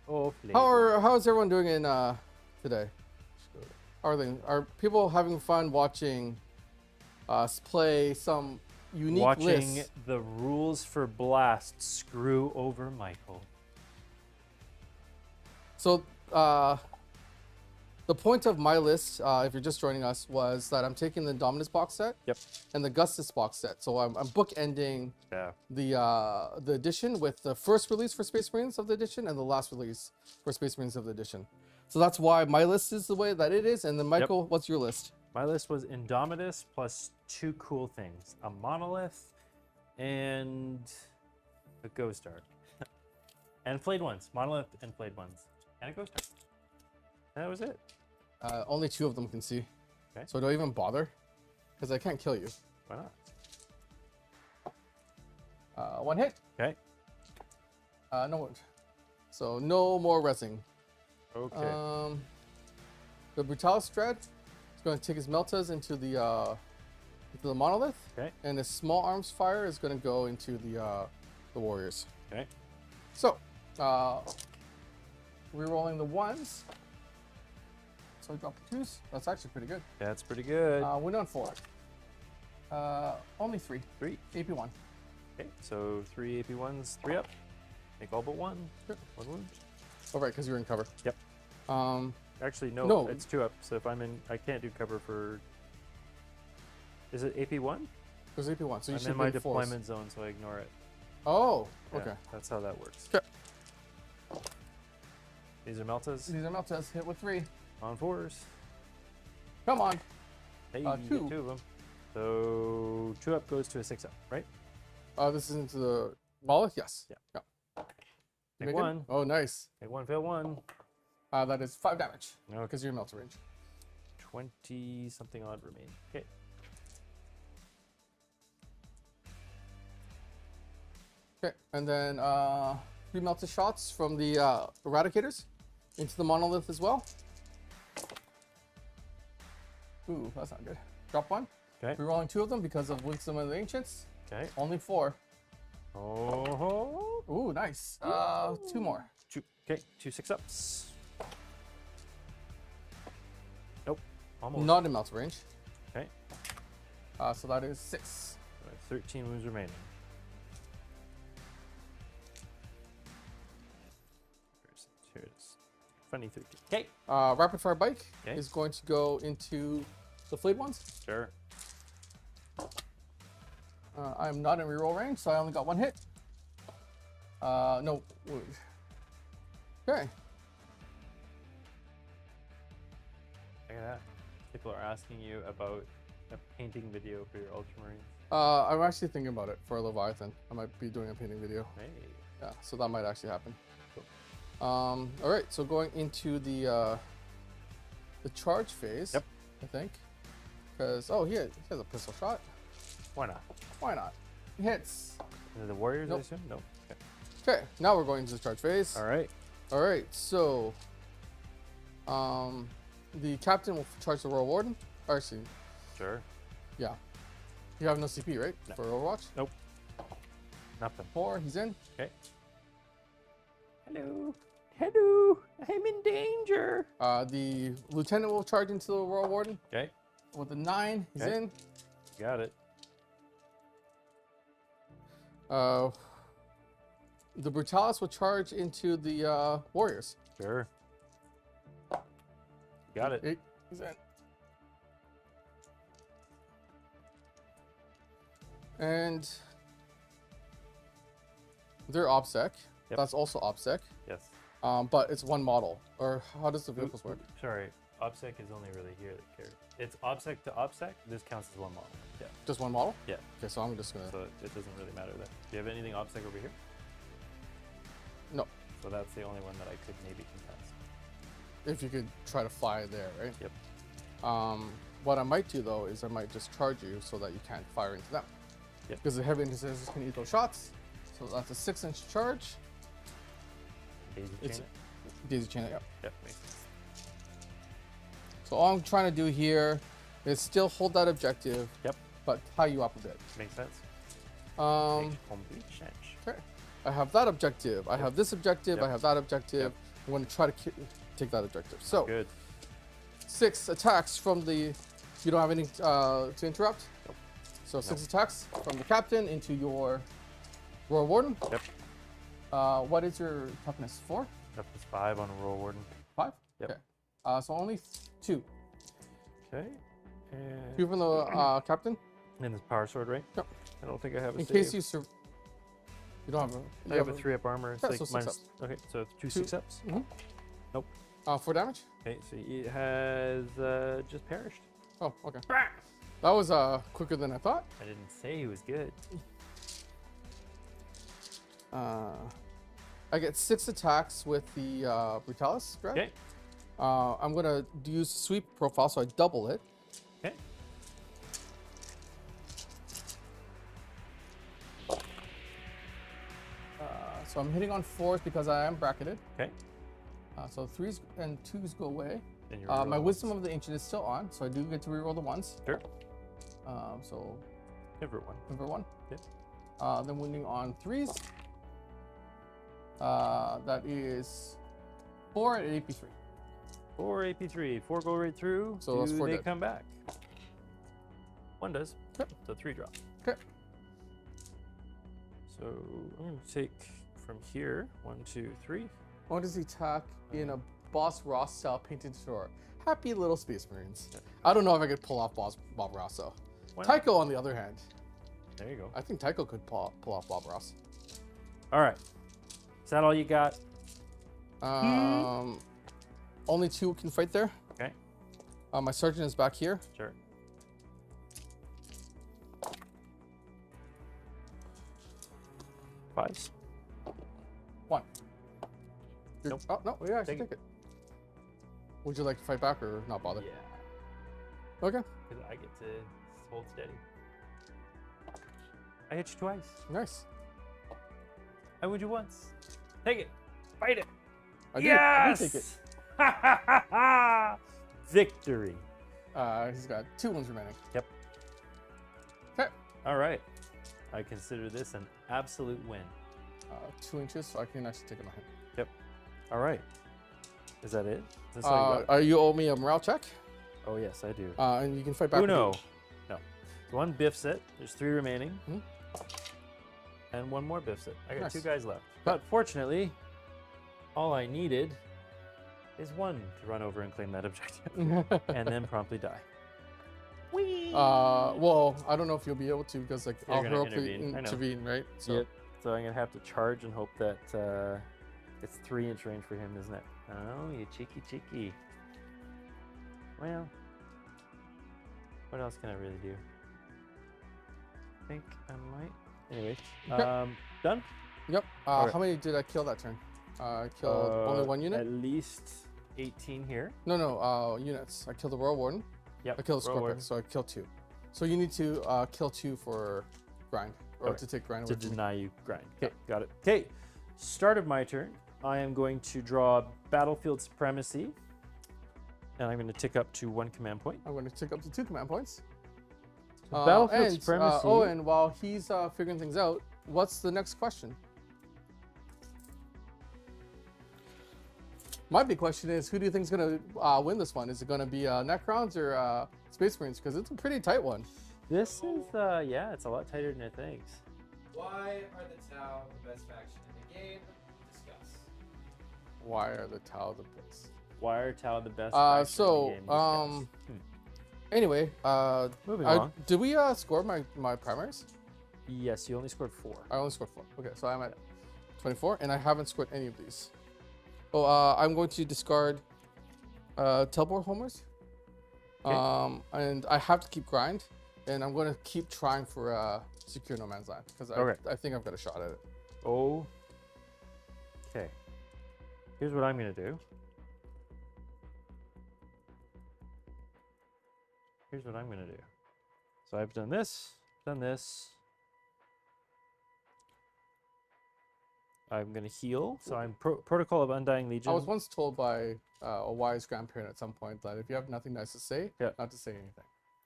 Oh, played How is everyone doing in today? Are people having fun watching us play some unique Watching lists? the rules for blast screw over Michael. So the point of my list, if you're just joining us, was that I'm taking the Indomitus box set Yep. and the Gustus box set. So I'm bookending Yeah. the edition with the first release for Space Marines of the edition and the last release for Space Marines of the edition. So that's why my list is the way that it is. And then Michael, what's your list? My list was Indomitus plus 2 cool things. A monolith and a ghost arc. And flayed ones. Monolith and flayed ones. And a ghost arc. And that was it. Only 2 of them can see. Okay. So don't even bother, because I can't kill you. Why not? 1 hit. Okay. No wound. So no more resing. Okay. The Brutalis Dread is going to take his Meltas into the monolith. Okay. And his small arms fire is going to go into the warriors. Okay. So, rerolling the 1s. So I drop the 2s. That's actually pretty good. That's pretty good. Win on 4. Only 3. 3. AP1. Okay. So 3 AP1s, 3 up. Make all but 1. Sure. 1 wound. Oh, right, because you're in cover. Yep. Actually, no, No. it's 2 up. So if I'm in, I can't do cover for. Is it AP1? There's AP1, so you I'm should in my win 4s. deployment zone, so I ignore it. Oh, Yeah, okay. That's how that works. Okay. These are Meltas These are Meltas. Hit with 3. on 4s. Come on. Hey, 2. you get 2 of them. So 2 up goes to a 6 up, right? This is into the Moloch? Yes. Yeah. You Take make it? 1. Oh, nice. Take 1, fail 1. That is 5 damage. Okay. Because you're Melta range. 20 something odd remain. Okay. Okay, and then 3 Melta shots from the Eradicators into the monolith as well. Ooh, that's not good. Drop 1. Okay. Rerolling 2 of them because of Wisdom of the Ancients. Okay. Only 4. Oh. Ooh, nice. 2 more. 2. Okay. 2 6 ups. Nope. Almost. Not in Melta range. Okay. So that is 6. 13 wounds remaining. Here it is. Funny 13. Okay. Rapid Fire Bike Okay. is going to go into the flayed ones. Sure. I'm not in reroll range, so I only got 1 hit. No wound. Okay. Look at that. People are asking you about a painting video for your Ultramarines. I'm actually thinking about it for Leviathan. I might be doing a painting video. Hey. Yeah, so that might actually happen. Cool. All right, so going into the charge phase. Yep. I think, because he has a pistol shot. Why not? Why not? He hits. Are they the Warriors, I Nope. assume? No. Okay. Okay, now we're going to the charge phase. All right. All right, so the captain will charge the Royal Warden. Or actually, Sure. yeah. You have no CP, right? No. For Overwatch? Nope. Nothing. 4, he's in. Okay. Hello. Hello. I'm in danger. The lieutenant will charge into the Royal Warden. Okay. With a 9, he's Okay. in. Got it. The Brutalis will charge into the Warriors. Sure. Got it. 8, he's in. And they're OBSEC. Yep. That's also OBSEC. Yes. But it's one model. Or how does the vehicles work? Sorry. OBSEC is only really here that cares. It's OBSEC to OBSEC. This counts as one model. Yeah. Just one model? Yeah. Okay, so I'm just gonna. So it doesn't really matter then. Do you have anything OBSEC over here? No. So that's the only one that I could maybe contest. If you could try to fly there, right? Yep. What I might do though is I might just charge you so that you can't fire into them. Yep. Because the heavy intercessors can eat those shots. So that's a 6-inch charge. Daisy It's- chain it? Daisy chain it, yep. Yep, makes sense. So all I'm trying to do here is still hold that objective, Yep, but tie you up a bit. makes sense. Um, Makes complete sense. okay. I have that objective. I Yep. have this objective. Yep. I have that objective. Yep. I'm going to try to take that objective. So Good. 6 attacks from the. You don't have any to interrupt. Nope. So 6 attacks from the captain into your Royal Warden. Yep. What is your toughness? 4? Toughness 5 on a Royal Warden. 5? Yep. Okay. So only 2. Okay. And 2 from the captain. then this power sword, right? Yep. I don't think I have a In save. case you you don't have a. I have a 3-up armor. It's Yeah, like so 6 minus. Okay, so it's 2 Two. 6-ups. Mhm. Nope. 4 damage. Okay, so it has just perished. Oh, okay. That was quicker than I thought. I didn't say he was good. I get 6 attacks with the Brutalis grab. Okay. I'm gonna use sweep profile, so I double it. Okay. So I'm hitting on 4s because I am bracketed. Okay. So 3s and 2s go away. Then you My reroll Wisdom of the Ancient is still on, so I do get to reroll the 1s. Sure. So Favorite one. number 1. Yeah. Then wounding on 3s. That is 4 and AP3. 4 AP3. 4 go right through. So that's Do 4 they dead. come back? 1 does. Yep. So 3 drop. Okay. So I'm going to take from here 1, 2, 3. What does he attack in a Boss Ross style painted store? Happy little Space Marines. I don't know if I could pull off Bob Ross though. Why not? Tycho, on the other hand, There you go. I think Tycho could pull off Bob Ross. All right. Is that all you got? Only 2 can fight there. Okay. My sergeant is back here. Sure. Fives. 1. Nope. Oh no, yeah, I should Take take it. Would you like to fight back or not bother? Yeah. Okay, Because I get to hold steady. I hit you twice. nice. I wound you once. Take it. Fight it. I did. I did take it. Yes! Victory. He's got 2 wounds remaining. Yep. Okay. All right. I consider this an absolute win. 2 inches, so I can actually take it on him. Yep. All right. Is that it? Is this all you got? You owe me a morale check, Oh, yes, I do. and you can fight back. Oh, with no. me. No. So 1 biffs it. There's 3 remaining. Mhm. And 1 more biffs it. I got Nice. 2 guys left. But fortunately, all I needed is 1 to run over and claim that objective. And then promptly die. Whee! Well, I don't know if you'll be able to because like You're I'll gonna heroically intervene. I know. intervene, right? So Yep. So I'm going to have to charge and hope that it's 3-inch range for him, isn't it? Oh, you cheeky. Well, what else can I really do? I think I might. Anyway, Okay. done? Yep. Alright. How many did I kill that turn? I killed only 1 unit. At least 18 here. No, units. I killed the Royal Warden. Yep. I killed the Royal Scorpion, Warden. so I killed 2. So you need to kill 2 for grind or Okay. to take grind To away from me. deny you grind. Okay, got it. Okay, Start of my turn, I am going to draw Battlefield Supremacy, and I'm going to tick up to 1 command point. I'm going to tick up to 2 command points. Battlefield and, Supremacy. and while he's figuring things out, what's the next question? My big question is, who do you think is going to win this one? Is it going to be Necrons or Space Marines? Because it's a pretty tight one. This is, yeah, it's a lot tighter than it thinks. Why are the Tau the best faction in the game? Discuss. Why are the Tau the best? Why are Tau the best faction in the game? Anyway, Moving on. did we score my primaries? Yes, you only scored 4. I only scored 4. Okay, so I'm at 24, and I haven't scored any of these. Oh, I'm going to discard teleport homers. Okay. And I have to keep grind, and I'm going to keep trying for secure no man's land because I think I've got a shot at it. Oh. Okay. Here's what I'm going to do. Here's what I'm going to do. So I've done this, done this. I'm going to heal. So I'm Protocol of Undying Legion. I was once told by a wise grandparent at some point that if you have nothing nice to say, not to say anything.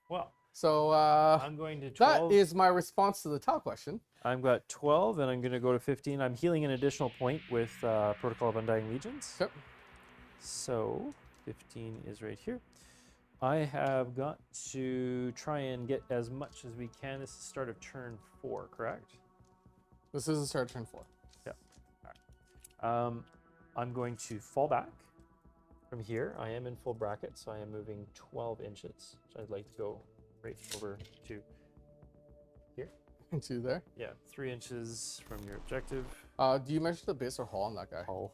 Well, so I'm going to 12. that is my response to the Tau question. I've got 12, and I'm going to go to 15. I'm healing an additional point with Protocol of Undying Legions. Yep. So 15 is right here. I have got to try and get as much as we can. This is the start of turn 4, correct? This is the start of turn 4. Yeah. All right. I'm going to fall back from here. I am in full bracket, so I am moving 12 inches. So I'd like to go right over to here. Into there? Yeah, 3 inches from your objective. Do you measure the base or hull on that guy? Hull.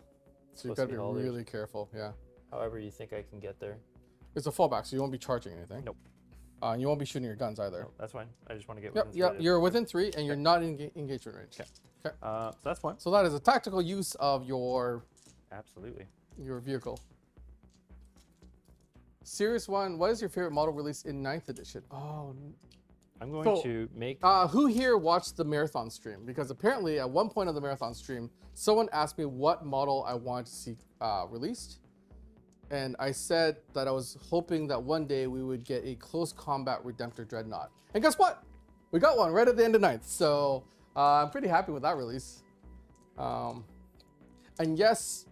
So you've got to be really careful, yeah. However you think I can get there. It's a fallback, so you won't be charging anything. Nope. You won't be shooting your guns either. No, that's fine. I just want to get Yep, within 3. you're within 3, and you're not in engagement range. Okay. Okay. So that's one. So that is a tactical use of your Absolutely. vehicle. Serious one, what is your favorite model released in 9th edition? Oh, I'm going to make... who here watched the marathon stream? Because apparently at one point of the marathon stream, someone asked me what model I wanted to see released. And I said that I was hoping that one day we would get a close combat Redemptor Dreadnought. And guess what? We got one right at the end of 9th. So I'm pretty happy with that release. And yes,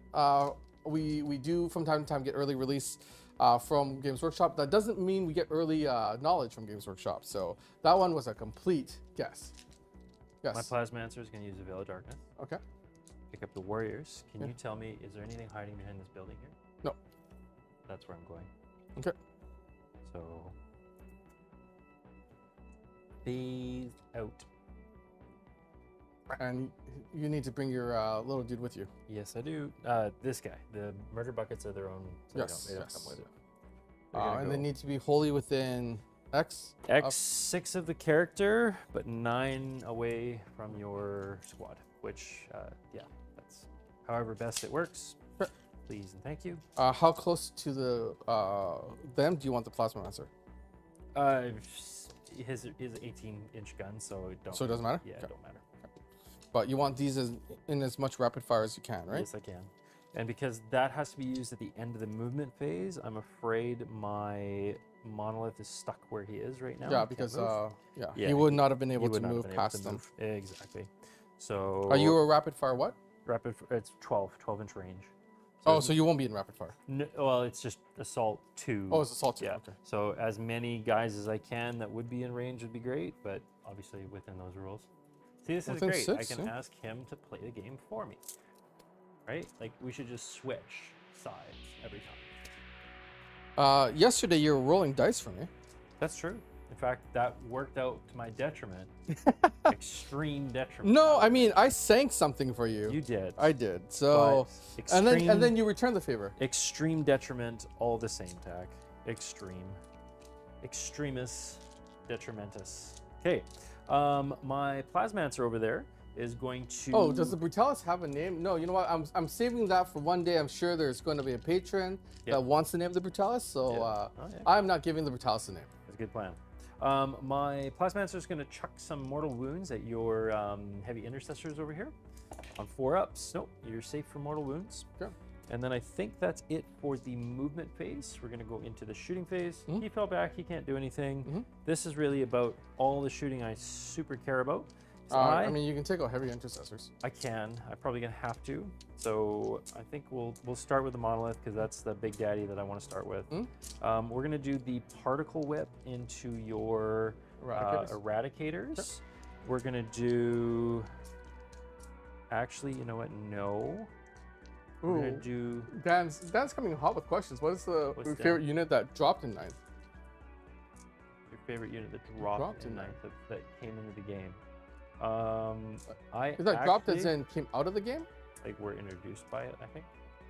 we do from time to time get early release from Games Workshop. That doesn't mean we get early knowledge from Games Workshop. So that one was a complete guess. Yes. My Plasmancer is going to use a Veil of Darkness. Okay. Pick up the Warriors. Can you tell me, is there anything hiding behind this building here? No. That's where I'm going. Okay. So, phase out. And you need to bring your little dude with you. Yes, I do. This guy. The murder buckets are their own. So they don't come with it. And they need to be wholly within X. X6 of the character, but 9 away from your squad. Which, yeah, that's however best it works. Sure. Please and thank you. How close to the them do you want the Plasmancer? His is an 18-inch gun, so it doesn't matter. Yeah, okay. it don't matter. But you want these in as much rapid fire as you can, right? Yes, I can. And because that has to be used at the end of the movement phase, I'm afraid my monolith is stuck where he is right now. Yeah, He because can't move. he would not have been able to move past them. Exactly. So. Are you a rapid fire what? It's 12-inch range. So you won't be in rapid fire. No, well, it's just assault 2. Oh, it's assault 2. Yeah. Okay. So as many guys as I can that would be in range would be great, but obviously within those rules. See, this is Within great. 6, I can ask him to play the game for me. Right? Like, we should just switch sides every time. Yesterday you were rolling dice for me. That's true. In fact, that worked out to my detriment. Extreme detriment. No, I mean I sank something for you. You did. I did. So and then you returned the favor. Extreme detriment, all the same, Tack. Extreme. Extremis detrimentus. Okay. My Plasmancer over there is going to... Oh, does the Brutalis have a name? No, you know what? I'm saving that for one day. I'm sure there's going to be a patron that wants the name of the Brutalis, so I'm not giving the Brutalis a name. That's a good plan. My Plasmancer is going to chuck some mortal wounds at your heavy intercessors over here. On 4 ups, nope, you're safe from mortal wounds. Okay. And then I think that's it for the movement phase. We're going to go into the shooting phase. He fell back, he can't do anything. This is really about all the shooting I super care about. So I mean, you can take out heavy intercessors. I can. I'm probably going to have to. So I think we'll start with the monolith because that's the big daddy that I want to start with. We're going to do the particle whip into your eradicators. Sure. We're going to do... Actually, you know what? No. We're Ooh. going to do... Dan's coming hot with questions. What is your favorite unit that dropped in 9th? Your favorite unit that dropped in 9th that came into the game? Is that dropped as in came out of the game? Like we're introduced by it, I think,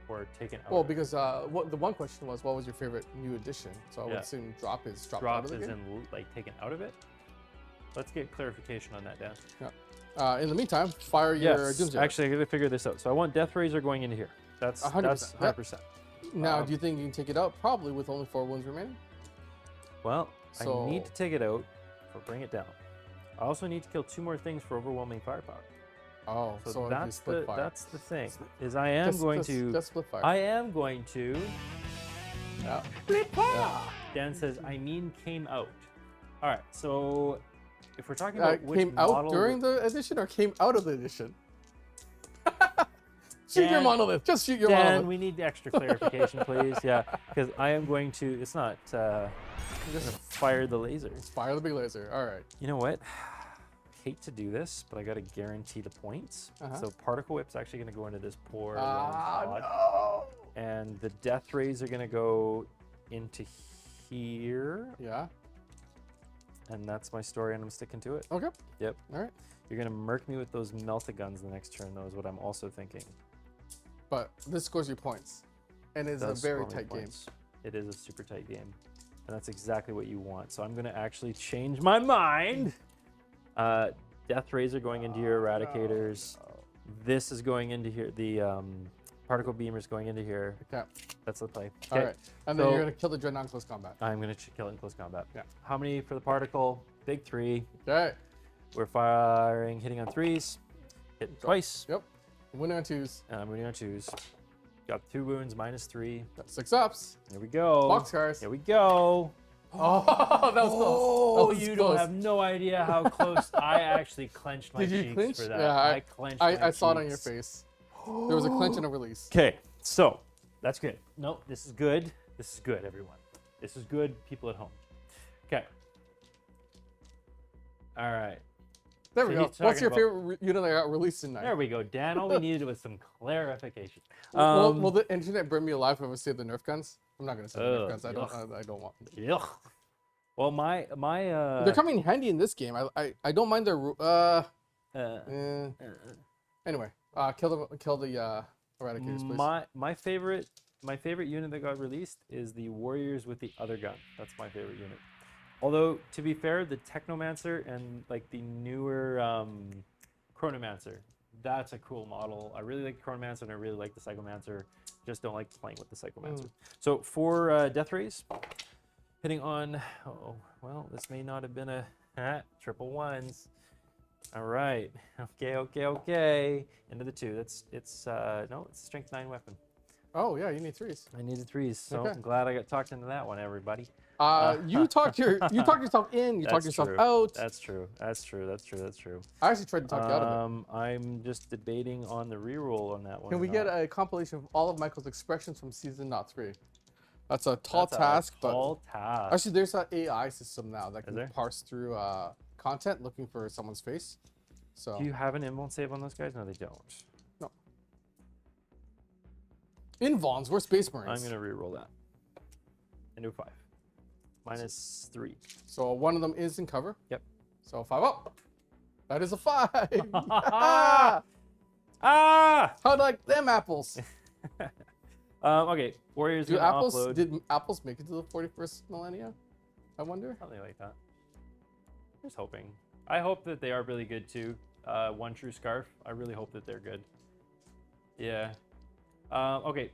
or taken out. Well, because the one question was, what was your favorite new addition? So I would assume drop is dropped out of the game. In like taken out of it. Let's get clarification on that, Dan. Yeah. In the meantime, fire your Doomsday. Actually, I got to figure this out. So I want Death Razor going into here. That's 100%. That's 100%. Now, do you think you can take it out? Probably with only 4 wounds remaining. Well, I need to take it out or bring it down. I also need to kill 2 more things for overwhelming firepower. Oh, so that's the thing. Is I am going to split fire. Split fire. Yeah. Dan says I mean came out. All right, so if we're talking about which came out during the edition or came out of the edition. Shoot your monolith. Just shoot your monolith. Dan, we need extra clarification, please. Yeah, because I am going to. It's not. Just fire the laser. Fire the big laser. All right. You know what? Hate to do this, but I got to guarantee the points. So particle whip's actually going to go into this poor slot, no. And the death rays are going to go into here. Yeah. And that's my story, and I'm sticking to it. Okay. Yep. All right. You're going to murk me with those melta-guns the next turn, though, is what I'm also thinking. But this scores you points, and it's a very tight game. It is a super tight game, and that's exactly what you want. So I'm going to actually change my mind. Death Razor going into your eradicators. No. This is going into here. The particle beamer is going into here. Okay. That's the play. Okay. All right. And then you're going to kill the Dreadnought in close combat. I'm going to kill it in close combat. Yeah. How many for the particle? Big 3. Okay. We're firing, hitting on 3s. Hit twice. Yep. Winning on 2s. I'm winning on 2s. Got 2 wounds, -3. Got 6 ups. Here we go. Boxcars. Here we go. Oh, that was close. Oh, you don't have no idea how close. I actually clenched my cheeks clench? for that. Yeah, I clenched my cheeks. I saw it on your face. There was a clench and a release. Okay, so that's good. Nope, this is good. This is good, everyone. This is good, people at home. Okay. All right. There we go. What's your favorite unit that got released tonight? There we go, Dan. All we needed was some clarification. Will the internet burn me alive if I say the Nerf guns? I'm not gonna say the Nerf guns. I don't want them. Yuck. Well, my they're coming in handy in this game. I don't mind their anyway. Kill the eradicators, please. My favorite unit that got released is the warriors with the other gun. That's my favorite unit. Although to be fair, the Technomancer and like the newer Chronomancer, that's a cool model. I really like the Chronomancer and I really like the Psychomancer. Just don't like playing with the Psychomancer. So for Death Rays, hitting on, oh, well, this may not have been a triple 1s. All right, okay. Into the 2. It's no, it's a strength 9 weapon. Oh yeah, you need 3s. I needed 3s, so I'm glad I got talked into that one, everybody. You talked yourself in. You talked yourself out. That's true. I actually tried to talk you out of it. I'm just debating on the reroll on that one. Can we get a compilation of all of Michael's expressions from season 3? That's a tall task. Actually, there's an AI system now that can parse through content looking for someone's face. So. Do you have an invuln save on those guys? No, they don't. No. Invulns, we're Space Marines. I'm gonna reroll that. Into 5. -3. So one of them is in cover. Yep. So 5 up. That is a 5. How like them apples? Okay. Warriors. Did apples make it to the 41st millennia? I wonder. Something like that. Just hoping. I hope that they are really good too. One True Scarf. I really hope that they're good. Yeah. Okay.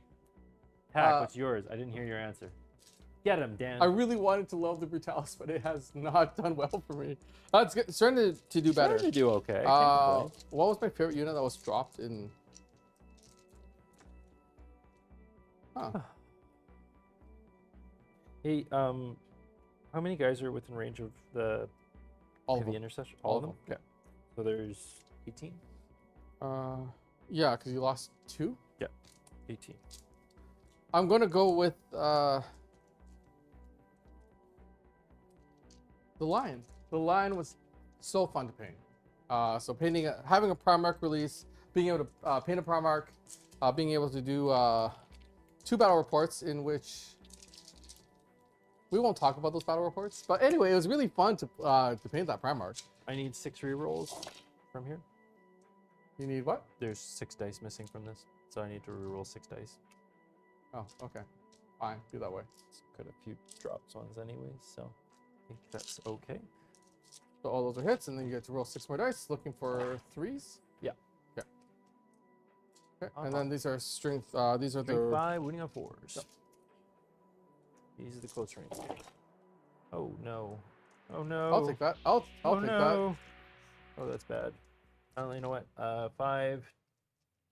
Hack, what's yours? I didn't hear your answer. Get him, Dan. I really wanted to love the Brutalis, but it has not done well for me. It's starting to do better. Starting to do okay. What was my favorite unit that was dropped in? Huh. Hey, how many guys are within range of the All of heavy them. intercession? All of them. Yeah. So there's 18? Yeah, because you lost 2. Yeah, 18. I'm gonna go with the lion. The lion was so fun to paint. So painting, having a Primarch release, being able to paint a Primarch, being able to do 2 battle reports in which we won't talk about those battle reports. But anyway, it was really fun to paint that Primarch. I need 6 rerolls from here. You need what? There's 6 dice missing from this, so I need to reroll 6 dice. Oh, okay. Fine, do that way. It's got a few drops ones anyways, so I think that's okay. So all those are hits, and then you get to roll 6 more dice, looking for 3s. Yeah. Yeah. Okay, and then these are strength. These are Strength the 5, wounding on 4s. Yep. These are the close range. Oh no. Oh no. I'll take that. I'll oh take no. Oh, that's bad. You know what? 5,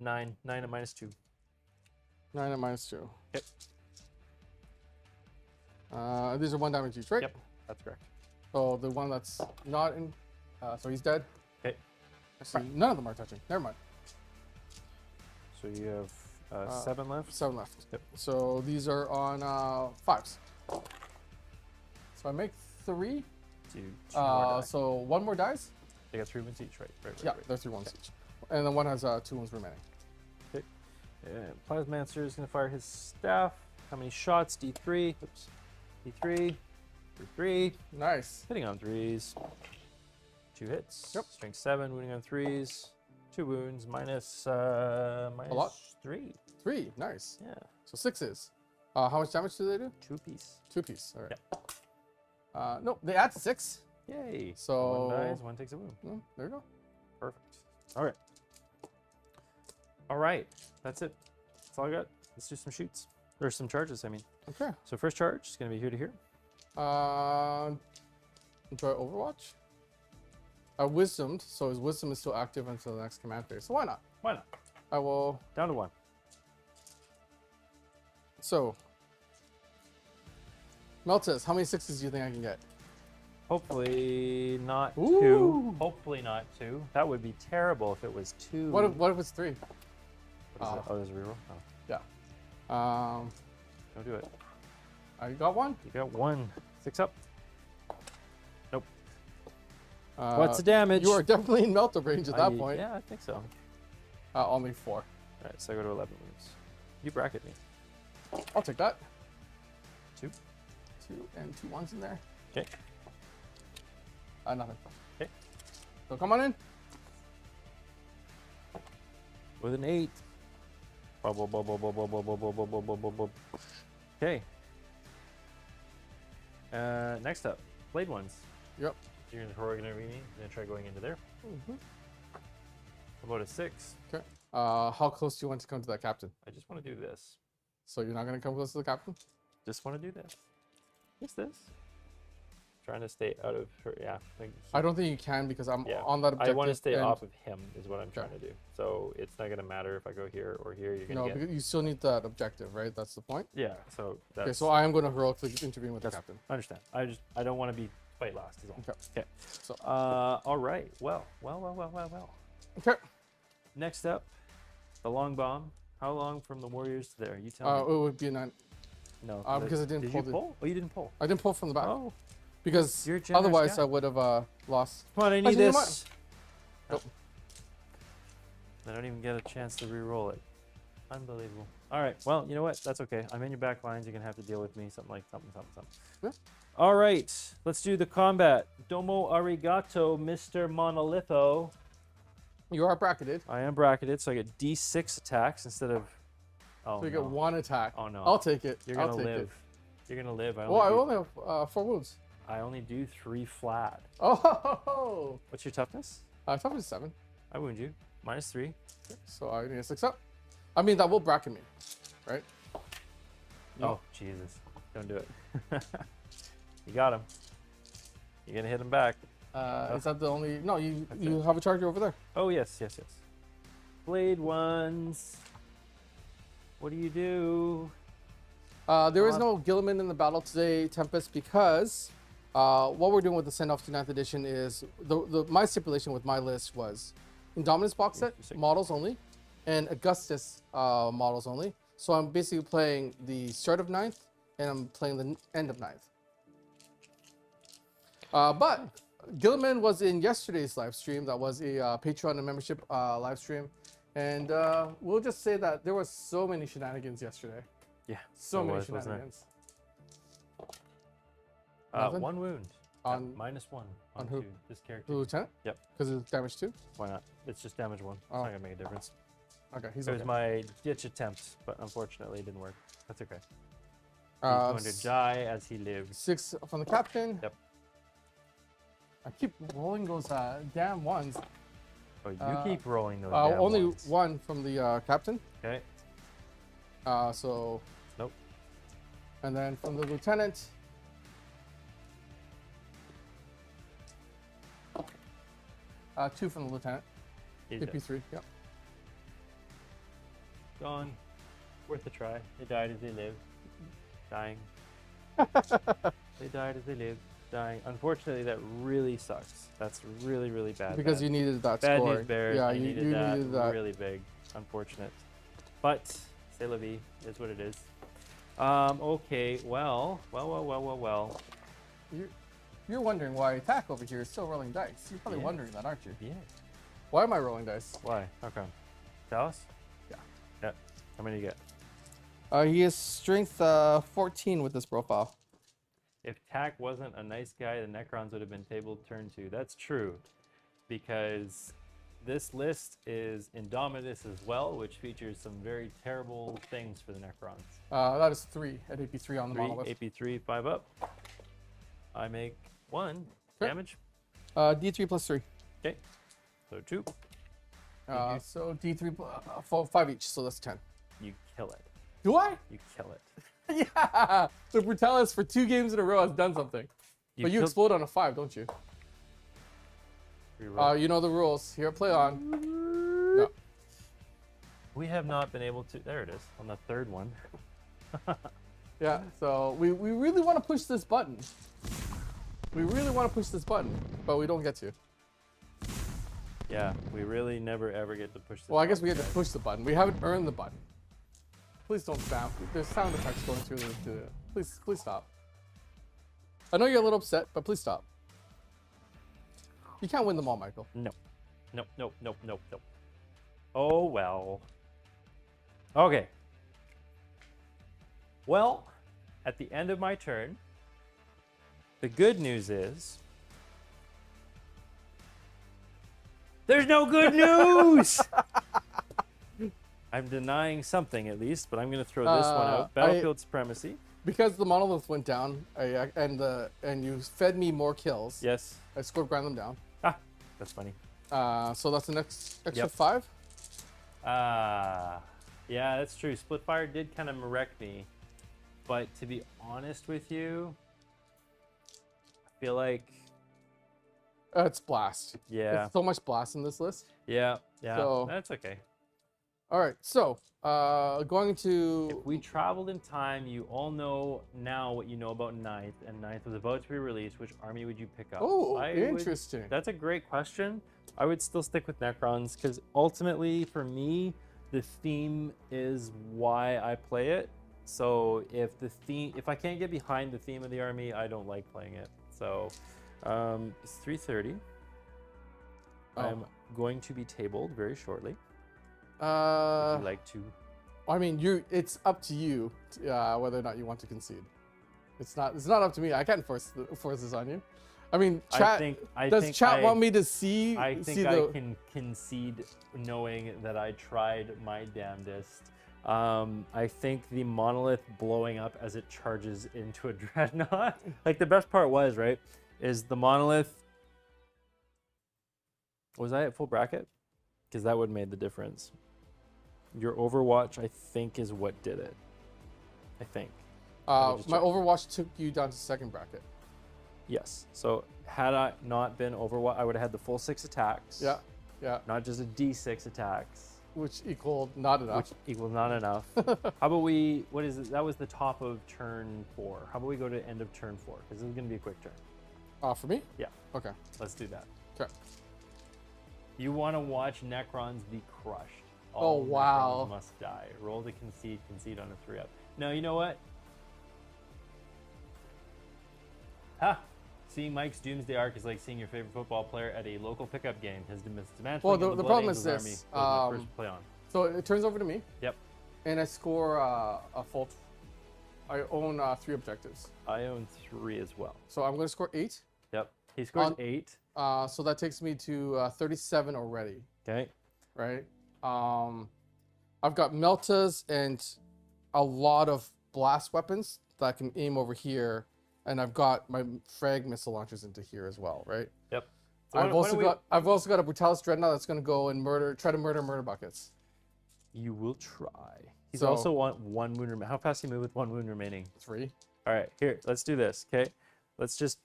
9. 9 and minus 2. that. 9 and minus 2. Yep. These are 1 damage each, right? Yep, that's correct. So the one that's not in, so he's dead. Okay. Actually, none of them are touching. Never mind. So you have 7 left? 7 left. Yep. So these are on 5s. So I make 3. 2 more die. So 1 more dies. They got 3 wounds each, right? Yeah, they're 3 wounds each. And then one has 2 wounds remaining. Okay. Plasmancer is going to fire his staff. How many shots? D3. Oops. D3. D3. Nice. Hitting on 3s. 2 hits. Yep. Strength 7. Wounding on 3s. 2 wounds. Minus lot? 3. 3. Nice. Yeah. So 6s. How much damage do they do? 2 piece. 2 piece. All right. No, they add 6. Yay. So 1 dies, 1 takes a wound. There you go. Perfect. All right. All right. That's it. That's all I got. Let's do some shoots. Or some charges, I mean. Okay. So first charge is going to be here to here. Enjoy Overwatch. I wisdomed, so his wisdom is still active until the next command phase. So why not? Why not? I will. Down to 1. So, Meltis, how many 6s do you think I can get? Hopefully not Ooh. 2. Hopefully not 2. That would be terrible if it was 2. What if it's 3? What is that? Oh, there's a reroll? Oh, Yeah. don't do it. I got 1. You got 1. 6 up. Nope. Uh, What's the damage? You are definitely in Melta range at that point. Yeah, I think so. Only 4. All right, so I go to 11 wounds. You bracket me. I'll take that. 2. 2 and 2 1s in there. Okay. Nothing. Okay. So come on in. With an 8. Okay. Next up, blade ones. Yep. You're going to throw Reanimation. You're going to try going into there. About a 6. Okay. How close do you want to come to that captain? I just want to do this. So you're not going to come close to the captain? Just want to do this. Just this. Trying to stay out of her. Yeah. I don't think you can because I'm Yeah. on that objective. I want to stay and- off of him is what I'm trying to do. So it's not going to matter if I go here or here. You're going No, to get... because you still need that objective, right? That's the point. Yeah, so that's... Okay, so I am going to heroically intervene with the captain. I understand. I don't want to be fight last is all. Okay. Okay. So all right. Well. okay. Next up, the long bomb. How long from the warriors to there? You tell me. It would be a 9. No. because I didn't did pull you the- pull? Oh, you didn't pull. I didn't pull from the back Oh, because you're a generous otherwise guy. I would have lost. come on! I need Actually, you know this. Nope. I don't even get a chance to re-roll it. Unbelievable. All right. Well, you know what? That's okay. I'm in your back lines. You're gonna have to deal with me. Something. Yeah. All right. Let's do the combat. Domo arigato, Mr. Monolitho. You are bracketed, I am bracketed, so I get D6 attacks instead of. Oh so you no. get 1 attack. Oh no. I'll take it. You're I'll gonna take live. it. You're gonna live. Well, I only have 4 wounds. I only do 3 flat. Oh, What's your toughness? toughness is 7, I wound you. -3. so I need a 6 up. I mean that will bracket me, right? Oh Jesus. Don't do it. You got him. You're gonna hit him back. Is that the only? No, you have a charger over there. Oh yes, yes, yes. Blade ones. What do you do? There is no Gilliman in the battle today, Tempest, because what we're doing with the send-off to 9th edition is my stipulation with my list was Indomitus box set models only, and Augustus models only. So I'm basically playing the start of 9th, and I'm playing the end of 9th. But Gilliman was in yesterday's live stream. That was a Patreon and membership live stream. And we'll just say that there was so many shenanigans yesterday. Yeah. So many shenanigans. One wound. On -1. On who? to this character. the lieutenant? Yep. Because it's damage 2? Why not? It's just damage 1. It's not gonna make a difference. Okay, he's It okay. was my ditch attempt, but unfortunately it didn't work. That's okay. He's going to die as he lives. 6 from the captain. Yep. I keep rolling those damn ones. Oh, you keep rolling those damn only ones. 1 from the captain. Okay. So. Nope. And then from the lieutenant. Two from the lieutenant. He's dead. AP3. Yep. Gone. Worth a try. They died as they lived. Dying. They died as they lived. Dying. Unfortunately, that really sucks. That's really, really bad. Because you needed that bad score. news bears. Yeah, you you needed needed that. really big. Unfortunate. But c'est la vie is what it is. Okay. Well. You're wondering why Attack over here is still rolling dice. You're probably wondering that, aren't you? Yeah. Why am I rolling dice? Why? How come? Dallas? Yeah. Yeah. How many do you get? He has strength 14 with this profile. If Tack wasn't a nice guy, the Necrons would have been table turn 2. That's true, because this list is Indomitus as well, which features some very terrible things for the Necrons. That is 3 at AP3 on the monolith. AP3, 5 up. I make 1 damage. D3 plus 3. Okay, so 2. So D3 5 each, so that's 10. You kill it. Do I? You kill it. Yeah. So Brutalis for 2 games in a row has done something. But you explode on a 5, don't you? Reroll. You know the rules. Here at Play On. No. We have not been able to. There it is on the 3rd one. Yeah, so we really want to push this button. We really want to push this button, but we don't get to. Yeah, we really never ever get to push this. Well, I guess we get to push the button. We haven't earned the button. Please don't spam. There's sound effects going through the please stop. I know you're a little upset, but please stop. You can't win them all, Michael. No. Nope. Oh, well. Okay. Well, at the end of my turn, the good news is there's no good news! I'm denying something at least, but I'm going to throw this one out. Battlefield Supremacy. Because the monolith went down, and you fed me more kills. Yes. I scored grind them down. Ah, that's funny. So that's the next extra Yep. 5. Yeah, that's true. Splitfire did kind of wreck me. But to be honest with you, I feel like... It's blast. Yeah. There's so much blast in this list. Yeah. So- That's okay. All right, so going to... If we traveled in time, you all know now what you know about Ninth, and Ninth was about to be released. Which army would you pick up? Oh, interesting. That's a great question. I would still stick with Necrons, because ultimately, for me, the theme is why I play it. So if I can't get behind the theme of the army, I don't like playing it. So it's 3:30. I'm going to be tabled very shortly. Would you like to? I mean, it's up to you whether or not you want to concede. It's not up to me. I can't force this on you. I mean, chat. Does chat want me to see? I think I can concede, knowing that I tried my damnedest. I think the monolith blowing up as it charges into a dreadnought. Like, the best part was, right, is the monolith. Was I at full bracket? Because that would have made the difference. Your Overwatch, I think, is what did it. I think. just My check. Overwatch took you down to second bracket. Yes. So had I not been Overwatch, I would have had the full 6 attacks. Yeah, yeah. Not just a D6 attacks, Which equaled not enough. which equals not enough. How about we, what is it? That was the top of turn 4. How about we go to end of turn 4? Because this is going to be a quick turn. For me? Yeah. Okay. Let's do that. Okay. You want to watch Necrons be crushed. Oh, All wow. Necrons must die. Roll to concede on a 3-up. No, you know what? Ha! Seeing Mike's Doomsday Arc is like seeing your favorite football player at a local pickup game. His dismantling Well, of the Blood problem is Angels this, Army was my first play on. So it turns over to me, Yep. and I score a full. I own 3 objectives. I own 3 as well. So I'm going to score 8. Yep. He scores On- 8. So that takes me to 37 already, Okay. right? I've got Meltas and a lot of blast weapons that I can aim over here, and I've got my frag missile launchers into here as well, right? Yep. So I've also got a Brutalis Dreadnought that's going to go and try to murder buckets. You will try. He's So- also want 1 wound remaining. How fast do you move with 1 wound remaining? 3. All right, here, let's do this, okay? Let's just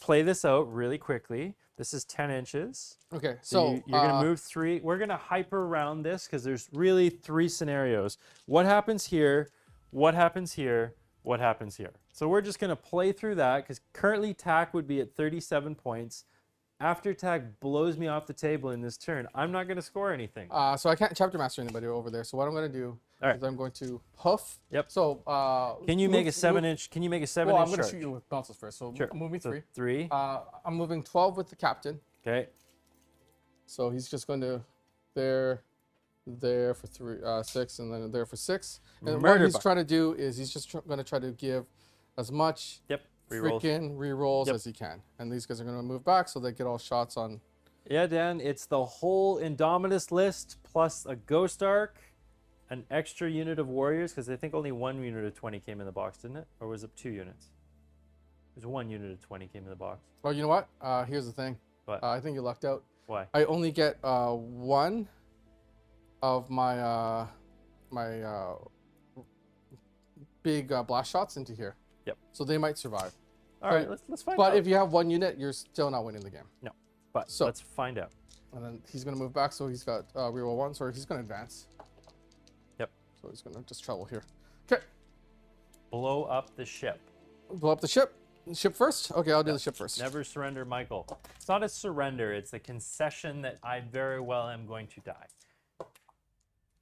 play this out really quickly. This is 10 inches. Okay, So so you're gonna move 3. We're gonna hyper around this because there's really 3 scenarios. What happens here? What happens here? What happens here? So we're just gonna play through that because currently TAC would be at 37 points. After TAC blows me off the table in this turn, I'm not gonna score anything. So I can't chapter master anybody over there. So what I'm going to do All right. is I'm going to huff. Yep. So Can you make a move- 7-inch? Can you make a 7-inch? Well, I'm going to charge? shoot you with bounces first. So Sure. move me So 3. 3. I'm moving 12 with the captain. Okay. So he's just going to there for 6, and then there for 6. And Murder what he's buck. trying to do is he's just going to try to give as much Yep. Rerolls. freaking rerolls Yep. as he can. And these guys are going to move back so they get all shots on. Yeah, Dan, it's the whole Indomitus list plus a Ghost Arc, an extra unit of warriors, because I think only 1 unit of 20 came in the box, didn't it? Or was it 2 units? It was 1 unit of 20 came in the box. Oh, you know what? Here's the thing. What? I think you lucked out. Why? I only get 1 of my big blast shots into here. Yep. So they might survive. All right, let's find But out. if you have 1 unit, you're still not winning the game. No, but So- let's find out. And then he's gonna move back, so he's got reroll 1, so he's gonna advance. Yep. So he's gonna just travel here. Okay. Blow up the ship. Blow up the ship. Ship first? Okay, I'll do the ship first. Never surrender, Michael. It's not a surrender. It's a concession that I very well am going to die.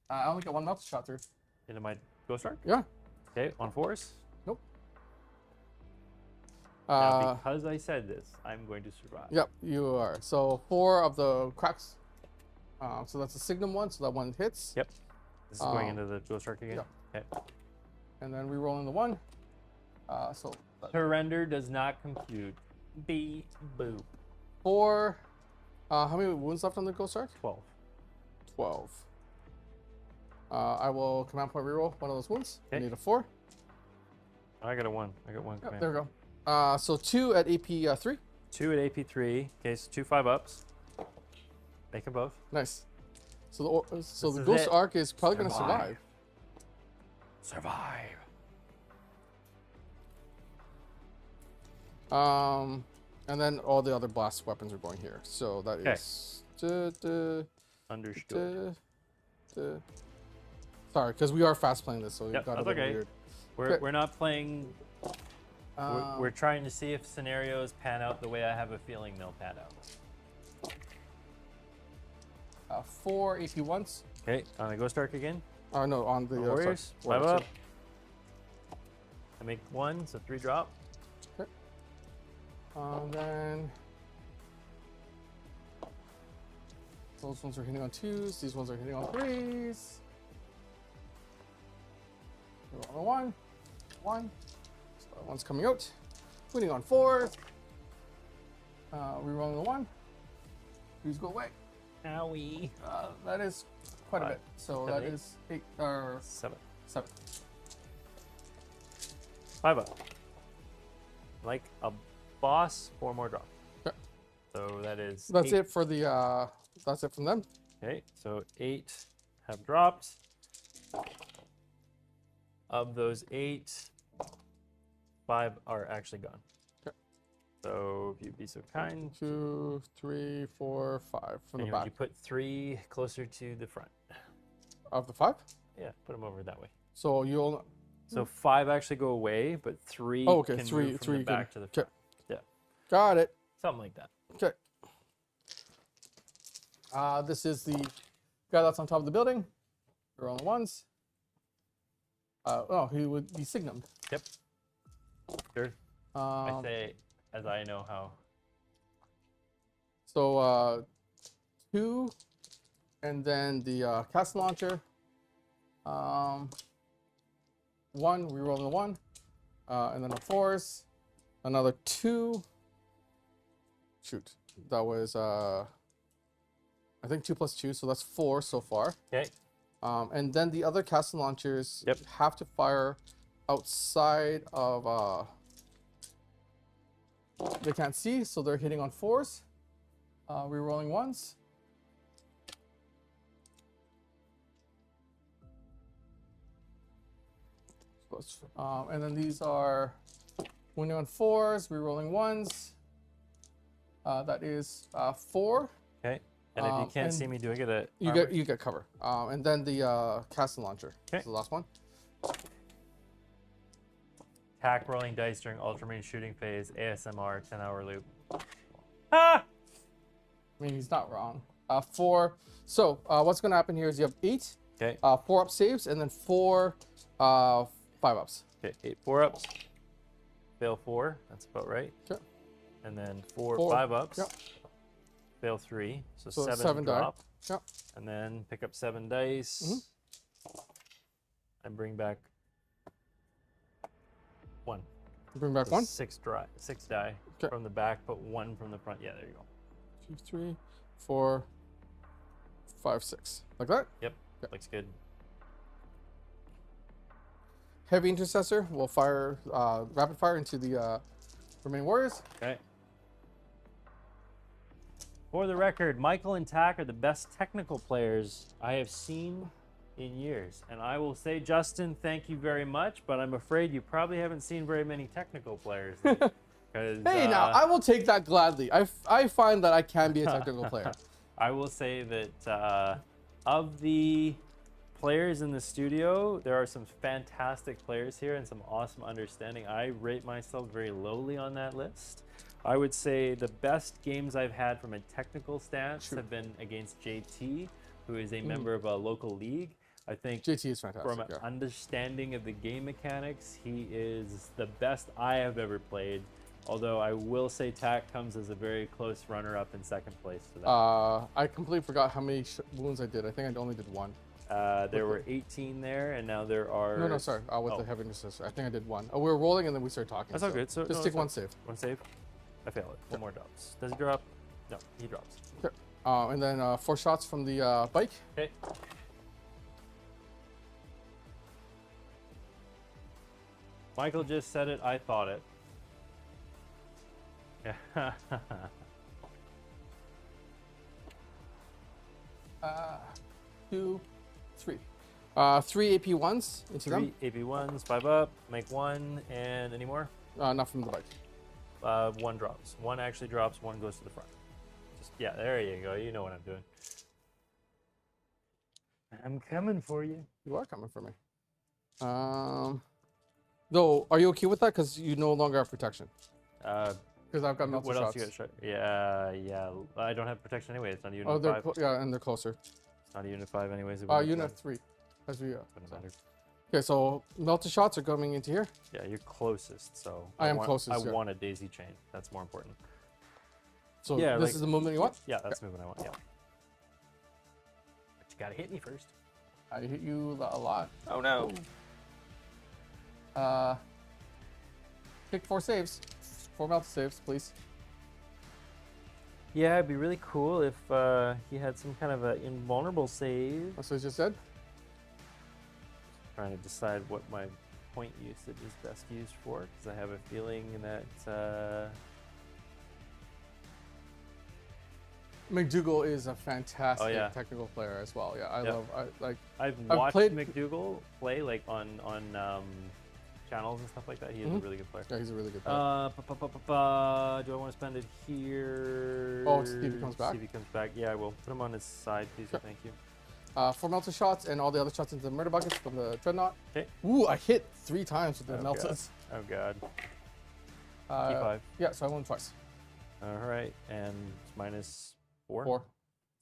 I only got 1 melt shot through. Into my Ghost Arc? Yeah. Okay, on 4s. Nope. Now, because I said this, I'm going to survive. Yep, you are. So 4 of the cracks. So that's a Signum 1, so that 1 hits. Yep. This is going into the Ghost Arc again? Okay. And then re-rolling the 1. So Surrender does not compute. B boop. 4. How many wounds left on the Ghost Arc? 12. 12. I will command point reroll 1 of those wounds. I Okay. need a 4. I got a 1. I got 1 Yep, command. there we go. So 2 at AP 3. 2 at AP3. Okay, so 2 5-ups. Make them both. Nice. So the This the is Ghost it. Arc is probably going to Survive. survive. Survive. And then all the other blast weapons are going here. So that Okay. is. Understood. Sorry, because we are fast playing this, so it Yep, got a that's little okay. weird. We're, Okay. we're not playing. We're trying to see if scenarios pan out the way I have a feeling they'll pan out. 4 AP 1s. Okay, on the Ghost Arc again. Oh no, on the sorry, Warriors. 5 Warriors, up. I make 1, so 3 drop. Then those ones are hitting on 2s. These ones are hitting on 3s. Roll on 1. So that one's coming out. Winning on 4s. Rerolling the 1. Please go away. Owie. That is quite a 5, bit. So 7, that 8. is 8 or 7. 7. 5 up. Like a boss, 4 more drop. Okay. So that is. That's 8. it for the. That's it from them. Okay, so 8 have dropped. Of those 8, 5 are actually gone. Okay. So if you'd be so kind. 2, 3, 4, 5 from And the would back. you put 3 closer to the front? Of the 5? Yeah, put them over that way. So you'll. So 5 actually go away, but 3 Oh, okay. can 3, move from 3 the back to the Okay. front. Yeah, Got it. something like that. Okay. This is the guy that's on top of the building. They're on the ones. Oh, he would be signumed. Yep. Sure. I Um, say as I know how. so 2, and then the castle launcher. 1, reroll the 1, and then a force. Another 2. Shoot, that was I think 2 plus 2, so that's 4 so far. Okay. And then the other castle launchers Yep. have to fire outside of. They can't see, so they're hitting on 4s. Rerolling 1s. And then these are winning on 4s, rerolling 1s. That is 4. Okay. And if you can't and see me, do I get a? You armor? get cover. And then the castle launcher. Okay. Is the last one. Attack rolling dice during Ultramarine shooting phase. ASMR 10-hour loop. Ah! I mean, he's not wrong. 4. So what's going to happen here is you have 8. Okay. 4 up saves, and then 4 5 ups. Okay. 8 4-ups. Fail 4. That's about right. Okay. And then 4 4. 5-ups. Yep. Fail 3. So, So 7 die. drop. Yep. And then pick up 7 dice. And bring back 1. Bring back So 1. 6 die Okay. from the back, but 1 from the front. Yeah, there you go. 2, 3, 4, 5, 6. Like that. Yep. Yep. Looks good. Heavy intercessor will fire rapid fire into the remaining warriors. Okay. For the record, Michael and Tack are the best technical players I have seen in years. And I will say, Justin, thank you very much, but I'm afraid you probably haven't seen very many technical players. Hey, Now I will take that gladly. I find that I can be a technical player. I will say that of the players in the studio, there are some fantastic players here and some awesome understanding. I rate myself very lowly on that list. I would say the best games I've had from a technical stance have been against JT, who is a member of a local league. I think JT is fantastic. from an understanding of the game mechanics, he is the best I have ever played. Although I will say Tack comes as a very close runner-up in second place to that. I completely forgot how many wounds I did. I think I only did 1. There were 18 there, and now there are... No, sorry. With the heavy intercessor. I think I did 1. We were rolling, and then we started talking. That's all good. So just no, take it's 1 fine. save. 1 save. I fail it. 1 more drops. Does he drop? No, he drops. Okay. And then 4 shots from the bike. Okay. Michael just said it. I thought it. Yeah. 2, 3. 3 AP 1s into them. 3 AP1s, 5 up, make 1, and any more? Not from the bike. 1 drops. 1 actually drops, 1 goes to the front. Just, yeah, there you go. You know what I'm doing. I'm coming for you. You are coming for me. Though, are you okay with that? Because you no longer have protection. Because I've got melted What else shots. you got? Yeah. I don't have protection anyway. It's not a unit Oh, of they're 5. yeah, and they're closer. It's not a unit 5 anyways. It wouldn't Unit matter. 3. As we Wouldn't matter. Okay, so melted shots are coming into here. Yeah, you're closest, so I am closest, I yeah. want a daisy chain. That's more important. So Yeah, this like- is the movement you want. Yeah, that's the movement I want. Yeah. But you gotta hit me first. I hit you a lot. Oh no. Pick 4 saves. 4 melted saves, please. Yeah, it'd be really cool if he had some kind of an invulnerable save. That's what I just said. Trying to decide what my point usage is best used for, because I have a feeling that McDougal is a fantastic yeah. technical player as well. Yeah, Yep. I've I've I've watched played- McDougal play like on channels and stuff like that. He is a really good player. Yeah, he's a really good player. Do I want to spend it here? Oh, see if he comes back? See if he comes back. Yeah, I will. Put him on his side, please. Sure. Thank you. 4 melter shots and all the other shots into the murder buckets from the dreadnought. Okay. Ooh, I hit 3 times with the Oh, meltas. Oh, God. Uh, yeah, so I won twice. All right. And it's minus 4? 4.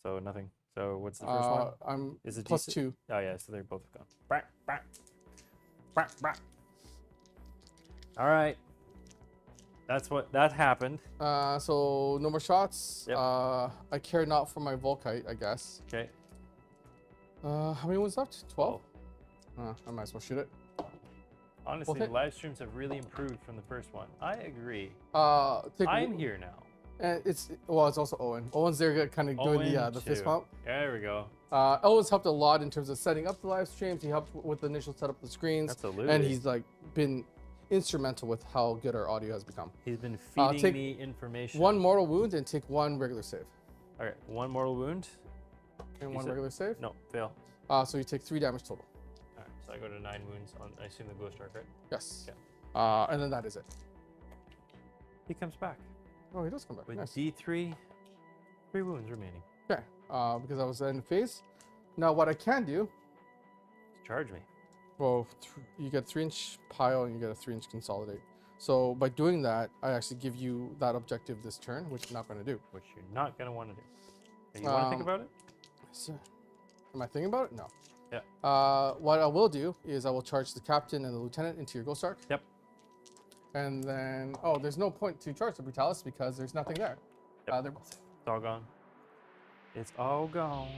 So nothing. So what's the first one? I'm Is it plus DC? 2. Oh, yeah. So they're both gone. Bah, bah. Bah, bah. All right. That happened. So no more shots. Yep. I care not for my Volkite, I guess. Okay. How many ones left? 12? I might as well shoot it. Honestly, hit. live streams have really improved from the first one. I agree. Take I'm here now. And it's also Owen. Owen's there kind of doing the Owen fist too. pump. There we go. Owen's helped a lot in terms of setting up the live streams. He helped with the initial setup of the screens. Absolutely. And he's like been instrumental with how good our audio has become. He's been feeding take me information. 1 mortal wound and take 1 regular save. All right, 1 mortal wound. And You 1 said- regular save. No, fail. So you take 3 damage total. All right, so I go to 9 wounds on, I assume, the ghost arc, right? Yes. Yeah. And then that is it. He comes back Oh, he does come back. with Nice. D3, 3 wounds remaining. Okay. Because I was in phase. Now what I can do, Charge me. well, you get 3-inch pile and you get a 3-inch consolidate. So by doing that, I actually give you that objective this turn, which I'm not going to do. Which you're not going to want to do. Okay, you want to think about it? So, am I thinking about it? No. Yeah. What I will do is I will charge the captain and the lieutenant into your ghost arc. Yep. And then, there's no point to charge the brutalis because there's nothing there. Yep. They're both. It's all gone. It's all gone.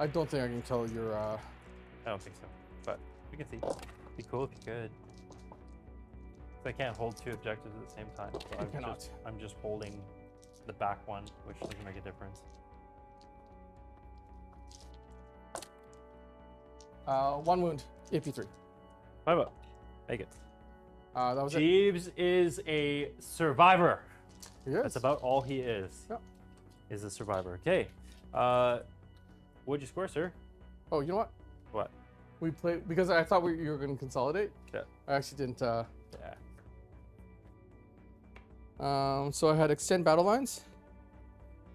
I don't think I can kill your. I don't think so, but we can see. Be cool if you could. So I can't hold 2 objectives at the same time. So I'm just holding the back one, which doesn't make a difference. 1 wound, AP3. 5 up. Make it. That was it. Jeeves is a survivor. He is. That's about all he is. Yep. Is a survivor. Okay. What'd you score, sir? Oh, you know what? What? We played because I thought you were going to consolidate. Yeah. I actually didn't. Yeah. So I had extend battle lines,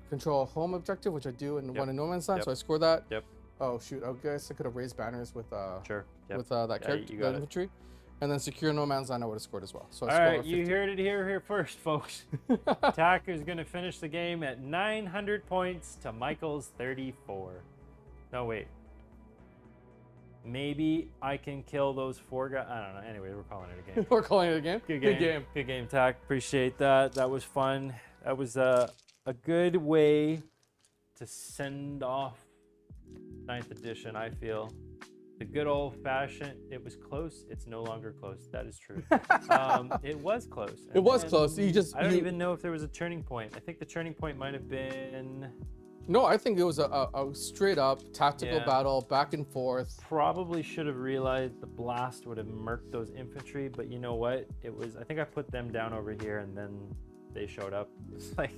control a home objective, which I do, and Yep. 1 in no man's land. Yep. So I scored that. Yep. Oh shoot! I guess I could have raised banners with Sure. Yep. with that Yeah, character, you that got it. infantry, and then secure no man's land. I would have scored as well. So I All scored right, you 50. heard it here first, folks. Attacker's going to finish the game at 900 points to Michael's 34. No, wait. Maybe I can kill those 4 guys. I don't know. Anyway, we're calling it a game. We're calling it a game. Good game. Good game, Tack. Appreciate that. That was fun. That was a good way to send off 9th edition, I feel. The good old fashioned, it was close. It's no longer close. That is true. It was close. It was And close. I don't even know if there was a turning point. I think the turning point might have been No, I think it was a straight up tactical Yeah. battle, back and forth. probably should have realized the blast would have murked those infantry, but you know what? It was, I think I put them down over here and then they showed up. It's like,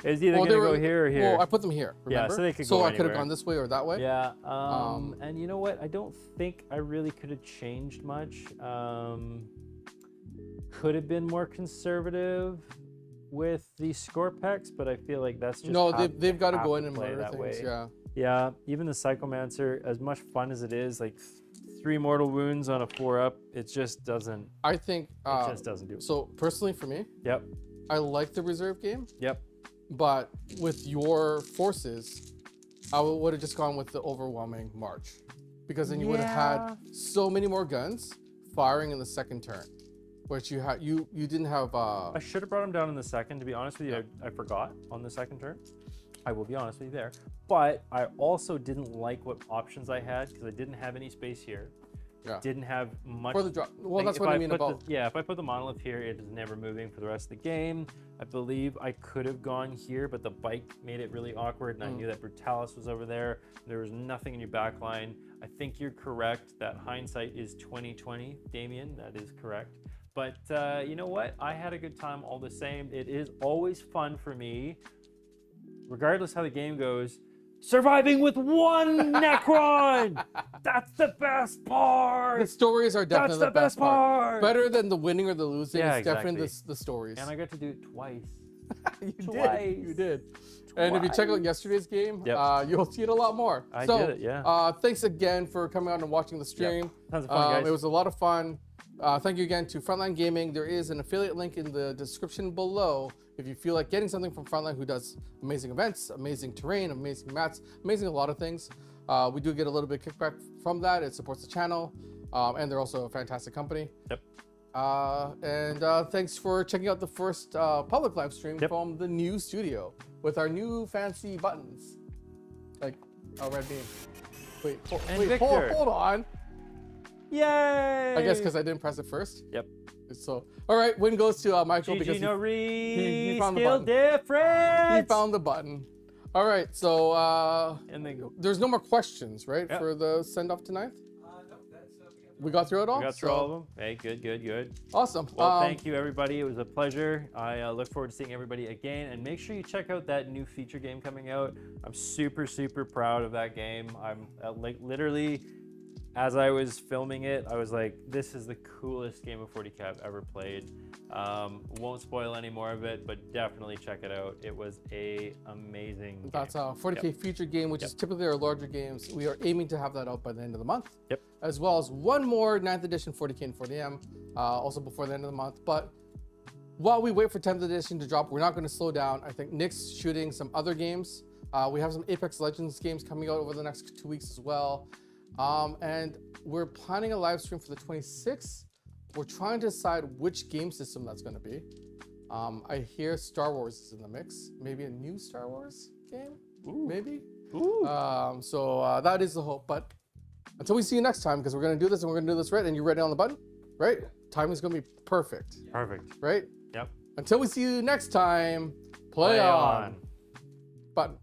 it was either Well, going to they go were- here or here. Well, I put them here. Yeah, Remember? so they could So go I could have anywhere. gone this way or that way. Yeah, and you know what? I don't think I really could have changed much. Could have been more conservative with the score packs, but I feel like that's just No, how they've got to have go in and play murder that things. way. Yeah. Yeah, even the Psychomancer, as much fun as it is, like 3 mortal wounds on a 4-up, it just doesn't. I think. It just doesn't do it. So personally, for me, Yep. I like the reserve game, Yep. but with your forces, I would have just gone with the overwhelming march, because then you would have had so many more guns firing in the second turn, which you had you didn't have. I should have brought him down in the second. To be honest with you, I forgot on the second turn. I will be honest with you there. But I also didn't like what options I had because I didn't have any space here. Yeah. Didn't have much. For the drop. Well, like, that's if what I mean put about. yeah, if I put the monolith here, it is never moving for the rest of the game. I believe I could have gone here, but the bike made it really awkward, and I knew that Brutalis was over there. There was nothing in your back line. I think you're correct that hindsight is 20/20, Damien. That is correct. But you know what? I had a good time all the same. It is always fun for me, regardless how the game goes, surviving with one Necron. That's the best part. The stories are definitely That's the best part. Better than the winning or the losing. Yeah, It's definitely exactly. the stories. And I got to do it twice. You Twice. did. You did. And if you check out yesterday's game, Yep. you'll see it a lot more. I so, did it, yeah. Thanks again for coming out and watching the stream. Tons of fun, guys. It was a lot of fun. Thank you again to Frontline Gaming. There is an affiliate link in the description below if you feel like getting something from Frontline, who does amazing events, amazing terrain, amazing mats, amazing a lot of things. We do get a little bit of kickback from that. It supports the channel, and they're also a fantastic company. Yep. Thanks for checking out the first public live stream from the new studio with our new fancy buttons, like a red beam. Wait, hold on. Yay! I guess because I didn't press it first. Yep. So, all right, win goes to Michael because he found the still button. different. He found the button. All right, so And then there's no more questions, right, Yep. for the send off tonight? No, that's We got through it all. we got through all of them. Hey, good. Awesome. Well, thank you, everybody. It was a pleasure. I look forward to seeing everybody again. And make sure you check out that new feature game coming out. I'm super proud of that game. I'm like literally, as I was filming it, I was like, this is the coolest game of 40K I've ever played. Won't spoil any more of it, but definitely check it out. It was amazing That's game. a 40K feature game, which is typically our larger games. We are aiming to have that out by the end of the month. Yep. As well as one more 9th edition 40K and 40M, also before the end of the month. But while we wait for 10th edition to drop, we're not going to slow down. I think Nick's shooting some other games. We have some Apex Legends games coming out over the next 2 weeks as well. And we're planning a live stream for the 26th. We're trying to decide which game system that's going to be. I hear Star Wars is in the mix. Maybe a new Star Wars game? Ooh. Maybe? Ooh. So that is the hope. But until we see you next time, because we're going to do this and we're going to do this right, and you're ready on the button, right? Timing's going to be perfect, Perfect. right? Yep. Until we see you next time, play on. Button.